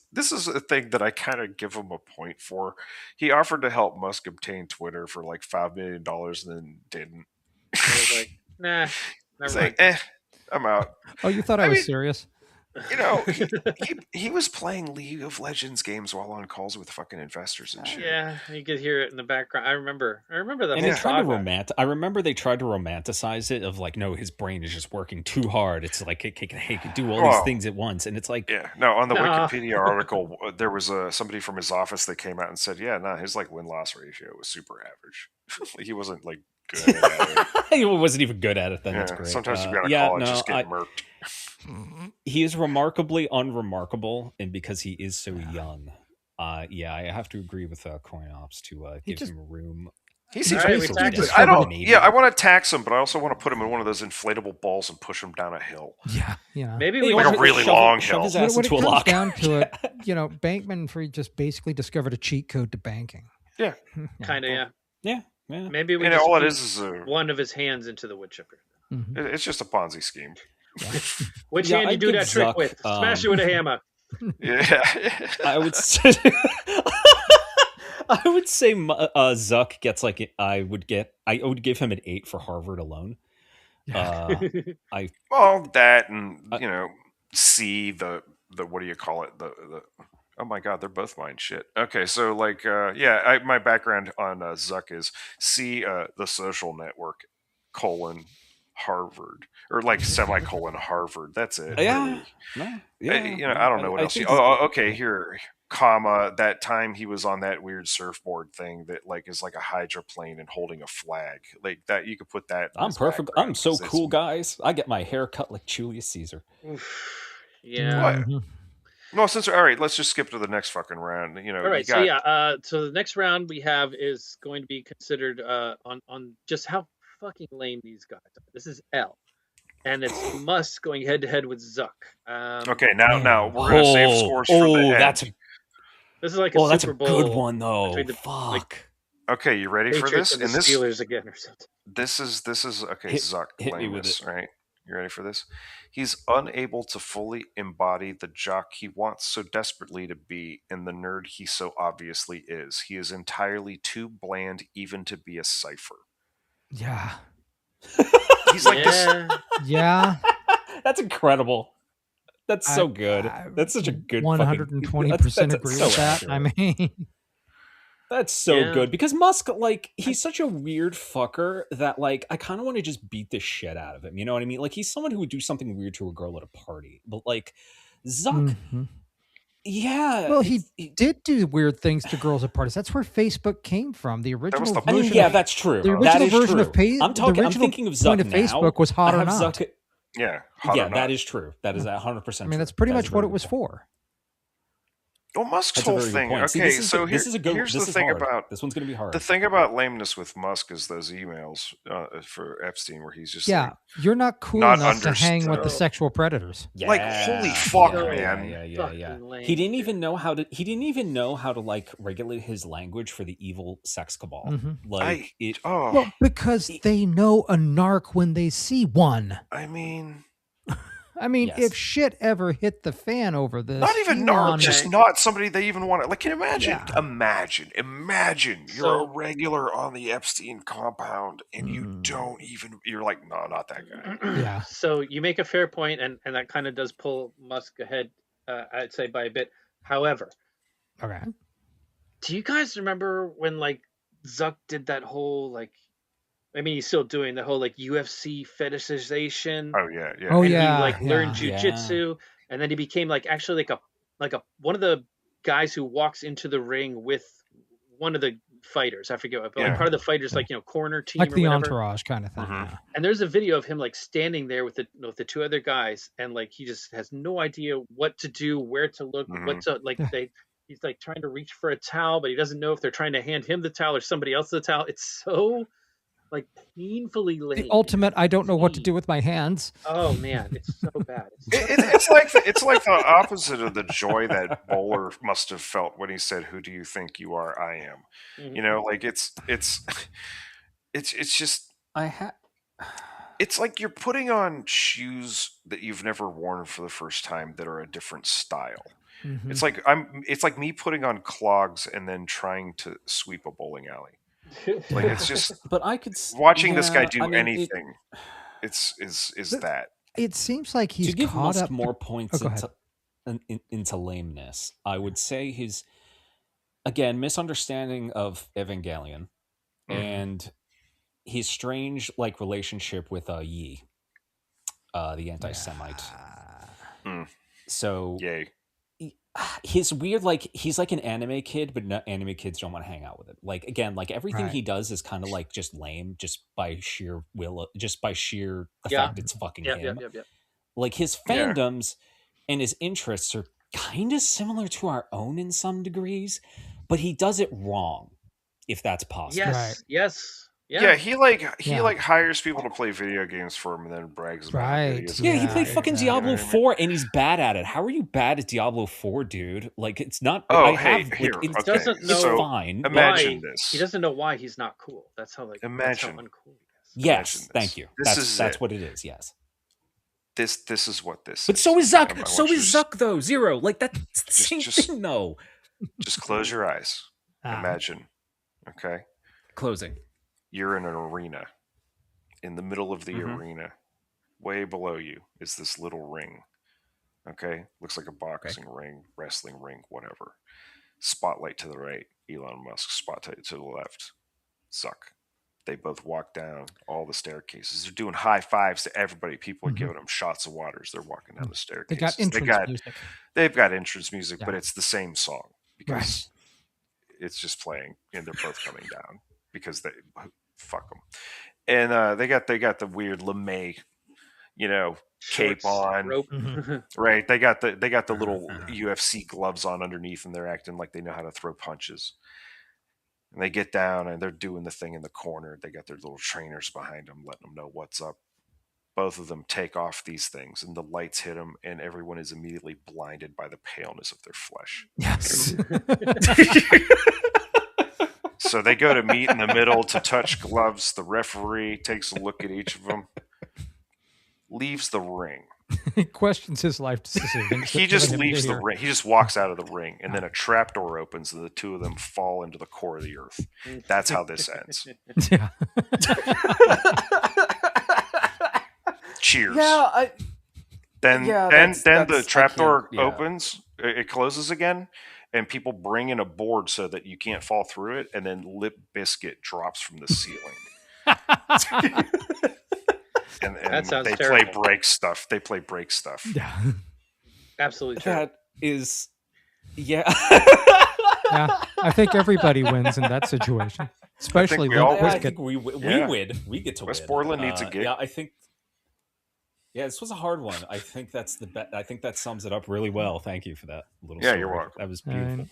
S1: a thing that I kind of give him a point for. He offered to help Musk obtain Twitter for like $5 million, and then didn't.
S3: I was like, nah,
S1: He's
S3: never
S1: like,
S3: mind.
S1: I'm out.
S4: Oh, you thought I was serious?
S1: He was playing League of Legends games while on calls with fucking investors and shit.
S3: Yeah, you could hear it in the background. I remember that.
S2: And
S3: they
S2: tried to I remember they tried to romanticize it of like, no, his brain is just working too hard. It's like he can do all these things at once, and it's like,
S1: on the Wikipedia article, there was somebody from his office that came out and said, his like win-loss ratio was super average. He wasn't like good at it.
S2: He wasn't even good at it. Then that's great.
S1: Sometimes you gotta call it just get murked.
S2: He is remarkably unremarkable, and because he is so young, I have to agree with CoinOps to give him room.
S1: He seems I want to tax him, but I also want to put him in one of those inflatable balls and push him down a hill.
S4: Yeah.
S3: Maybe
S1: like a really long hill.
S4: When it comes down to it, Bankman-Fried just basically discovered a cheat code to banking.
S1: Yeah,
S3: kind of.
S2: Yeah.
S3: Maybe we
S1: all it is
S3: one of his hands into the wood chipper.
S1: Mm-hmm. It's just a Ponzi scheme.
S3: Yeah. Which hand you do that trick with? Smash it with a hammer.
S1: Yeah,
S2: I would say. I would say Zuck gets like I would give him an 8 for Harvard alone.
S1: that and C the what do you call it the oh my god, they're both mine. Shit. Okay, so like my background on Zuck is C the Social Network : Harvard, or like semicolon Harvard. That's it.
S2: Yeah.
S1: Really. I don't know what else. Okay. Here, comma. That time he was on that weird surfboard thing that like is like a hydroplane and holding a flag like that. You could put that.
S2: I'm perfect. I'm so cool, guys. I get my hair cut like Julius Caesar.
S3: Yeah.
S1: No, all right, let's just skip to the next fucking round.
S3: All right. So the next round we have is going to be considered on just how fucking lame these guys are. This is L, and it's Musk going head to head with Zuck.
S1: Okay, now we're gonna save scores for the end.
S3: This is like a Super Bowl.
S2: That's a good one though.
S3: Fuck.
S1: Okay, you ready for this?
S3: And the Steelers again or something.
S1: This is okay. Zuck,
S2: hit me with it.
S1: Right? You ready for this? He's unable to fully embody the jock he wants so desperately to be and the nerd he so obviously is. He is entirely too bland even to be a cipher.
S4: Yeah.
S1: He's like this.
S4: Yeah.
S2: That's incredible. That's so good. That's such a good
S4: 120% agree with that.
S2: Accurate.
S4: I mean,
S2: that's so good because Musk, like, he's such a weird fucker that, like, I kind of want to just beat the shit out of him. You know what I mean? Like, he's someone who would do something weird to a girl at a party, but like Zuck,
S4: well, he did do weird things to girls at parties. That's where Facebook came from. The original version.
S2: That's true.
S4: The original version of Facebook.
S2: I'm thinking of Zuck now.
S4: Facebook was hot or not.
S2: Zuck, that is true. That is 100%.
S4: I mean, that's pretty much what it was for.
S1: Well, Musk's whole thing. Okay, so here's the thing about
S2: this one's going to be hard.
S1: The thing about lameness with Musk is those emails for Epstein, where he's just
S4: you're not cool enough to hang with the sexual predators.
S1: Like, holy fuck, man!
S2: Yeah. He didn't even know how to. He didn't even know how to like regulate his language for the evil sex cabal.
S4: Well, because they know a narc when they see one.
S1: I mean,
S4: if shit ever hit the fan over this,
S1: not even narc, just not somebody they even want to. Like, can you imagine? Imagine you're a regular on the Epstein compound, and you don't even. You're like, no, not that guy.
S4: Yeah.
S3: So you make a fair point, and that kind of does pull Musk ahead. I'd say by a bit. However,
S4: okay.
S3: Do you guys remember when like Zuck did that whole like? I mean, he's still doing the whole like UFC fetishization.
S1: Oh yeah.
S4: Oh
S3: and
S4: yeah.
S3: He like learned jujitsu, and then he became like actually like a one of the guys who walks into the ring with one of the fighters. I forget what, but like part of the fighters, like corner team,
S4: like
S3: or
S4: the
S3: whatever.
S4: entourage kind of thing. Yeah.
S3: And there's a video of him like standing there with the two other guys, and like he just has no idea what to do, where to look, what to like. He's like trying to reach for a towel, but he doesn't know if they're trying to hand him the towel or somebody else the towel. It's so like painfully lame.
S4: The ultimate, I don't know what to do with my hands.
S3: Oh man, it's so bad.
S1: It's like the opposite of the joy that Bowler must have felt when he said, "Who do you think you are? I am." Like it's just. It's like you're putting on shoes that you've never worn for the first time that are a different style. Mm-hmm. It's like me putting on clogs and then trying to sweep a bowling alley. Like it's just.
S2: But I could
S1: watching this guy do anything. Is that?
S4: It seems like he's
S2: to give
S4: caught
S2: Musk
S4: up
S2: more points into lameness. I would say his misunderstanding of Evangelion and his strange relationship with Yi, the anti-Semite. So
S1: yay.
S2: His weird he's like an anime kid, but anime kids don't want to hang out with him. Everything he does is kind of just lame, just by sheer will, just by sheer the fact it's fucking him. Like his fandoms and his interests are kind of similar to our own in some degrees, but he does it wrong, if that's possible.
S3: Yes.
S1: Yeah, he hires people to play video games for him and then brags about it.
S2: He played fucking Diablo 4 and he's bad at it. How are you bad at Diablo 4, dude? It's not. It's fine.
S1: Imagine this.
S3: He doesn't know why he's not cool. That's how
S1: imagine.
S3: That's how uncool he is.
S2: Yes, thank you. That's what it is. Yes.
S1: This is what this.
S2: But so is Zuck. So is Zuck though. Xero. That's the same thing though.
S1: Just close your eyes. Imagine. Okay.
S2: Closing.
S1: You're in an arena. In the middle of the arena, way below you is this little ring. Okay? Looks like a boxing ring, wrestling ring, whatever. Spotlight to the right, Elon Musk. Spotlight to the left, Zuck. They both walk down all the staircases. They're doing high fives to everybody. People are giving them shots of water as they're walking down the staircases.
S4: They got entrance music.
S1: They've got entrance music, but it's the same song because it's just playing and they're both coming down. Because they fuck them, and they got the weird LeMay, cape on, right? They got the little UFC gloves on underneath, and they're acting like they know how to throw punches. And they get down and they're doing the thing in the corner. They got their little trainers behind them, letting them know what's up. Both of them take off these things, and the lights hit them, and everyone is immediately blinded by the paleness of their flesh.
S4: Yes.
S1: So they go to meet in the middle to touch gloves. The referee takes a look at each of them, leaves the ring.
S4: He questions his life decision.
S1: He just leaves the ring. He just walks out of the ring, and then a trapdoor opens, and the two of them fall into the core of the earth. That's how this ends.
S4: Yeah.
S1: Cheers.
S2: Yeah.
S1: Then the trapdoor opens. It closes again. And people bring in a board so that you can't fall through it, and then Lip Biscuit drops from the ceiling. and
S3: that sounds
S1: they
S3: terrible.
S1: Play break stuff. They play break stuff.
S4: Yeah.
S3: Absolutely true.
S2: That is, yeah.
S4: I think everybody wins in that situation, especially Lip Biscuit.
S2: I think we win. We get to
S1: West
S2: win.
S1: Portland needs a gig.
S2: Yeah, I think. Yeah, this was a hard one. I think that's I think that sums it up really well. Thank you for that little story.
S1: You're welcome.
S2: That was beautiful.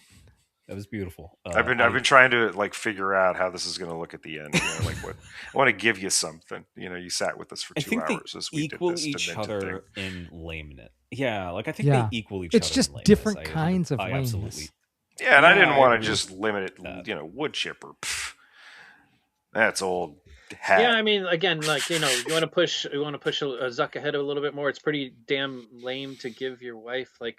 S2: That was beautiful.
S1: I've been trying to figure out how this is going to look at the end. What I want to give you something. You sat with us for 2 hours as we
S2: equal
S1: did this
S2: each other in lameness. Yeah, I think they equal each
S4: it's
S2: other.
S4: It's just different kinds of lameness.
S2: Absolutely.
S1: Yeah, and I didn't want to just limit it. Wood chipper. Pff, that's old. Hat.
S3: Yeah, I mean, again, you want to push a Zuck ahead a little bit more. It's pretty damn lame to give your wife a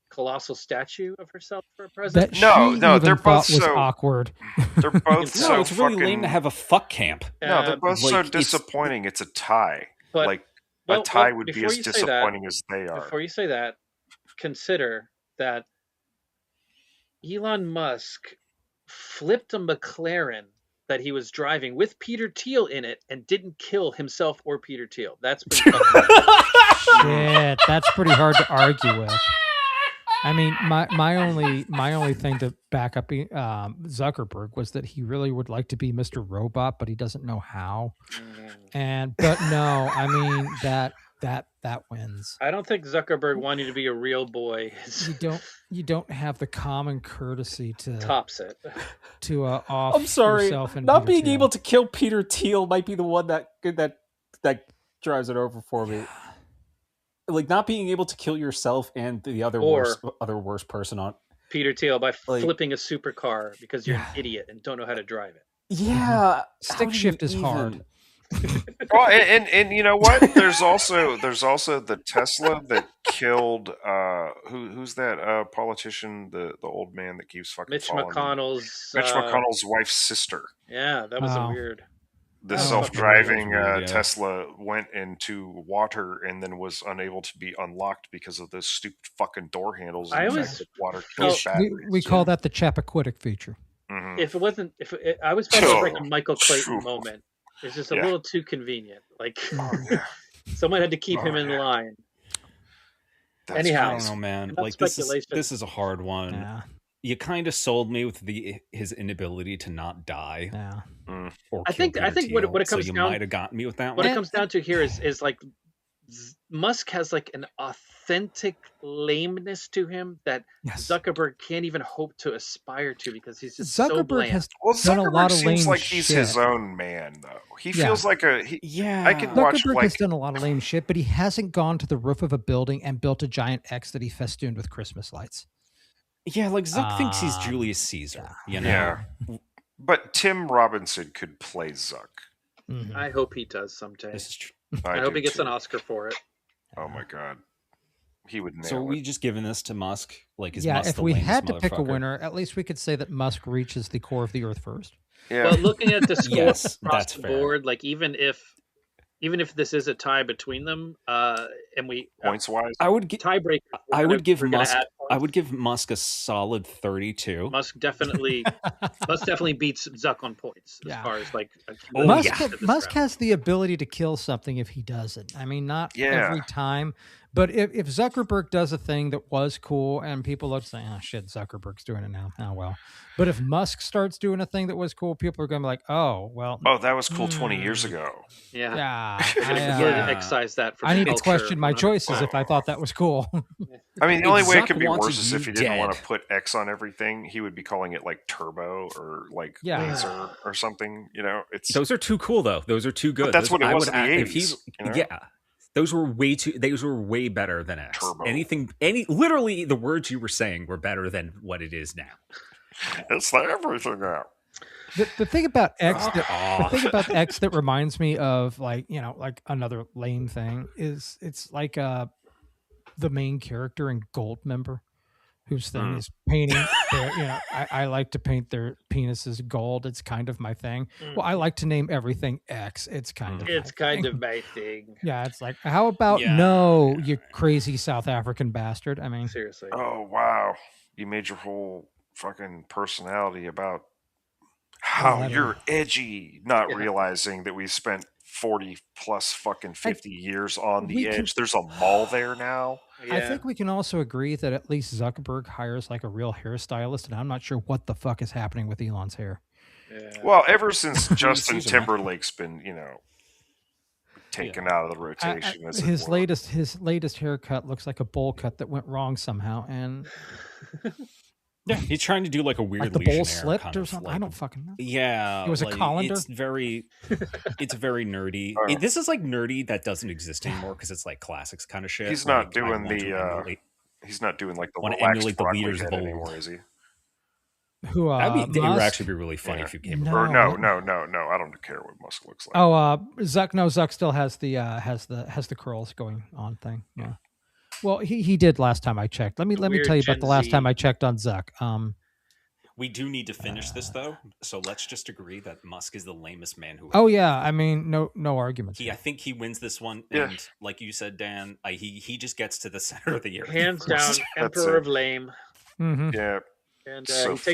S3: colossal statue of herself for a present.
S1: No, they're both so
S4: awkward.
S1: They're both so
S2: it's really lame to have a fuck camp.
S1: No, they're both so disappointing. It's a tie. A tie would be as disappointing as they are.
S3: Before you say that, consider that Elon Musk flipped a McLaren that he was driving with Peter Thiel in it and didn't kill himself or Peter Thiel. That's pretty
S4: shit. That's pretty hard to argue with. I mean, my only thing to back up Zuckerberg was that he really would like to be Mr. Robot, but he doesn't know how. But no, I mean that wins.
S3: I don't think Zuckerberg wanted to be a real boy.
S4: You don't have the common courtesy to
S3: tops it
S4: to off.
S2: I'm sorry,
S4: yourself and
S2: not
S4: Peter
S2: being
S4: Thiel.
S2: able to kill Peter Thiel might be the one that drives it over for me. Not being able to kill yourself and the other worst person on
S3: Peter Thiel by flipping a supercar because you're an idiot and don't know how to drive it.
S2: Yeah,
S4: stick shift is hard.
S1: Well, and you know what? There's also the Tesla that killed who's that politician, the old man that keeps fucking
S3: Mitch
S1: falling.
S3: McConnell's
S1: wife's sister.
S3: Yeah, that was a weird.
S1: The self-driving Tesla went into water and then was unable to be unlocked because of those stupid fucking door handles. Water kills batteries.
S4: We call that the Chappaquiddick feature.
S3: Mm-hmm. I was felt it was like a Michael Clayton moment. It's just a little too convenient. Like someone had to keep him in line. Anyhow,
S2: I don't know, man. Like this is a hard one. Yeah. You kind of sold me with his inability to not die.
S4: Yeah.
S2: Or
S3: I think what it comes
S2: down,
S3: you
S2: might have gotten me with that
S3: what
S2: one.
S3: It comes down to here is like Musk has like an authentic lameness to him that Zuckerberg can't even hope to aspire to because he's just so bland.
S1: Zuckerberg seems like he's his own man, though. He feels like I can watch.
S4: Zuckerberg has done a lot of lame shit, but he hasn't gone to the roof of a building and built a giant X that he festooned with Christmas lights.
S2: Yeah, like Zuck thinks he's Julius Caesar. You know?
S1: Yeah, but Tim Robinson could play Zuck.
S3: Mm-hmm. I hope he does someday.
S2: This is true.
S3: I hope he gets an Oscar for it.
S1: Oh my god, he would nail it.
S2: So are we just giving this to Musk? Like,
S4: if we had to pick a winner, at least we could say that Musk reaches the core of the Earth first.
S1: Yeah.
S3: Well, looking at the scores across the board, like even if this is a tie between them, and we
S1: points wise,
S2: I would
S3: tiebreaker.
S2: I would give Musk a solid 32.
S3: Musk definitely beats Zuck on points as far as like.
S4: Musk has the ability to kill something if he does it. I mean, not every time, but if Zuckerberg does a thing that was cool and people are saying, "Oh shit, Zuckerberg's doing it now." Oh well. But if Musk starts doing a thing that was cool, people are going to be like, "Oh well."
S1: Oh, that was cool 20 years ago.
S3: Yeah. I excise that.
S4: I need to question my choices if I thought that was cool.
S1: I mean, the only way it could be worse is if he didn't want to put X on everything. He would be calling it like Turbo or like Laser or something. You know,
S2: those are too cool though. Those are too good.
S1: But that's what it was in the 80s.
S2: Yeah. Those were way better than X.
S1: Turbo.
S2: Literally the words you were saying were better than what it is now.
S1: It's like everything now.
S4: The thing about X that reminds me of like another lame thing is it's like the main character in Goldmember, whose thing is painting I like to paint their penises gold. It's kind of my thing. Well, I like to name everything X. It's kind of
S3: my thing.
S4: Yeah, it's like, how about no, you crazy South African bastard? I mean,
S3: seriously.
S1: Oh wow, you made your whole fucking personality about how you're edgy, not realizing that we spent 40 plus fucking 50 years on the edge. There's a mall there now.
S4: Yeah. I think we can also agree that at least Zuckerberg hires like a real hairstylist, and I'm not sure what the fuck is happening with Elon's hair.
S1: Yeah. Well, ever since Justin Timberlake's been, taken out of the rotation.
S4: His latest haircut looks like a bowl cut that went wrong somehow, and
S2: yeah, he's trying to do like a weird
S4: like the bowl slipped or something. I don't fucking know.
S2: Yeah,
S4: it was a colander.
S2: It's very nerdy. This is like nerdy that doesn't exist anymore because it's like classics kind of shit.
S1: He's not doing he's not doing like the relaxed
S2: the leaders of old
S1: anymore, is he?
S4: Who?
S2: It would actually be really funny if you came.
S1: No. I don't care what Musk looks like.
S4: Oh, Zuck still has the curls going on thing. Yeah. Well, he did last time I checked. Let me tell you about the last time I checked on Zuck.
S2: We do need to finish this though, so let's just agree that Musk is the lamest man who.
S4: Oh yeah, I mean no arguments.
S2: I think he wins this one, and like you said, Dan, he just gets to the center of the earth.
S3: Hands down, Emperor of Lame.
S4: Mm-hmm.
S1: Yeah.
S3: And he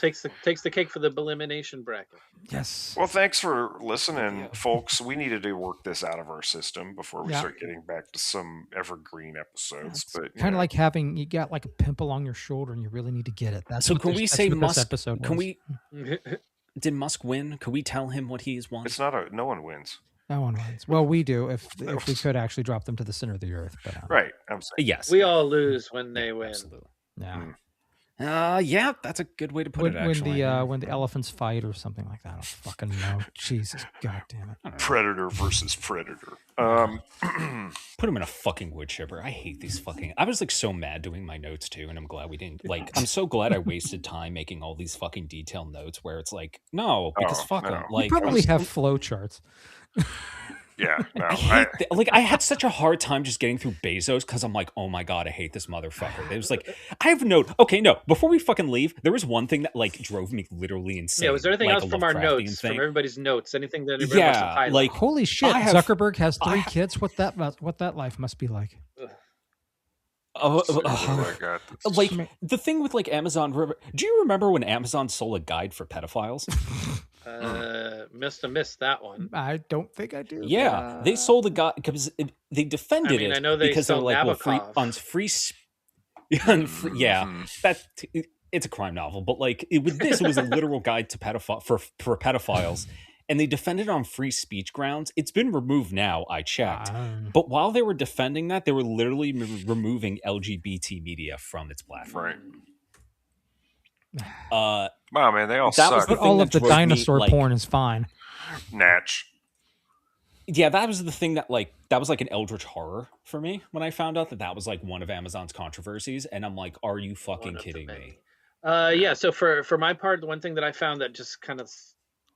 S3: takes the cake for the elimination bracket.
S4: Yes.
S1: Well, thanks for listening, folks. We needed to work this out of our system before we start getting back to some evergeen episodes. But
S4: kind of like having you got like a pimple on your shoulder and you really need to get it.
S2: So can we say Musk? Can we? Did Musk win? Can we tell him what he's won?
S1: It's not no one wins.
S4: No one wins. Well, we do if we could actually drop them to the center of the earth. But
S1: right. I'm saying
S2: yes.
S3: We all lose when they win.
S2: Absolutely.
S4: Yeah.
S2: Yeah, that's a good way to put it. Actually,
S4: when the elephants fight or something like that. I don't fucking know. Jesus, god damn it!
S1: Predator versus predator.
S2: Put him in a fucking wood chipper. I hate these fucking. I was like so mad doing my notes too, and I'm glad we didn't. Like, I'm so glad I wasted time making all these fucking detailed notes where it's like, no, because fuck them. Like,
S4: you probably have flow charts.
S1: Yeah, no,
S2: I had such a hard time just getting through Bezos because I'm like, oh my god, I hate this motherfucker. It was like, I have a note. Okay, no, before we fucking leave, there was one thing that like drove me literally insane.
S3: Yeah, was there anything else from our notes, from everybody's notes? Anything that everybody wants to highlight?
S4: Like, holy shit, Zuckerberg has 3 kids. What that life must be like.
S1: Oh my god!
S2: Like the thing with like Amazon. Do you remember when Amazon sold a guide for pedophiles?
S3: Must have missed that one.
S4: I don't think I do.
S2: Yeah, they sold a guide because they defended it.
S3: I know they
S2: because they're like,
S3: Nabokov.
S2: well, yeah, it's a crime novel, but like with this, it was a literal guide to for pedophiles. And they defended it on free speech grounds. It's been removed now, I checked. But while they were defending that, they were literally removing LGBT media from its platform.
S1: Right. Wow, man, they all suck.
S4: But all of the dinosaur porn is fine.
S1: Natch.
S2: Yeah, that was the thing that was like an eldritch horror for me when I found out that was like one of Amazon's controversies. And I'm like, are you fucking kidding me?
S3: Yeah, so for my part, the one thing that I found that just kind of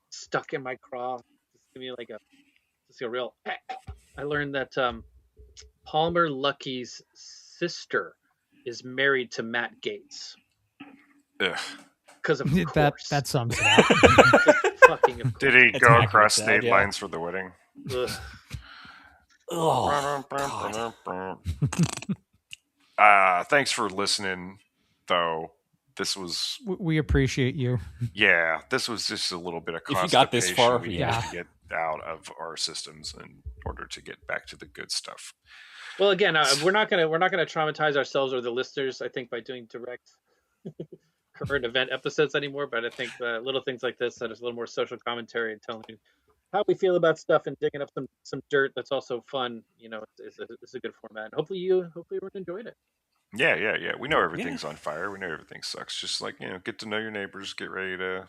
S3: stuck in my craw, just give me like a real. I learned that Palmer Luckey's sister is married to Matt Gaetz. Because of course.
S4: That sums it up.
S1: Did he go across state lines for the wedding? Thanks for listening, though. This was.
S4: We appreciate you.
S1: Yeah, this was just a little bit of constipation.
S2: If you got this far,
S1: we had to get out of our systems in order to get back to the good stuff.
S3: Well, again, we're not gonna traumatize ourselves or the listeners, I think, by doing direct current event episodes anymore. But I think little things like this, that is a little more social commentary and telling you how we feel about stuff and digging up some dirt that's also fun. You know, it's a good format. And hopefully everyone enjoyed it.
S1: Yeah. We know everything's on fire. We know everything sucks. Just like, get to know your neighbors. Get ready to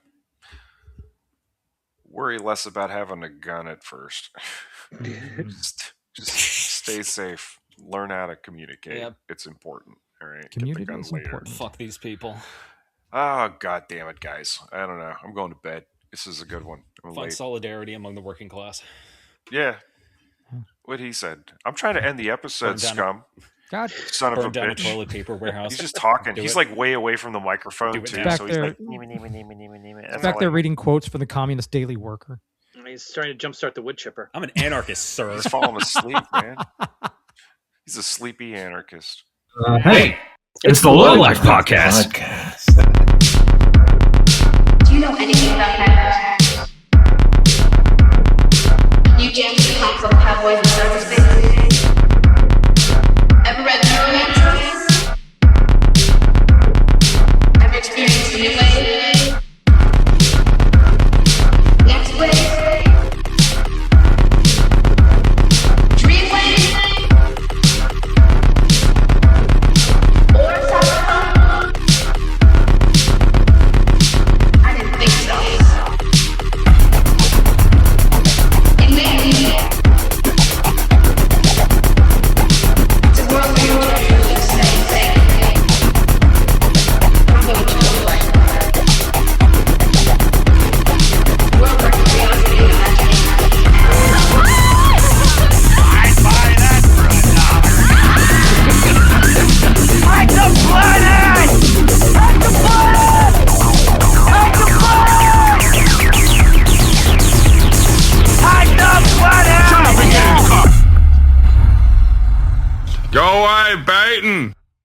S1: worry less about having a gun at first. just stay safe. Learn how to communicate. Yep. It's important. All right.
S4: Community is important.
S2: Fuck these people.
S1: Oh, god damn it, guys. I don't know. I'm going to bed. This is a good one.
S2: Find solidarity among the working class.
S1: Yeah. What he said. I'm trying to end the episode, Scum.
S4: God,
S1: son of a
S2: down
S1: bitch.
S2: A toilet paper warehouse.
S1: He's just talking. He's like way away from the microphone too.
S4: Back
S1: so
S4: there,
S1: he's
S4: back there reading quotes from the Communist Daily Worker.
S3: He's trying to jumpstart the wood chipper.
S2: I'm an anarchist, sir.
S1: He's falling asleep, man. He's a sleepy anarchist.
S5: Hey, it's the Low Life Podcast.
S6: Do you know anything about hackers? You jammed the cops on cowboys and cyberspace? Ever read Neuromancer? Ever experienced the new wave? Next wave? Dream wave? Or cyberpunk? I didn't think so. It may be. It's a world where you're doing the same thing. Probably what you look like. A world where curiosity and imagination.
S7: I'd buy that for $1. Hack the planet! Hack the planet! Hack the planet! Hack the planet! Shut up and get in the car! Go away, Baton!